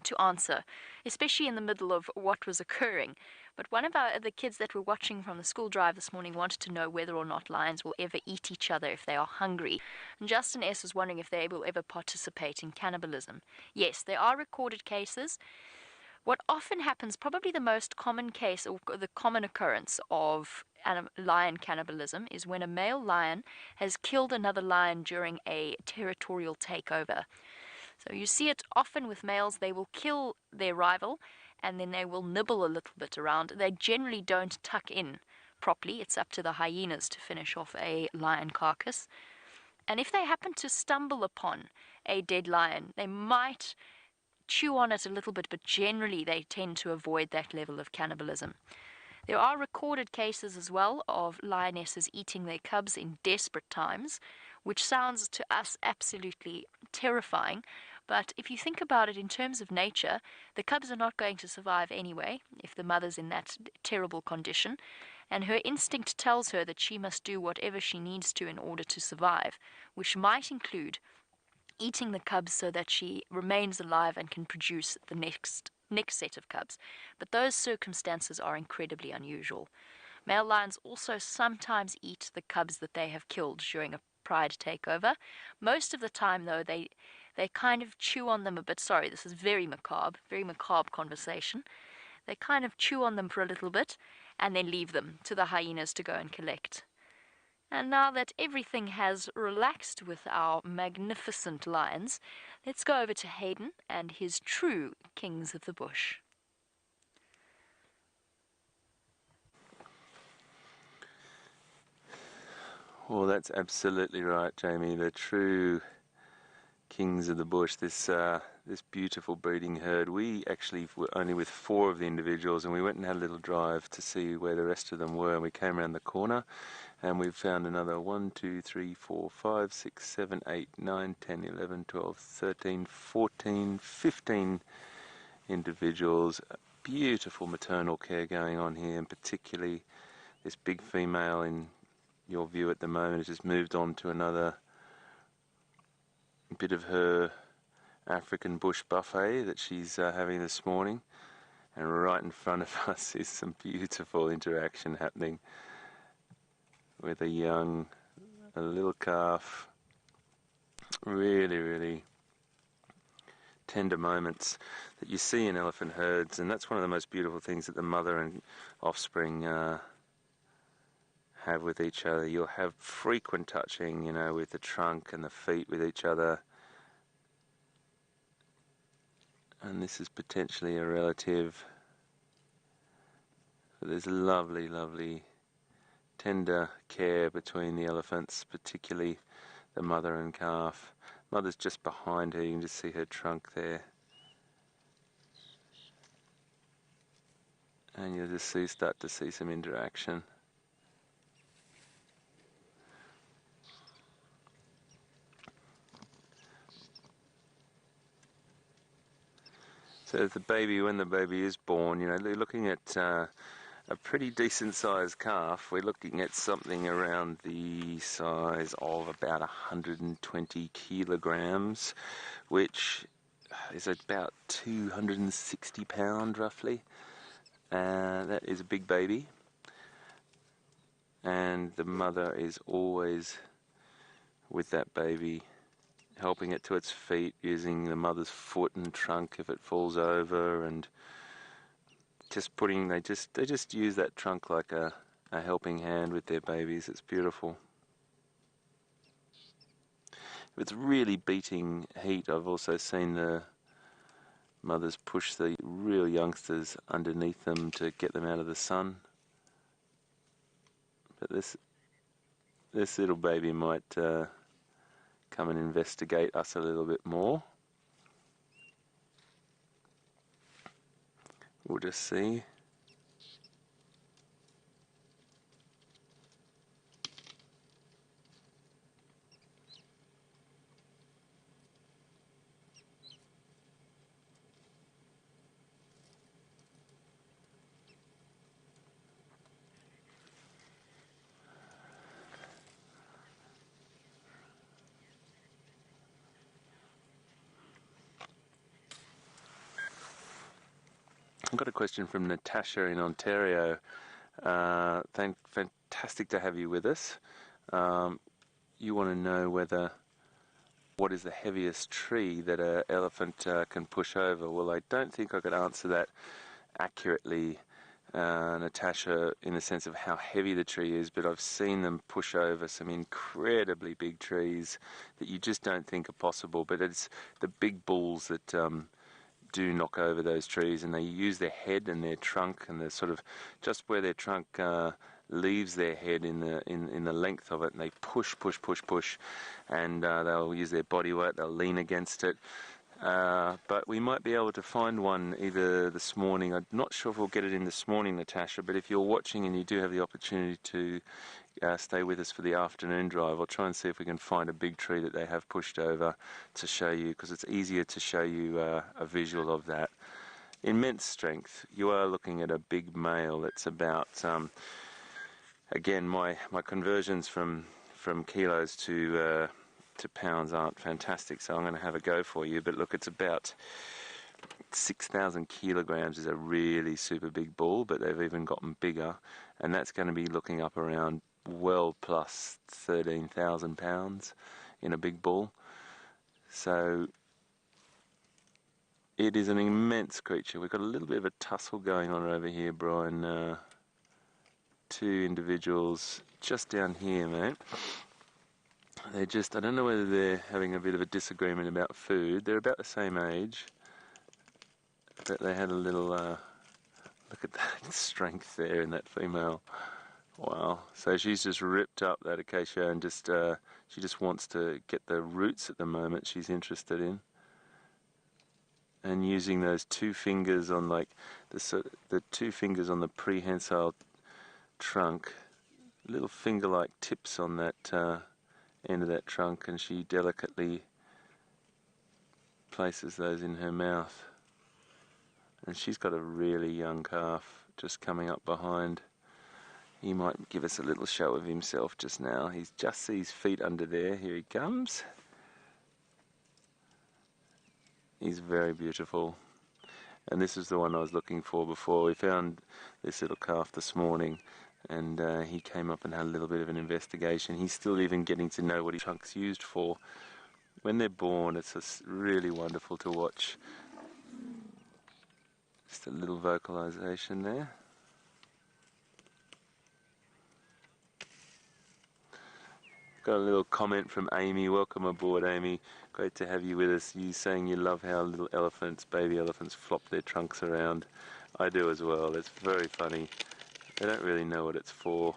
to answer, especially in the middle of what was occurring. But one of the kids that were watching from the school drive this morning wanted to know whether or not lions will ever eat each other if they are hungry. And Justin S. was wondering if they will ever participate in cannibalism. Yes, there are recorded cases. What often happens, probably the most common case or the common occurrence of lion cannibalism, is when a male lion has killed another lion during a territorial takeover. So you see it often with males. They will kill their rival and then they will nibble a little bit around. They generally don't tuck in properly. It's up to the hyenas to finish off a lion carcass. And if they happen to stumble upon a dead lion, they might chew on it a little bit, but generally they tend to avoid that level of cannibalism. There are recorded cases as well of lionesses eating their cubs in desperate times, which sounds to us absolutely terrifying. But if you think about it in terms of nature, the cubs are not going to survive anyway if the mother's in that terrible condition. And her instinct tells her that she must do whatever she needs to in order to survive, which might include eating the cubs so that she remains alive and can produce the next set of cubs. But those circumstances are incredibly unusual. Male lions also sometimes eat the cubs that they have killed during a pride takeover. Most of the time, though, they kind of chew on them a bit. Sorry, this is very macabre conversation. They kind of chew on them for a little bit and then leave them to the hyenas to go and collect. And now that everything has relaxed with our magnificent lions, let's go over to Hayden and his true kings of the bush. Well, that's absolutely right, Jamie. The true kings of the bush, this beautiful breeding herd. We actually were only with 4 of the individuals, and we went and had a little drive to see where the rest of them were. And we came around the corner and we found another 1, 2, 3, 4, 5, 6, 7, 8, 9, 10, 11, 12, 13, 14, 15 individuals. Beautiful maternal care going on here, and particularly this big female in your view at the moment has just moved on to another bit of her African bush buffet that she's having this morning, and right in front of us is some beautiful interaction happening with a little calf. Really tender moments that you see in elephant herds, and that's one of the most beautiful things that the mother and offspring have with each other. You'll have frequent touching, you know, with the trunk and the feet with each other. And this is potentially a relative. There's lovely tender care between the elephants, particularly the mother and calf. Mother's just behind her, you can just see her trunk there. And you'll just start to see some interaction. So when the baby is born, you know, they're looking at a pretty decent sized calf. We're looking at something around the size of about 120 kilograms, which is about 260 pounds roughly. That is a big baby. And the mother is always with that baby, helping it to its feet, using the mother's foot and trunk if it falls over, and they just use that trunk like a helping hand with their babies. It's beautiful. If it's really beating heat, I've also seen the mothers push the real youngsters underneath them to get them out of the sun. But this little baby might come and investigate us a little bit more. We'll just see. I've got a question from Natasha in Ontario. Fantastic to have you with us. You want to know what is the heaviest tree that an elephant can push over? Well, I don't think I could answer that accurately, Natasha, in the sense of how heavy the tree is, but I've seen them push over some incredibly big trees that you just don't think are possible. But it's the big bulls that do knock over those trees, and they use their head and their trunk, and the sort of just where their trunk leaves their head in the length of it, and they push, and they'll use their body weight, they'll lean against it, But we might be able to find one either this morning. I'm not sure if we'll get it in this morning, Natasha, but if you're watching and you do have the opportunity to stay with us for the afternoon drive, I'll try and see if we can find a big tree that they have pushed over to show you, because it's easier to show you a visual of that. Immense strength. You are looking at a big male. It's about, again, my conversions from kilos to pounds aren't fantastic, so I'm going to have a go for you. But look, it's about 6,000 kilograms is a really super big bull, but they've even gotten bigger, and that's going to be looking up around well plus 13,000 pounds in a big bull. So it is an immense creature. We've got a little bit of a tussle going on over here, Brian. Two individuals just down here, mate. They're just, I don't know whether they're having a bit of a disagreement about food. They're about the same age, but they had a little, look at that strength there in that female. Wow. So she's just ripped up that acacia and just, she just wants to get the roots at the moment she's interested in. And using those two fingers on like, the two fingers on the prehensile trunk, little finger-like tips on that end of that trunk, and she delicately places those in her mouth. And she's got a really young calf just coming up behind. He might give us a little show of himself just now. He's just sees his feet under there. Here he comes. He's very beautiful. And this is the one I was looking for before. We found this little calf this morning, and he came up and had a little bit of an investigation. He's still even getting to know what his trunk's used for. When they're born, it's just really wonderful to watch. Just a little vocalization there. Got a little comment from Amy. Welcome aboard, Amy. Great to have you with us. You saying you love how little elephants, baby elephants, flop their trunks around. I do as well. It's very funny. They don't really know what it's for.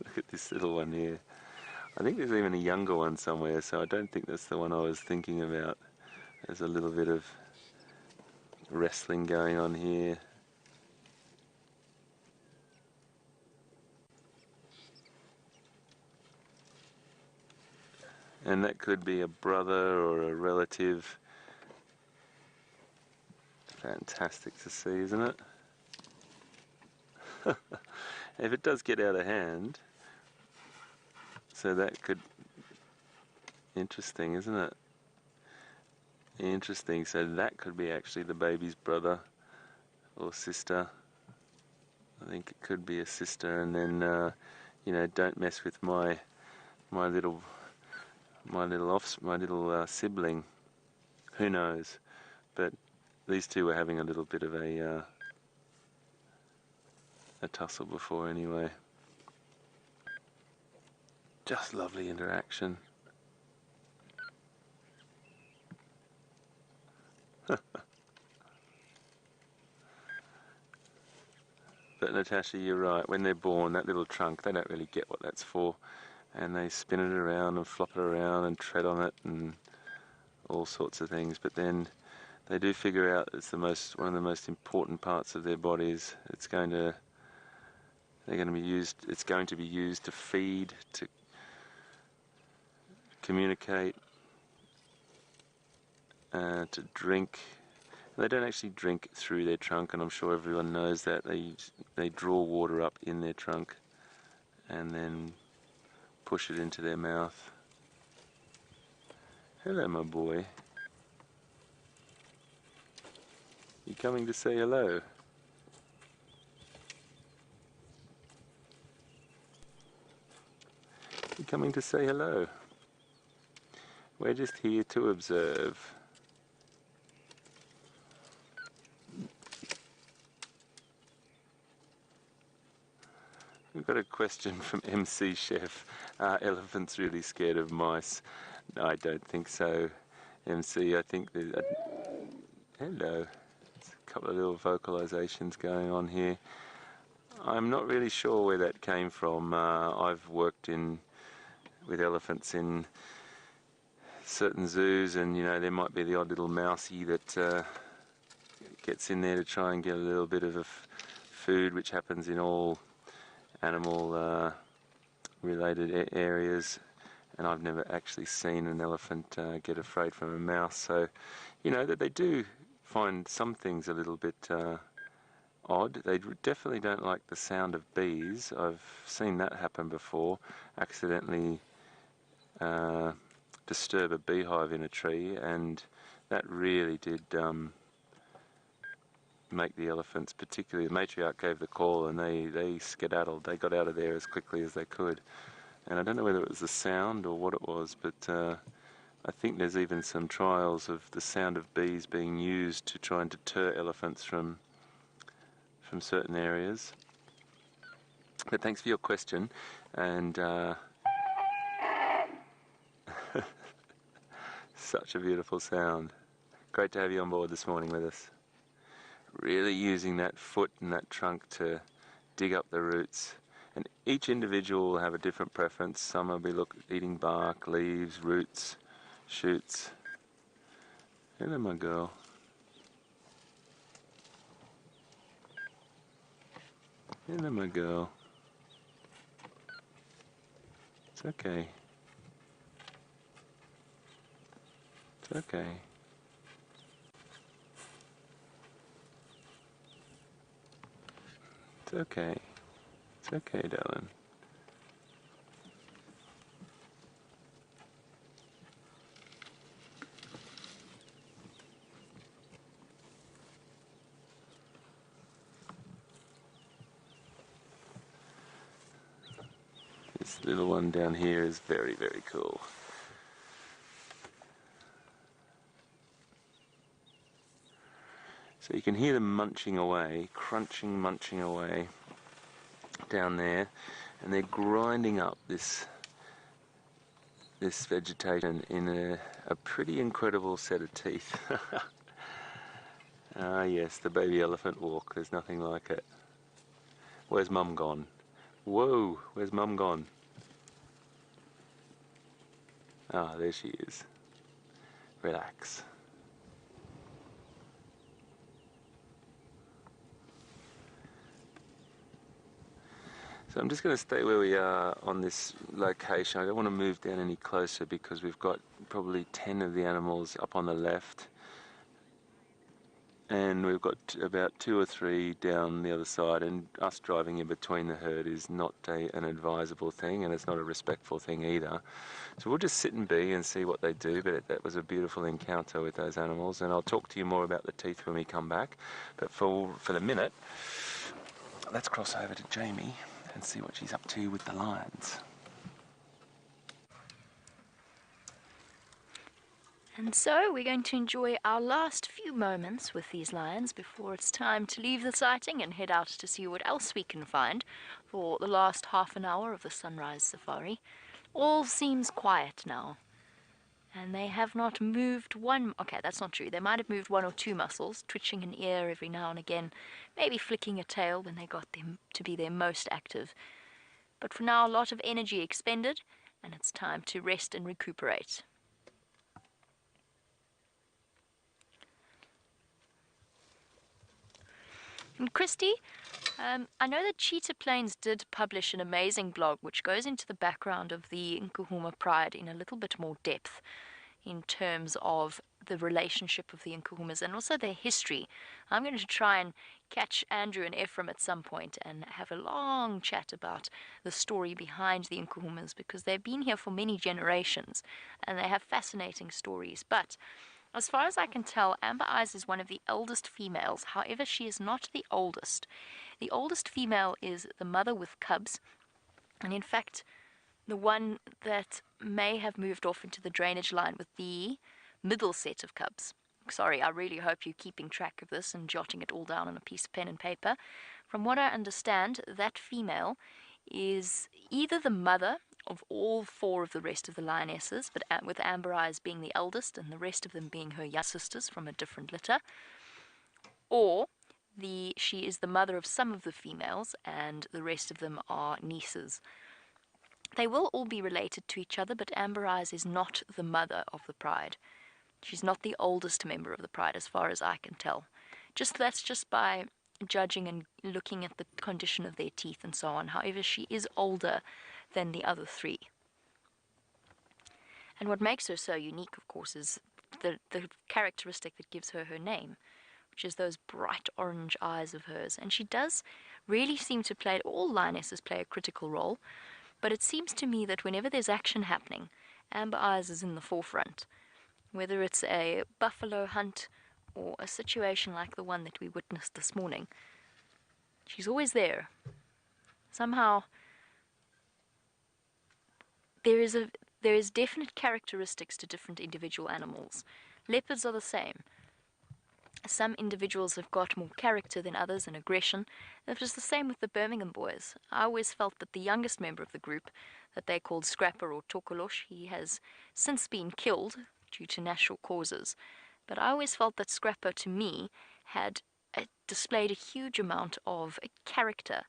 Look at this little one here. I think there's even a younger one somewhere, so I don't think that's the one I was thinking about. There's a little bit of wrestling going on here. And that could be a brother or a relative. Fantastic to see, isn't it? If it does get out of hand, so that could... Interesting, isn't it? Interesting, so that could be actually the baby's brother or sister. I think it could be a sister, and then, you know, don't mess with my little sibling. Who knows? But these two were having a little bit of a tussle before anyway. Just lovely interaction. But Natasha, you're right. When they're born, that little trunk, they don't really get what that's for. And they spin it around and flop it around and tread on it and all sorts of things. But then they do figure out it's one of the most important parts of their bodies. It's going to be used to feed, to communicate, to drink. They don't actually drink through their trunk, and I'm sure everyone knows that. They draw water up in their trunk and then push it into their mouth. Hello, my boy. You coming to say hello? You coming to say hello? We're just here to observe. We've got a question from MC Chef. Are elephants really scared of mice? No, I don't think so, MC. I think that... hello. There's a couple of little vocalizations going on here. I'm not really sure where that came from. I've worked with elephants in certain zoos, and you know, there might be the odd little mousie that gets in there to try and get a little bit of food, which happens in all animal related areas. And I've never actually seen an elephant get afraid from a mouse, so you know that they do find some things a little bit odd. They definitely don't like the sound of bees. I've seen that happen before, accidentally disturb a beehive in a tree, and that really did make the elephants, particularly the matriarch gave the call, and they skedaddled. They got out of there as quickly as they could. And I don't know whether it was the sound or what it was, but I think there's even some trials of the sound of bees being used to try and deter elephants from certain areas. But thanks for your question, and such a beautiful sound. Great to have you on board this morning with us. Really using that foot and that trunk to dig up the roots. And each individual will have a different preference. Some will be eating bark, leaves, roots, shoots. Hello, my girl. Hello, my girl. It's okay. It's okay. It's okay. It's okay, darling. This little one down here is very, very cool. So you can hear them munching away, crunching, munching away down there, and they're grinding up this vegetation in a pretty incredible set of teeth. Ah yes, the baby elephant walk, there's nothing like it. Where's Mum gone? Whoa, where's Mum gone? Ah, there she is. Relax. So I'm just going to stay where we are on this location. I don't want to move down any closer because we've got probably 10 of the animals up on the left, and we've got about 2 or 3 down the other side, and us driving in between the herd is not an advisable thing, and it's not a respectful thing either. So we'll just sit and be and see what they do, but that was a beautiful encounter with those animals, and I'll talk to you more about the teeth when we come back. But for the minute, let's cross over to Jamie and see what she's up to with the lions. And so we're going to enjoy our last few moments with these lions before it's time to leave the sighting and head out to see what else we can find for the last half an hour of the sunrise safari. All seems quiet now, and they have not moved one. Okay, that's not true. They might have moved 1 or 2 muscles, twitching an ear every now and again, maybe flicking a tail when they got them to be their most active. But for now, a lot of energy expended, and it's time to rest and recuperate. And Christy, I know that Cheetah Plains did publish an amazing blog which goes into the background of the Nkuhuma Pride in a little bit more depth in terms of the relationship of the Nkuhumas and also their history. I'm going to try and catch Andrew and Ephraim at some point and have a long chat about the story behind the Nkuhumas, because they've been here for many generations and they have fascinating stories. But as far as I can tell, Amber Eyes is one of the eldest females. However, she is not the oldest. The oldest female is the mother with cubs, and in fact, the one that may have moved off into the drainage line with the middle set of cubs. Sorry, I really hope you're keeping track of this and jotting it all down on a piece of pen and paper. From what I understand, that female is either the mother of all 4 of the rest of the lionesses, but with Amber Eyes being the eldest and the rest of them being her young sisters from a different litter, or she is the mother of some of the females and the rest of them are nieces. They will all be related to each other, but Amber Eyes is not the mother of the pride. She's not the oldest member of the pride, as far as I can tell. That's just by judging and looking at the condition of their teeth and so on. However, she is older than the other three. And what makes her so unique, of course, is the characteristic that gives her her name, which is those bright orange eyes of hers. And she does really seem to play, all lionesses play a critical role, but it seems to me that whenever there's action happening, Amber Eyes is in the forefront. Whether it's a buffalo hunt or a situation like the one that we witnessed this morning, she's always there. Somehow, there is definite characteristics to different individual animals. Leopards are the same. Some individuals have got more character than others and aggression. It was the same with the Birmingham boys. I always felt that the youngest member of the group, that they called Scrapper or Tokolosh, he has since been killed due to natural causes. But I always felt that Scrapper, to me, had displayed a huge amount of character.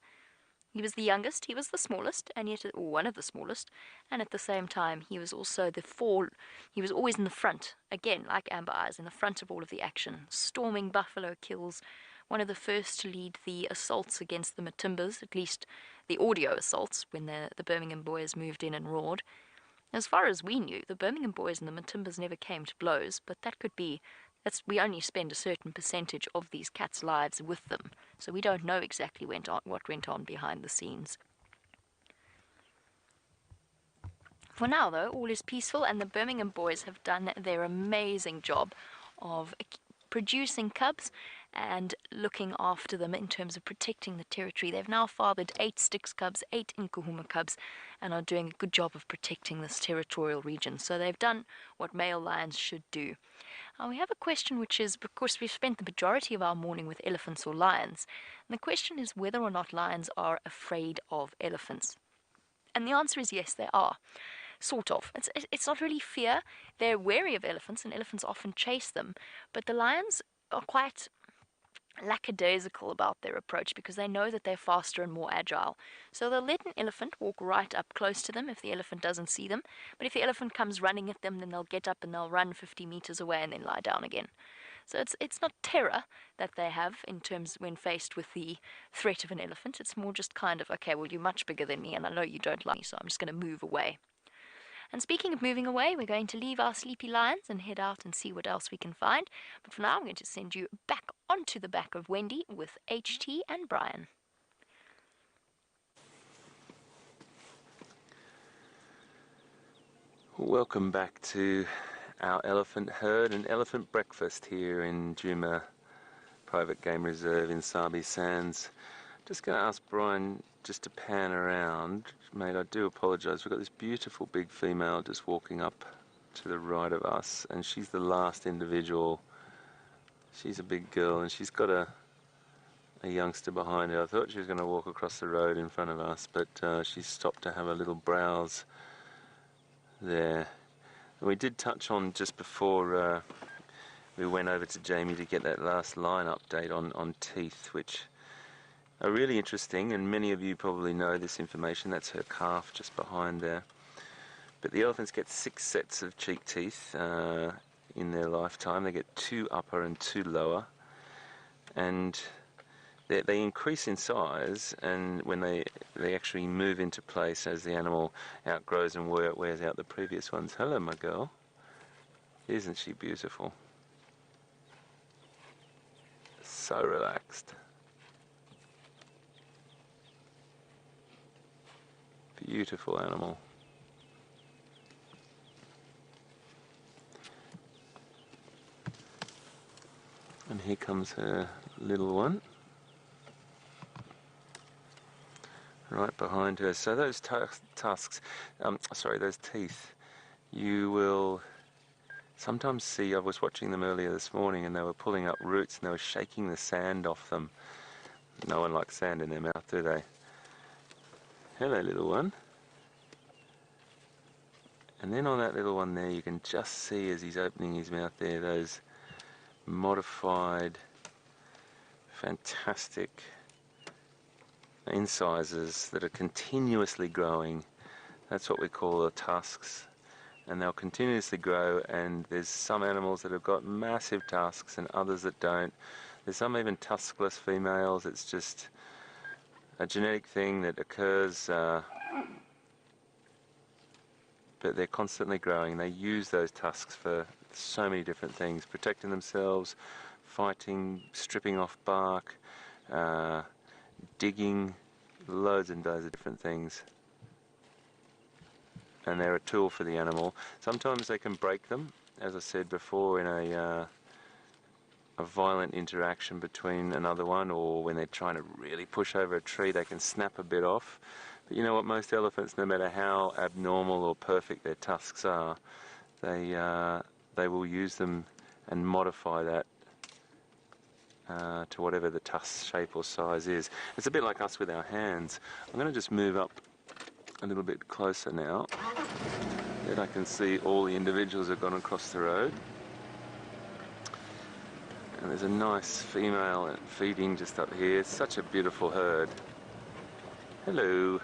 He was the youngest, he was the smallest, and yet, or one of the smallest, and at the same time, he was also he was always in the front, again, like Amber Eyes, in the front of all of the action, storming buffalo kills, one of the first to lead the assaults against the Matimbas, at least the audio assaults, when the Birmingham boys moved in and roared. As far as we knew, the Birmingham boys and the Matimbas never came to blows, but that could be, we only spend a certain percentage of these cats' lives with them, so we don't know exactly what went on behind the scenes. For now, though, all is peaceful, and the Birmingham boys have done their amazing job of producing cubs and looking after them in terms of protecting the territory. They've now fathered 8 Styx cubs, 8 Nkuhuma cubs, and are doing a good job of protecting this territorial region. So they've done what male lions should do. Now we have a question, which is, of course, we've spent the majority of our morning with elephants or lions, and the question is whether or not lions are afraid of elephants. And the answer is yes, they are. Sort of. It's not really fear. They're wary of elephants, and elephants often chase them, but the lions are quite lackadaisical about their approach because they know that they're faster and more agile. So they'll let an elephant walk right up close to them if the elephant doesn't see them, but if the elephant comes running at them, then they'll get up and they'll run 50 meters away and then lie down again. So it's not terror that they have in terms when faced with the threat of an elephant. It's more just kind of, okay, well, you're much bigger than me and I know you don't like me, so I'm just going to move away. And speaking of moving away, we're going to leave our sleepy lions and head out and see what else we can find. But for now, I'm going to send you back onto the back of Wendy with HT and Brian. Welcome back to our elephant herd and elephant breakfast here in Djuma Private Game Reserve in Sabi Sands. Just going to ask Brian just to pan around. Mate, I do apologise. We've got this beautiful big female just walking up to the right of us, and she's the last individual. She's a big girl, and she's got a youngster behind her. I thought she was going to walk across the road in front of us, but she stopped to have a little browse there. And we did touch on just before we went over to Jamie to get that last line update on teeth, which are really interesting, and many of you probably know this information. That's her calf just behind there. But the elephants get 6 sets of cheek teeth in their lifetime. They get 2 upper and 2 lower, and they increase in size, and when they actually move into place as the animal outgrows and wears out the previous ones. Hello, my girl. Isn't she beautiful? So relaxed. Beautiful animal. And here comes her little one. Right behind her. So those those teeth, you will sometimes see. I was watching them earlier this morning, and they were pulling up roots and they were shaking the sand off them. No one likes sand in their mouth, do they? Hello, little one. And then on that little one there, you can just see as he's opening his mouth there, those modified, fantastic incisors that are continuously growing That's what we call the tusks, and they'll continuously grow, and there's some animals that have got massive tusks and others that don't. There's some even tuskless females. It's just a genetic thing that occurs, but they're constantly growing. They use those tusks for so many different things: protecting themselves, fighting, stripping off bark, digging, loads and loads of different things. And they're a tool for the animal. Sometimes they can break them, as I said before, in a violent interaction between another one, or when they're trying to really push over a tree, they can snap a bit off. But you know what, most elephants, no matter how abnormal or perfect their tusks are, they will use them and modify that to whatever the tusk shape or size is. It's a bit like us with our hands. I'm going to just move up a little bit closer now. Then I can see all the individuals have gone across the road. And there's a nice female feeding just up here. It's such a beautiful herd. Hello.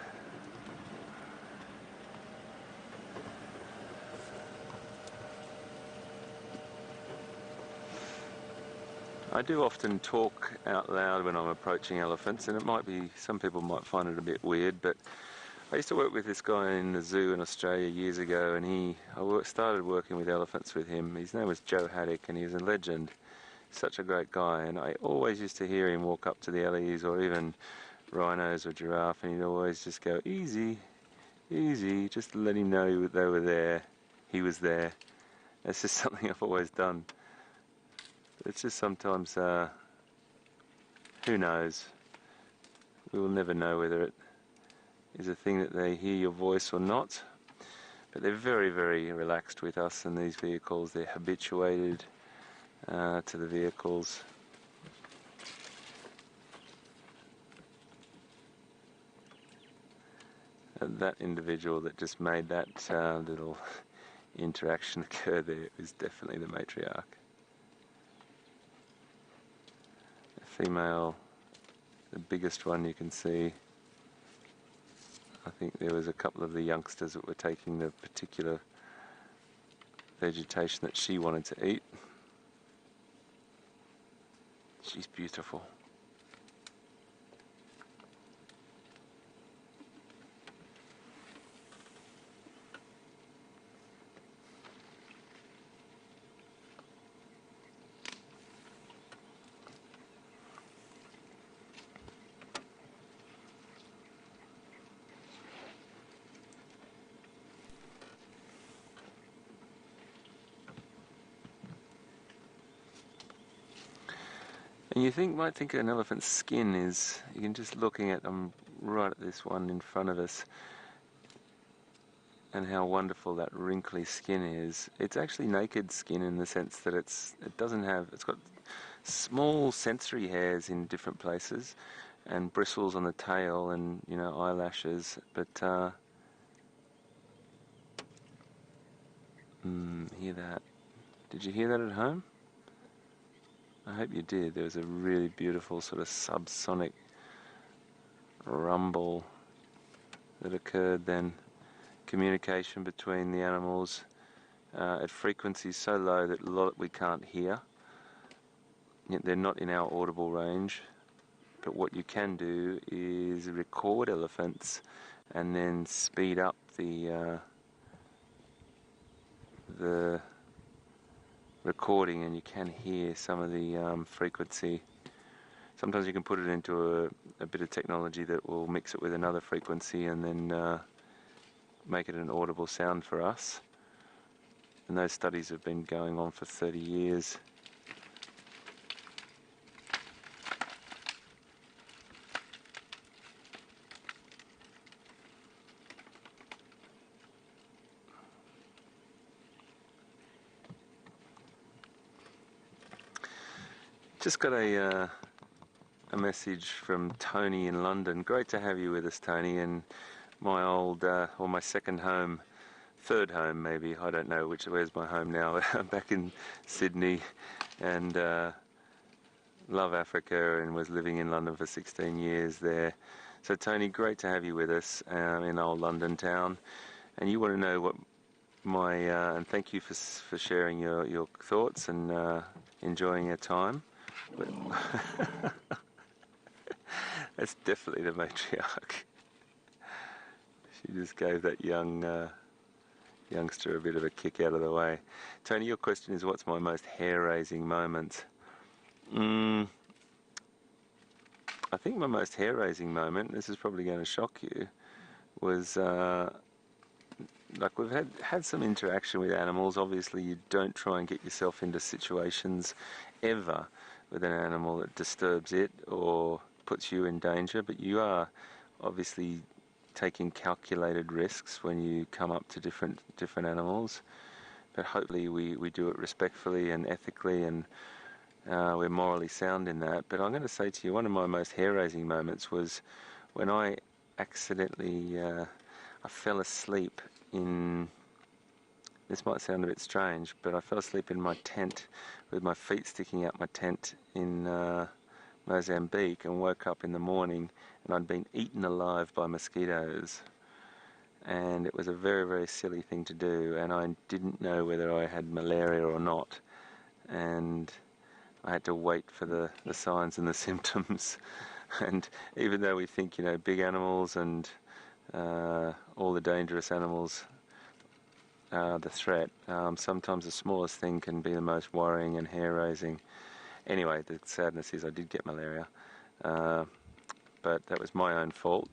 I do often talk out loud when I'm approaching elephants, and it might be, some people might find it a bit weird, but I used to work with this guy in the zoo in Australia years ago, and I started working with elephants with him. His name was Joe Haddock, and he was a legend. Such a great guy, and I always used to hear him walk up to the ellies or even rhinos or giraffe, and he'd always just go, easy, easy, just to let him know they were there, he was there. That's just something I've always done. It's just sometimes, who knows? We will never know whether it is a thing that they hear your voice or not. But they're very, very relaxed with us in these vehicles. They're habituated to the vehicles. And that individual that just made that little interaction occur there is definitely the matriarch. The female, the biggest one you can see. I think there was a couple of the youngsters that were taking the particular vegetation that she wanted to eat. She's beautiful. And you might think an elephant's skin is, you can just looking at them right at this one in front of us, and how wonderful that wrinkly skin is. It's actually naked skin in the sense that it's got small sensory hairs in different places, and bristles on the tail, and eyelashes. But hear that? Did you hear that at home? I hope you did. There was a really beautiful sort of subsonic rumble that occurred then. Communication between the animals at frequencies so low that a lot we can't hear. Yet they're not in our audible range. But what you can do is record elephants and then speed up the recording, and you can hear some of the frequency. Sometimes you can put it into a bit of technology that will mix it with another frequency and then make it an audible sound for us. And those studies have been going on for 30 years. Just got a message from Tony in London. Great to have you with us, Tony, and my old, or my second home, third home maybe, I don't know where's my home now. I'm back in Sydney, and love Africa, and was living in London for 16 years there. So Tony, great to have you with us in old London town. and you want to know what my and thank you for sharing your thoughts and enjoying our time. But that's definitely the matriarch. She just gave that youngster a bit of a kick out of the way. Tony, your question is, what's my most hair-raising moment? I think my most hair-raising moment, this is probably going to shock you, was like we've had some interaction with animals. Obviously you don't try and get yourself into situations ever with an animal that disturbs it or puts you in danger, but you are obviously taking calculated risks when you come up to different animals. But hopefully we do it respectfully and ethically, and we're morally sound in that. But I'm going to say to you, one of my most hair-raising moments was when I accidentally I fell asleep in, this might sound a bit strange, but I fell asleep in my tent with my feet sticking out my tent in Mozambique, and woke up in the morning and I'd been eaten alive by mosquitoes. And it was a very, very silly thing to do, and I didn't know whether I had malaria or not, and I had to wait for the signs and the symptoms. And even though we think, you know, big animals and all the dangerous animals are the threat, sometimes the smallest thing can be the most worrying and hair-raising. Anyway, the sadness is I did get malaria, but that was my own fault,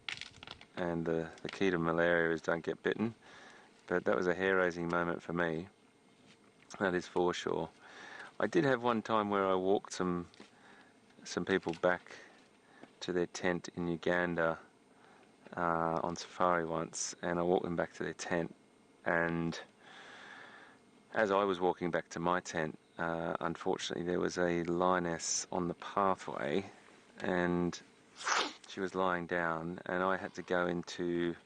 and the key to malaria is don't get bitten. But that was a hair-raising moment for me, that is for sure. I did have one time where I walked some people back to their tent in Uganda on safari once, and I walked them back to their tent, and as I was walking back to my tent, unfortunately there was a lioness on the pathway, and she was lying down, and I had to go into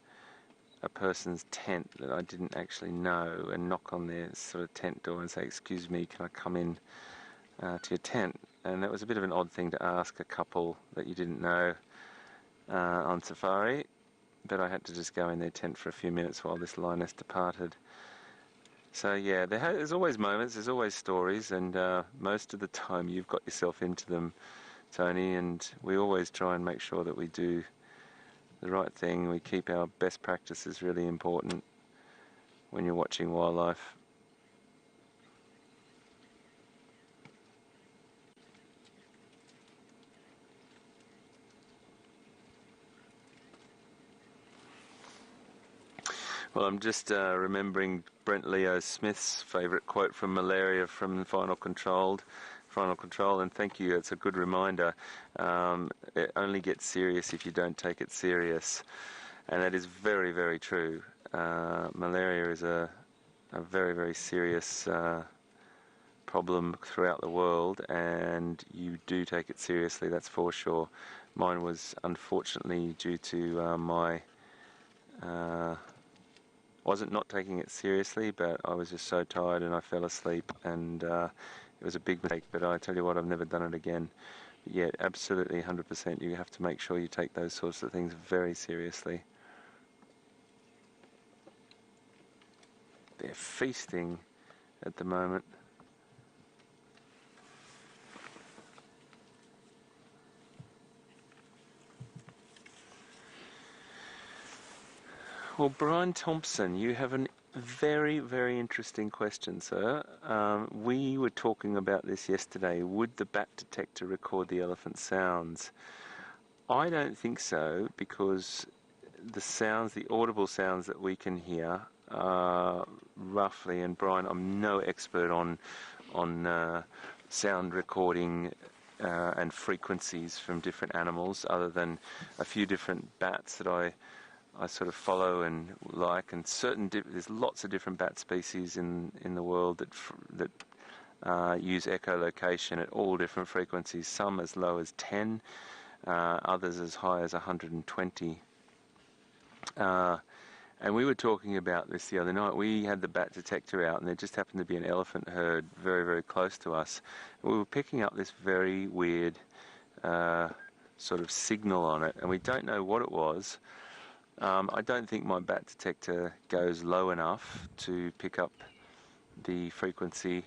a person's tent that I didn't actually know and knock on their sort of tent door and say, "Excuse me, can I come in to your tent?" And that was a bit of an odd thing to ask a couple that you didn't know on safari, but I had to just go in their tent for a few minutes while this lioness departed. So yeah, there's always moments, there's always stories, and most of the time you've got yourself into them, Tony, and we always try and make sure that we do the right thing. We keep our best practices really important when you're watching wildlife. Well, I'm just remembering Brent Leo Smith's favourite quote from Malaria from Final Control, and thank you, it's a good reminder. It only gets serious if you don't take it serious, and that is very, very true. Malaria is a very, very serious problem throughout the world, and you do take it seriously, that's for sure. Mine was unfortunately due to my wasn't not taking it seriously, but I was just so tired and I fell asleep, and it was a big mistake, but I tell you what, I've never done it again. But yeah, absolutely 100%, you have to make sure you take those sorts of things very seriously. They're feasting at the moment. Well, Brian Thompson, you have a very, very interesting question, sir. We were talking about this yesterday. Would the bat detector record the elephant sounds? I don't think so, because the sounds, the audible sounds that we can hear, roughly, and Brian, I'm no expert on sound recording and frequencies from different animals, other than a few different bats that I sort of follow and like, and there's lots of different bat species in the world that use echolocation at all different frequencies, some as low as 10, others as high as 120. And we were talking about this the other night. We had the bat detector out, and there just happened to be an elephant herd very, very close to us. We were picking up this very weird sort of signal on it, and we don't know what it was. I don't think my bat detector goes low enough to pick up the frequency,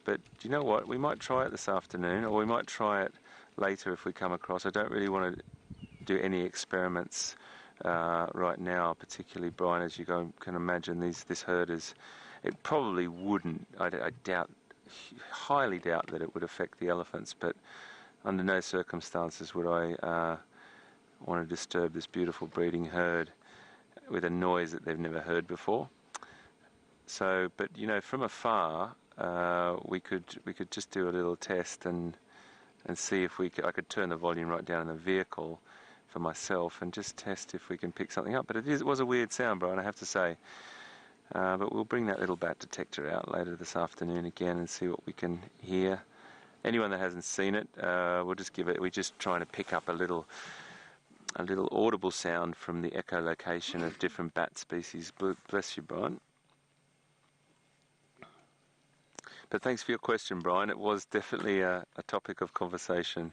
but do you know what? We might try it this afternoon, or we might try it later if we come across. I don't really want to do any experiments right now, particularly, Brian, as you can imagine. This herd is, it probably wouldn't, I doubt, highly doubt that it would affect the elephants, but under no circumstances would I want to disturb this beautiful breeding herd with a noise that they've never heard before. So, but you know, from afar, we could just do a little test and see if I could turn the volume right down in the vehicle for myself and just test if we can pick something up. But it was a weird sound, Brian, I have to say. But we'll bring that little bat detector out later this afternoon again and see what we can hear. Anyone that hasn't seen it, we're just trying to pick up a little audible sound from the echolocation of different bat species. Bless you, Brian. But thanks for your question, Brian. It was definitely a topic of conversation.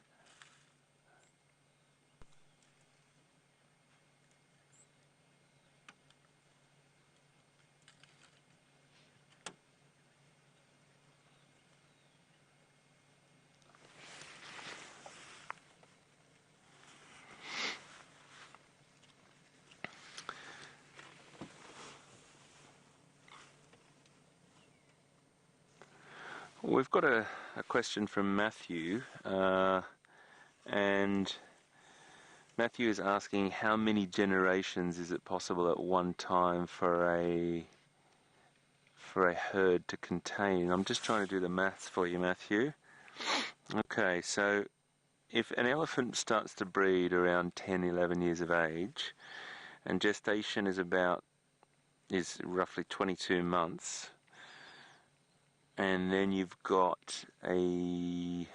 We've got a question from Matthew, and Matthew is asking how many generations is it possible at one time for a herd to contain. I'm just trying to do the maths for you, Matthew. Okay, so if an elephant starts to breed around 10, 11 years of age, and gestation is roughly 22 months, and then you've got a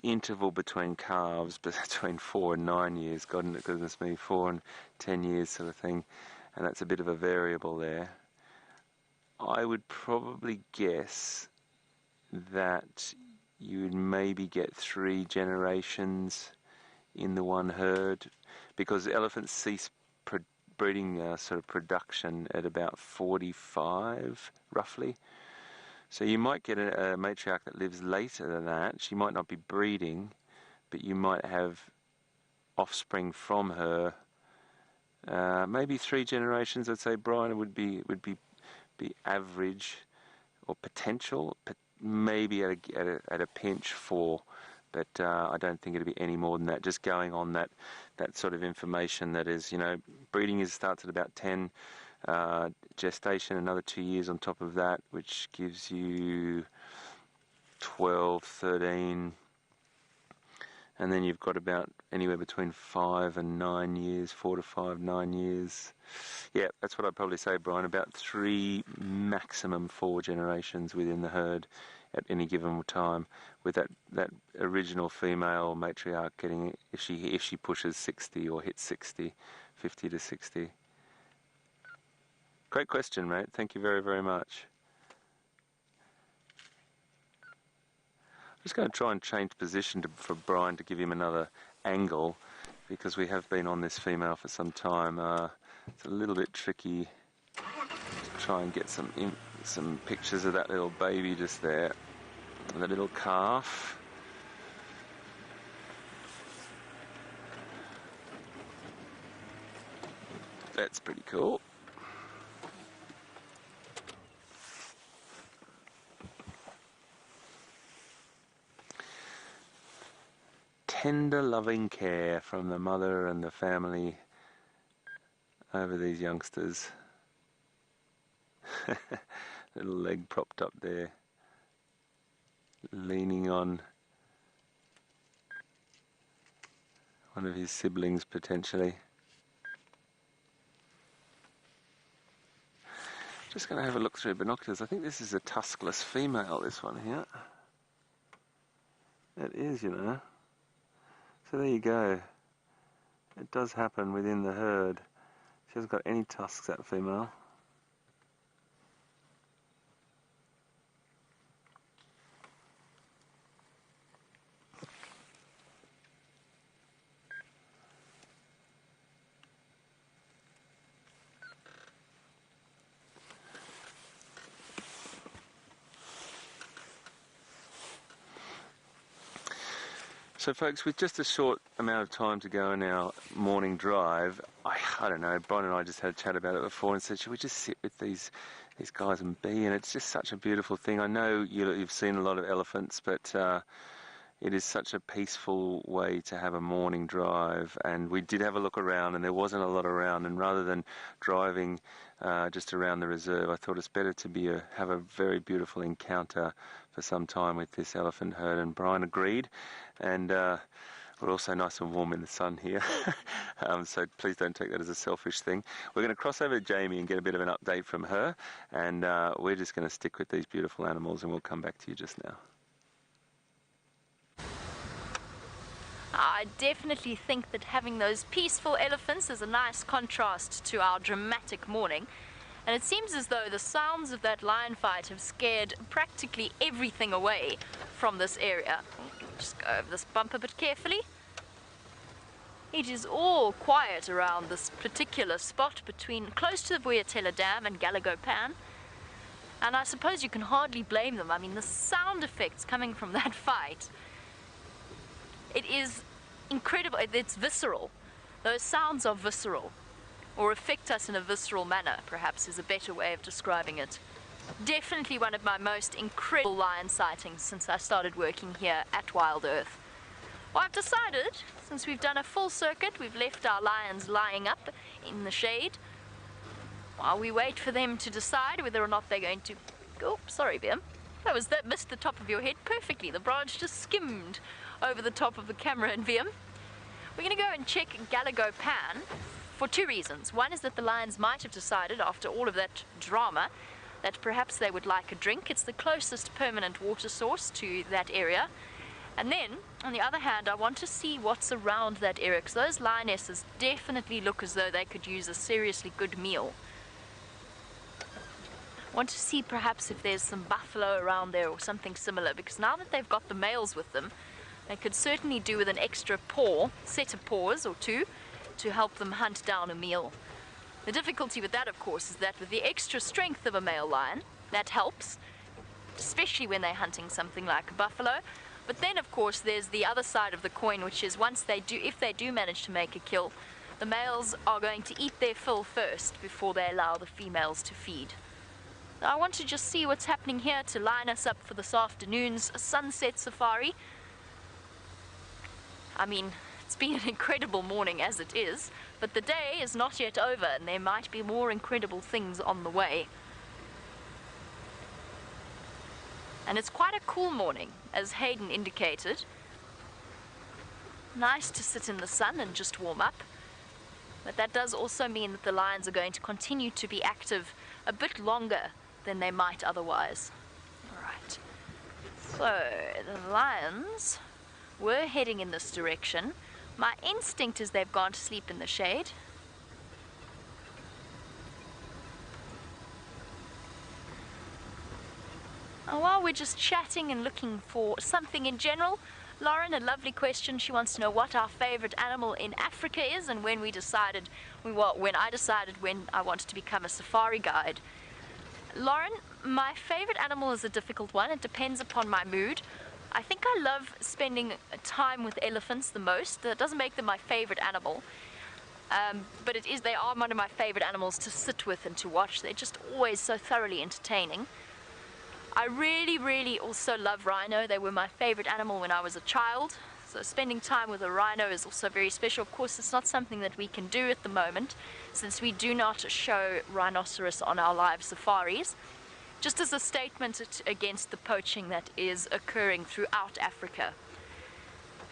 interval between calves between 4 and 9 years, goodness me, 4 and 10 years sort of thing, and that's a bit of a variable there. I would probably guess that you would maybe get 3 generations in the one herd, because elephants cease breeding sort of production at about 45 roughly. So you might get a matriarch that lives later than that. She might not be breeding, but you might have offspring from her. Maybe 3 generations, I'd say, Brian, would be average or potential. Maybe at a pinch 4, but I don't think it'd be any more than that. Just going on that sort of information that is, you know, breeding starts at about 10, gestation another 2 years on top of that, which gives you 12, 13, and then you've got about anywhere between 5 and 9 years, 4 to 5, 9 years. Yeah, that's what I'd probably say, Brian. About 3, maximum 4 generations within the herd at any given time, with that original female matriarch getting, if she pushes 60 or hits 60, 50 to 60. Great question, mate. Thank you very, very much. I'm just going to try and change position for Brian to give him another angle, because we have been on this female for some time. It's a little bit tricky to try and get some pictures of that little baby just there, the little calf. That's pretty cool. Tender, loving care from the mother and the family over these youngsters. Little leg propped up there, leaning on one of his siblings potentially. Just going to have a look through binoculars. I think this is a tuskless female, this one here. It is, you know. So there you go. It does happen within the herd. She hasn't got any tusks, that female. So folks, with just a short amount of time to go in our morning drive, I don't know, Brian and I just had a chat about it before and said, should we just sit with these guys and be? And it's just such a beautiful thing. I know you've seen a lot of elephants, but it is such a peaceful way to have a morning drive. And we did have a look around and there wasn't a lot around, and rather than driving just around the reserve, I thought it's better to have a very beautiful encounter for some time with this elephant herd, and Brian agreed. And we're also nice and warm in the sun here, so please don't take that as a selfish thing. We're going to cross over to Jamie and get a bit of an update from her, and we're just going to stick with these beautiful animals, and we'll come back to you just now. I definitely think that having those peaceful elephants is a nice contrast to our dramatic morning. And it seems as though the sounds of that lion fight have scared practically everything away from this area. Just go over this bump a bit carefully. It is all quiet around this particular spot close to the Vuyatela Dam and Galago Pan. And I suppose you can hardly blame them. I mean, the sound effects coming from that fight, it is incredible. It's visceral. Those sounds are visceral, or affect us in a visceral manner, perhaps is a better way of describing it. Definitely one of my most incredible lion sightings since I started working here at Wild Earth. Well, I've decided, since we've done a full circuit, we've left our lions lying up in the shade, while we wait for them to decide whether or not they're going to... Oh, sorry, Bim. That missed the top of your head perfectly. The branch just skimmed over the top of the camera and Bim. We're going to go and check Galago Pan for two reasons. One is that the lions might have decided, after all of that drama, that perhaps they would like a drink. It's the closest permanent water source to that area. And then, on the other hand, I want to see what's around that area, because those lionesses definitely look as though they could use a seriously good meal. I want to see perhaps if there's some buffalo around there or something similar, because now that they've got the males with them, they could certainly do with an extra set of paws or two, to help them hunt down a meal. The difficulty with that, of course, is that with the extra strength of a male lion, that helps, especially when they're hunting something like a buffalo. But then, of course, there's the other side of the coin, which is if they do manage to make a kill, the males are going to eat their fill first before they allow the females to feed. So I want to just see what's happening here to line us up for this afternoon's sunset safari. I mean, it's been an incredible morning as it is, but the day is not yet over and there might be more incredible things on the way. And it's quite a cool morning, as Hayden indicated. Nice to sit in the sun and just warm up. But that does also mean that the lions are going to continue to be active a bit longer than they might otherwise. Alright, so the lions were heading in this direction. My instinct is they've gone to sleep in the shade. And while we're just chatting and looking for something in general, Lauren, a lovely question. She wants to know what our favorite animal in Africa is and when I decided when I wanted to become a safari guide. Lauren, my favorite animal is a difficult one. It depends upon my mood. I think I love spending time with elephants the most. That doesn't make them my favorite animal, but they are one of my favorite animals to sit with and to watch. They're just always so thoroughly entertaining. I really, really also love rhino. They were my favorite animal when I was a child. So spending time with a rhino is also very special. Of course, it's not something that we can do at the moment, since we do not show rhinoceros on our live safaris. Just as a statement against the poaching that is occurring throughout Africa.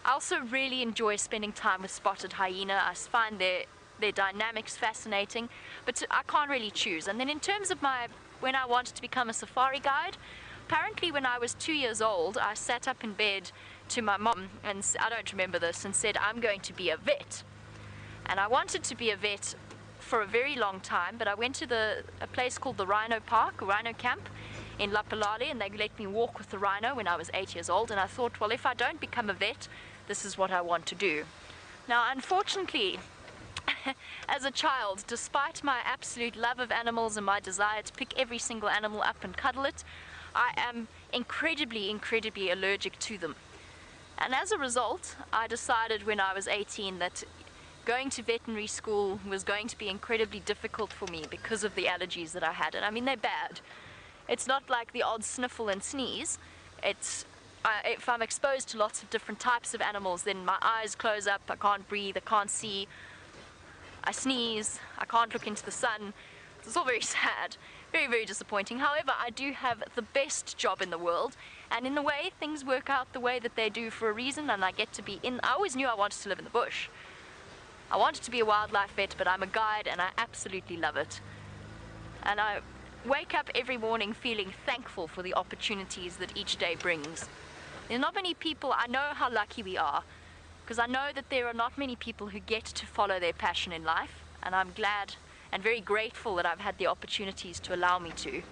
I also really enjoy spending time with spotted hyena. I find their dynamics fascinating, but I can't really choose. And then in terms of when I wanted to become a safari guide, apparently when I was 2 years old, I sat up in bed to my mom, and I don't remember this, and said, I'm going to be a vet. And I wanted to be a vet for a very long time, but I went to a place called the Rhino Park, Rhino Camp in Lapalale, and they let me walk with the rhino when I was 8 years old, and I thought, well, if I don't become a vet, this is what I want to do. Now, unfortunately, as a child, despite my absolute love of animals and my desire to pick every single animal up and cuddle it, I am incredibly, incredibly allergic to them. And as a result, I decided when I was 18 that going to veterinary school was going to be incredibly difficult for me because of the allergies that I had. And I mean, they're bad. It's not like the odd sniffle and sneeze. It's if I'm exposed to lots of different types of animals, then my eyes close up, I can't breathe, I can't see, I sneeze, I can't look into the sun. It's all very sad, very, very disappointing. However, I do have the best job in the world, and in a way, things work out the way that they do for a reason, and I get to be in. I always knew I wanted to live in the bush. I wanted to be a wildlife vet, but I'm a guide, and I absolutely love it. And I wake up every morning feeling thankful for the opportunities that each day brings. There's not many people, I know how lucky we are, because I know that there are not many people who get to follow their passion in life, and I'm glad and very grateful that I've had the opportunities to allow me to.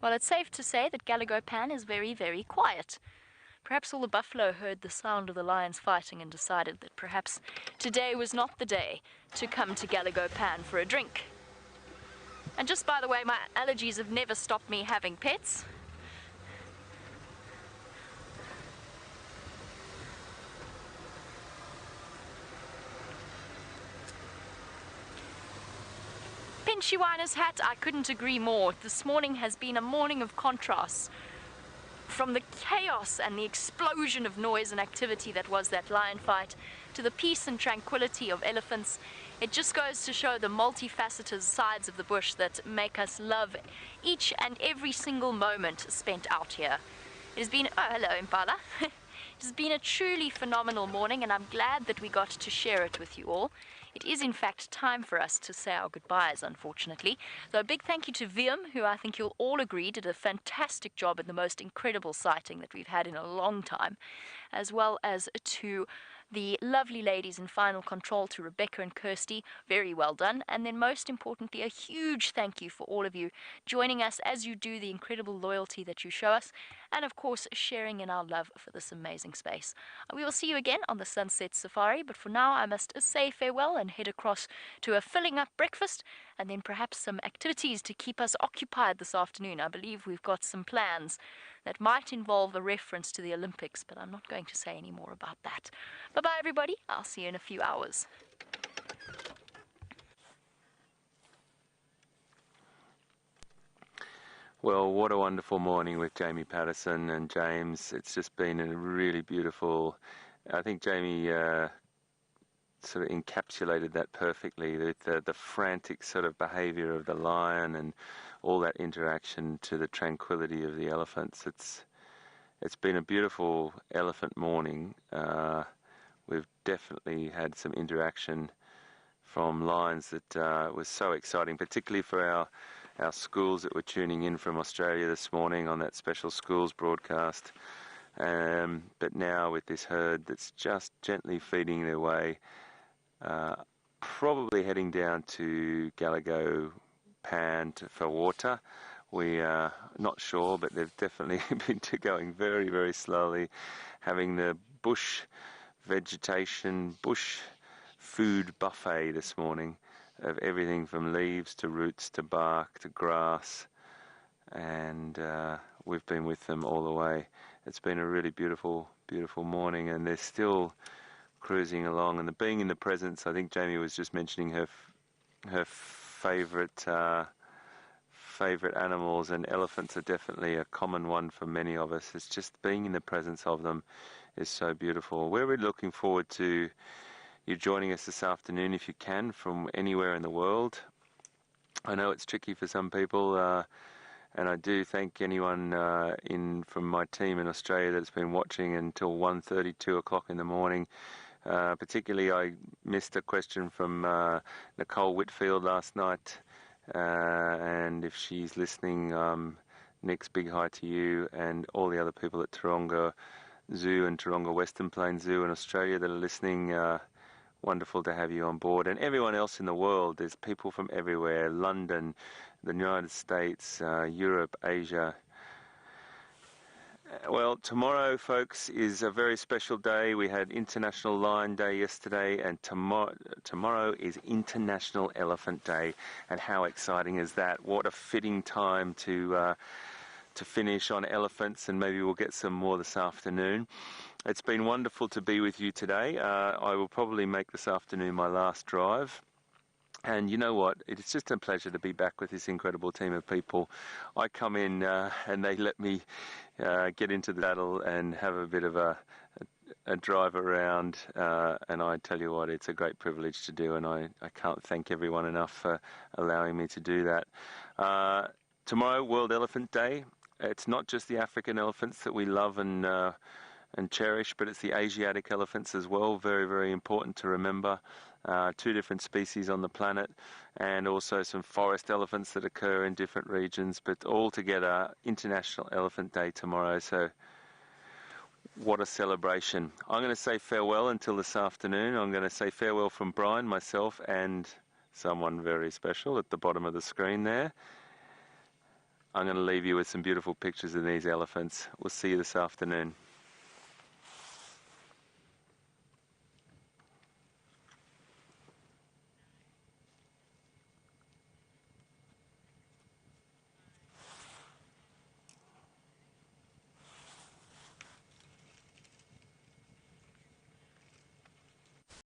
Well, it's safe to say that Galago Pan is very, very quiet. Perhaps all the buffalo heard the sound of the lions fighting and decided that perhaps today was not the day to come to Galago Pan for a drink. And just by the way, my allergies have never stopped me having pets. Pinchy Winer's hat, I couldn't agree more. This morning has been a morning of contrasts. From the chaos and the explosion of noise and activity that was that lion fight, to the peace and tranquility of elephants, it just goes to show the multifaceted sides of the bush that make us love each and every single moment spent out here. It has been, oh hello Impala. It has been a truly phenomenal morning, and I'm glad that we got to share it with you all. It is in fact time for us to say our goodbyes, unfortunately. So a big thank you to Viam, who I think you'll all agree did a fantastic job in the most incredible sighting that we've had in a long time, as well as to the lovely ladies in final control, to Rebecca and Kirsty. Very well done. And then most importantly, a huge thank you for all of you joining us as you do, the incredible loyalty that you show us, and of course sharing in our love for this amazing space. We will see you again on the Sunset Safari, but for now I must say farewell and head across to a filling up breakfast and then perhaps some activities to keep us occupied this afternoon. I believe we've got some plans that might involve a reference to the Olympics, but I'm not going to say any more about that. Bye-bye, everybody. I'll see you in a few hours. Well, what a wonderful morning with Jamie Patterson and James. It's just been a really beautiful, I think Jamie sort of encapsulated that perfectly, the frantic sort of behavior of the lion and all that interaction to the tranquility of the elephants. It's been a beautiful elephant morning. We've definitely had some interaction from lions that was so exciting, particularly for our schools that were tuning in from Australia this morning on that special schools broadcast. But now with this herd that's just gently feeding their way, probably heading down to Galago Pan for water. We are not sure, but they've definitely been going very, very slowly, having the bush vegetation, bush food buffet this morning of everything from leaves to roots to bark to grass, and we've been with them all the way. It's been a really beautiful, beautiful morning, and they're still cruising along. And being in the presence, I think Jamie was just mentioning her favourite animals, and elephants are definitely a common one for many of us. It's just being in the presence of them is so beautiful. We're really looking forward to you joining us this afternoon if you can, from anywhere in the world. I know it's tricky for some people, and I do thank anyone from my team in Australia that's been watching until 1:30, 2 o'clock in the morning. Particularly, I missed a question from Nicole Whitfield last night, and if she's listening, Nick's big hi to you and all the other people at Taronga Zoo and Taronga Western Plains Zoo in Australia that are listening. Wonderful to have you on board, and everyone else in the world. There's people from everywhere: London, the United States, Europe, Asia, Well, tomorrow, folks, is a very special day. We had International Lion Day yesterday, and tomorrow is International Elephant Day. And how exciting is that? What a fitting time to finish on elephants, and maybe we'll get some more this afternoon. It's been wonderful to be with you today. I will probably make this afternoon my last drive. And you know what? It's just a pleasure to be back with this incredible team of people. I come in and they let me get into the saddle and have a bit of a drive around. And I tell you what, it's a great privilege to do, and I can't thank everyone enough for allowing me to do that. Tomorrow, World Elephant Day. It's not just the African elephants that we love and cherish, but it's the Asiatic elephants as well. Very, very important to remember. 2 different species on the planet, and also some forest elephants that occur in different regions, but all together, International Elephant Day tomorrow. So what a celebration. I'm going to say farewell until this afternoon. I'm going to say farewell from Brian, myself, and someone very special at the bottom of the screen there. I'm going to leave you with some beautiful pictures of these elephants. We'll see you this afternoon.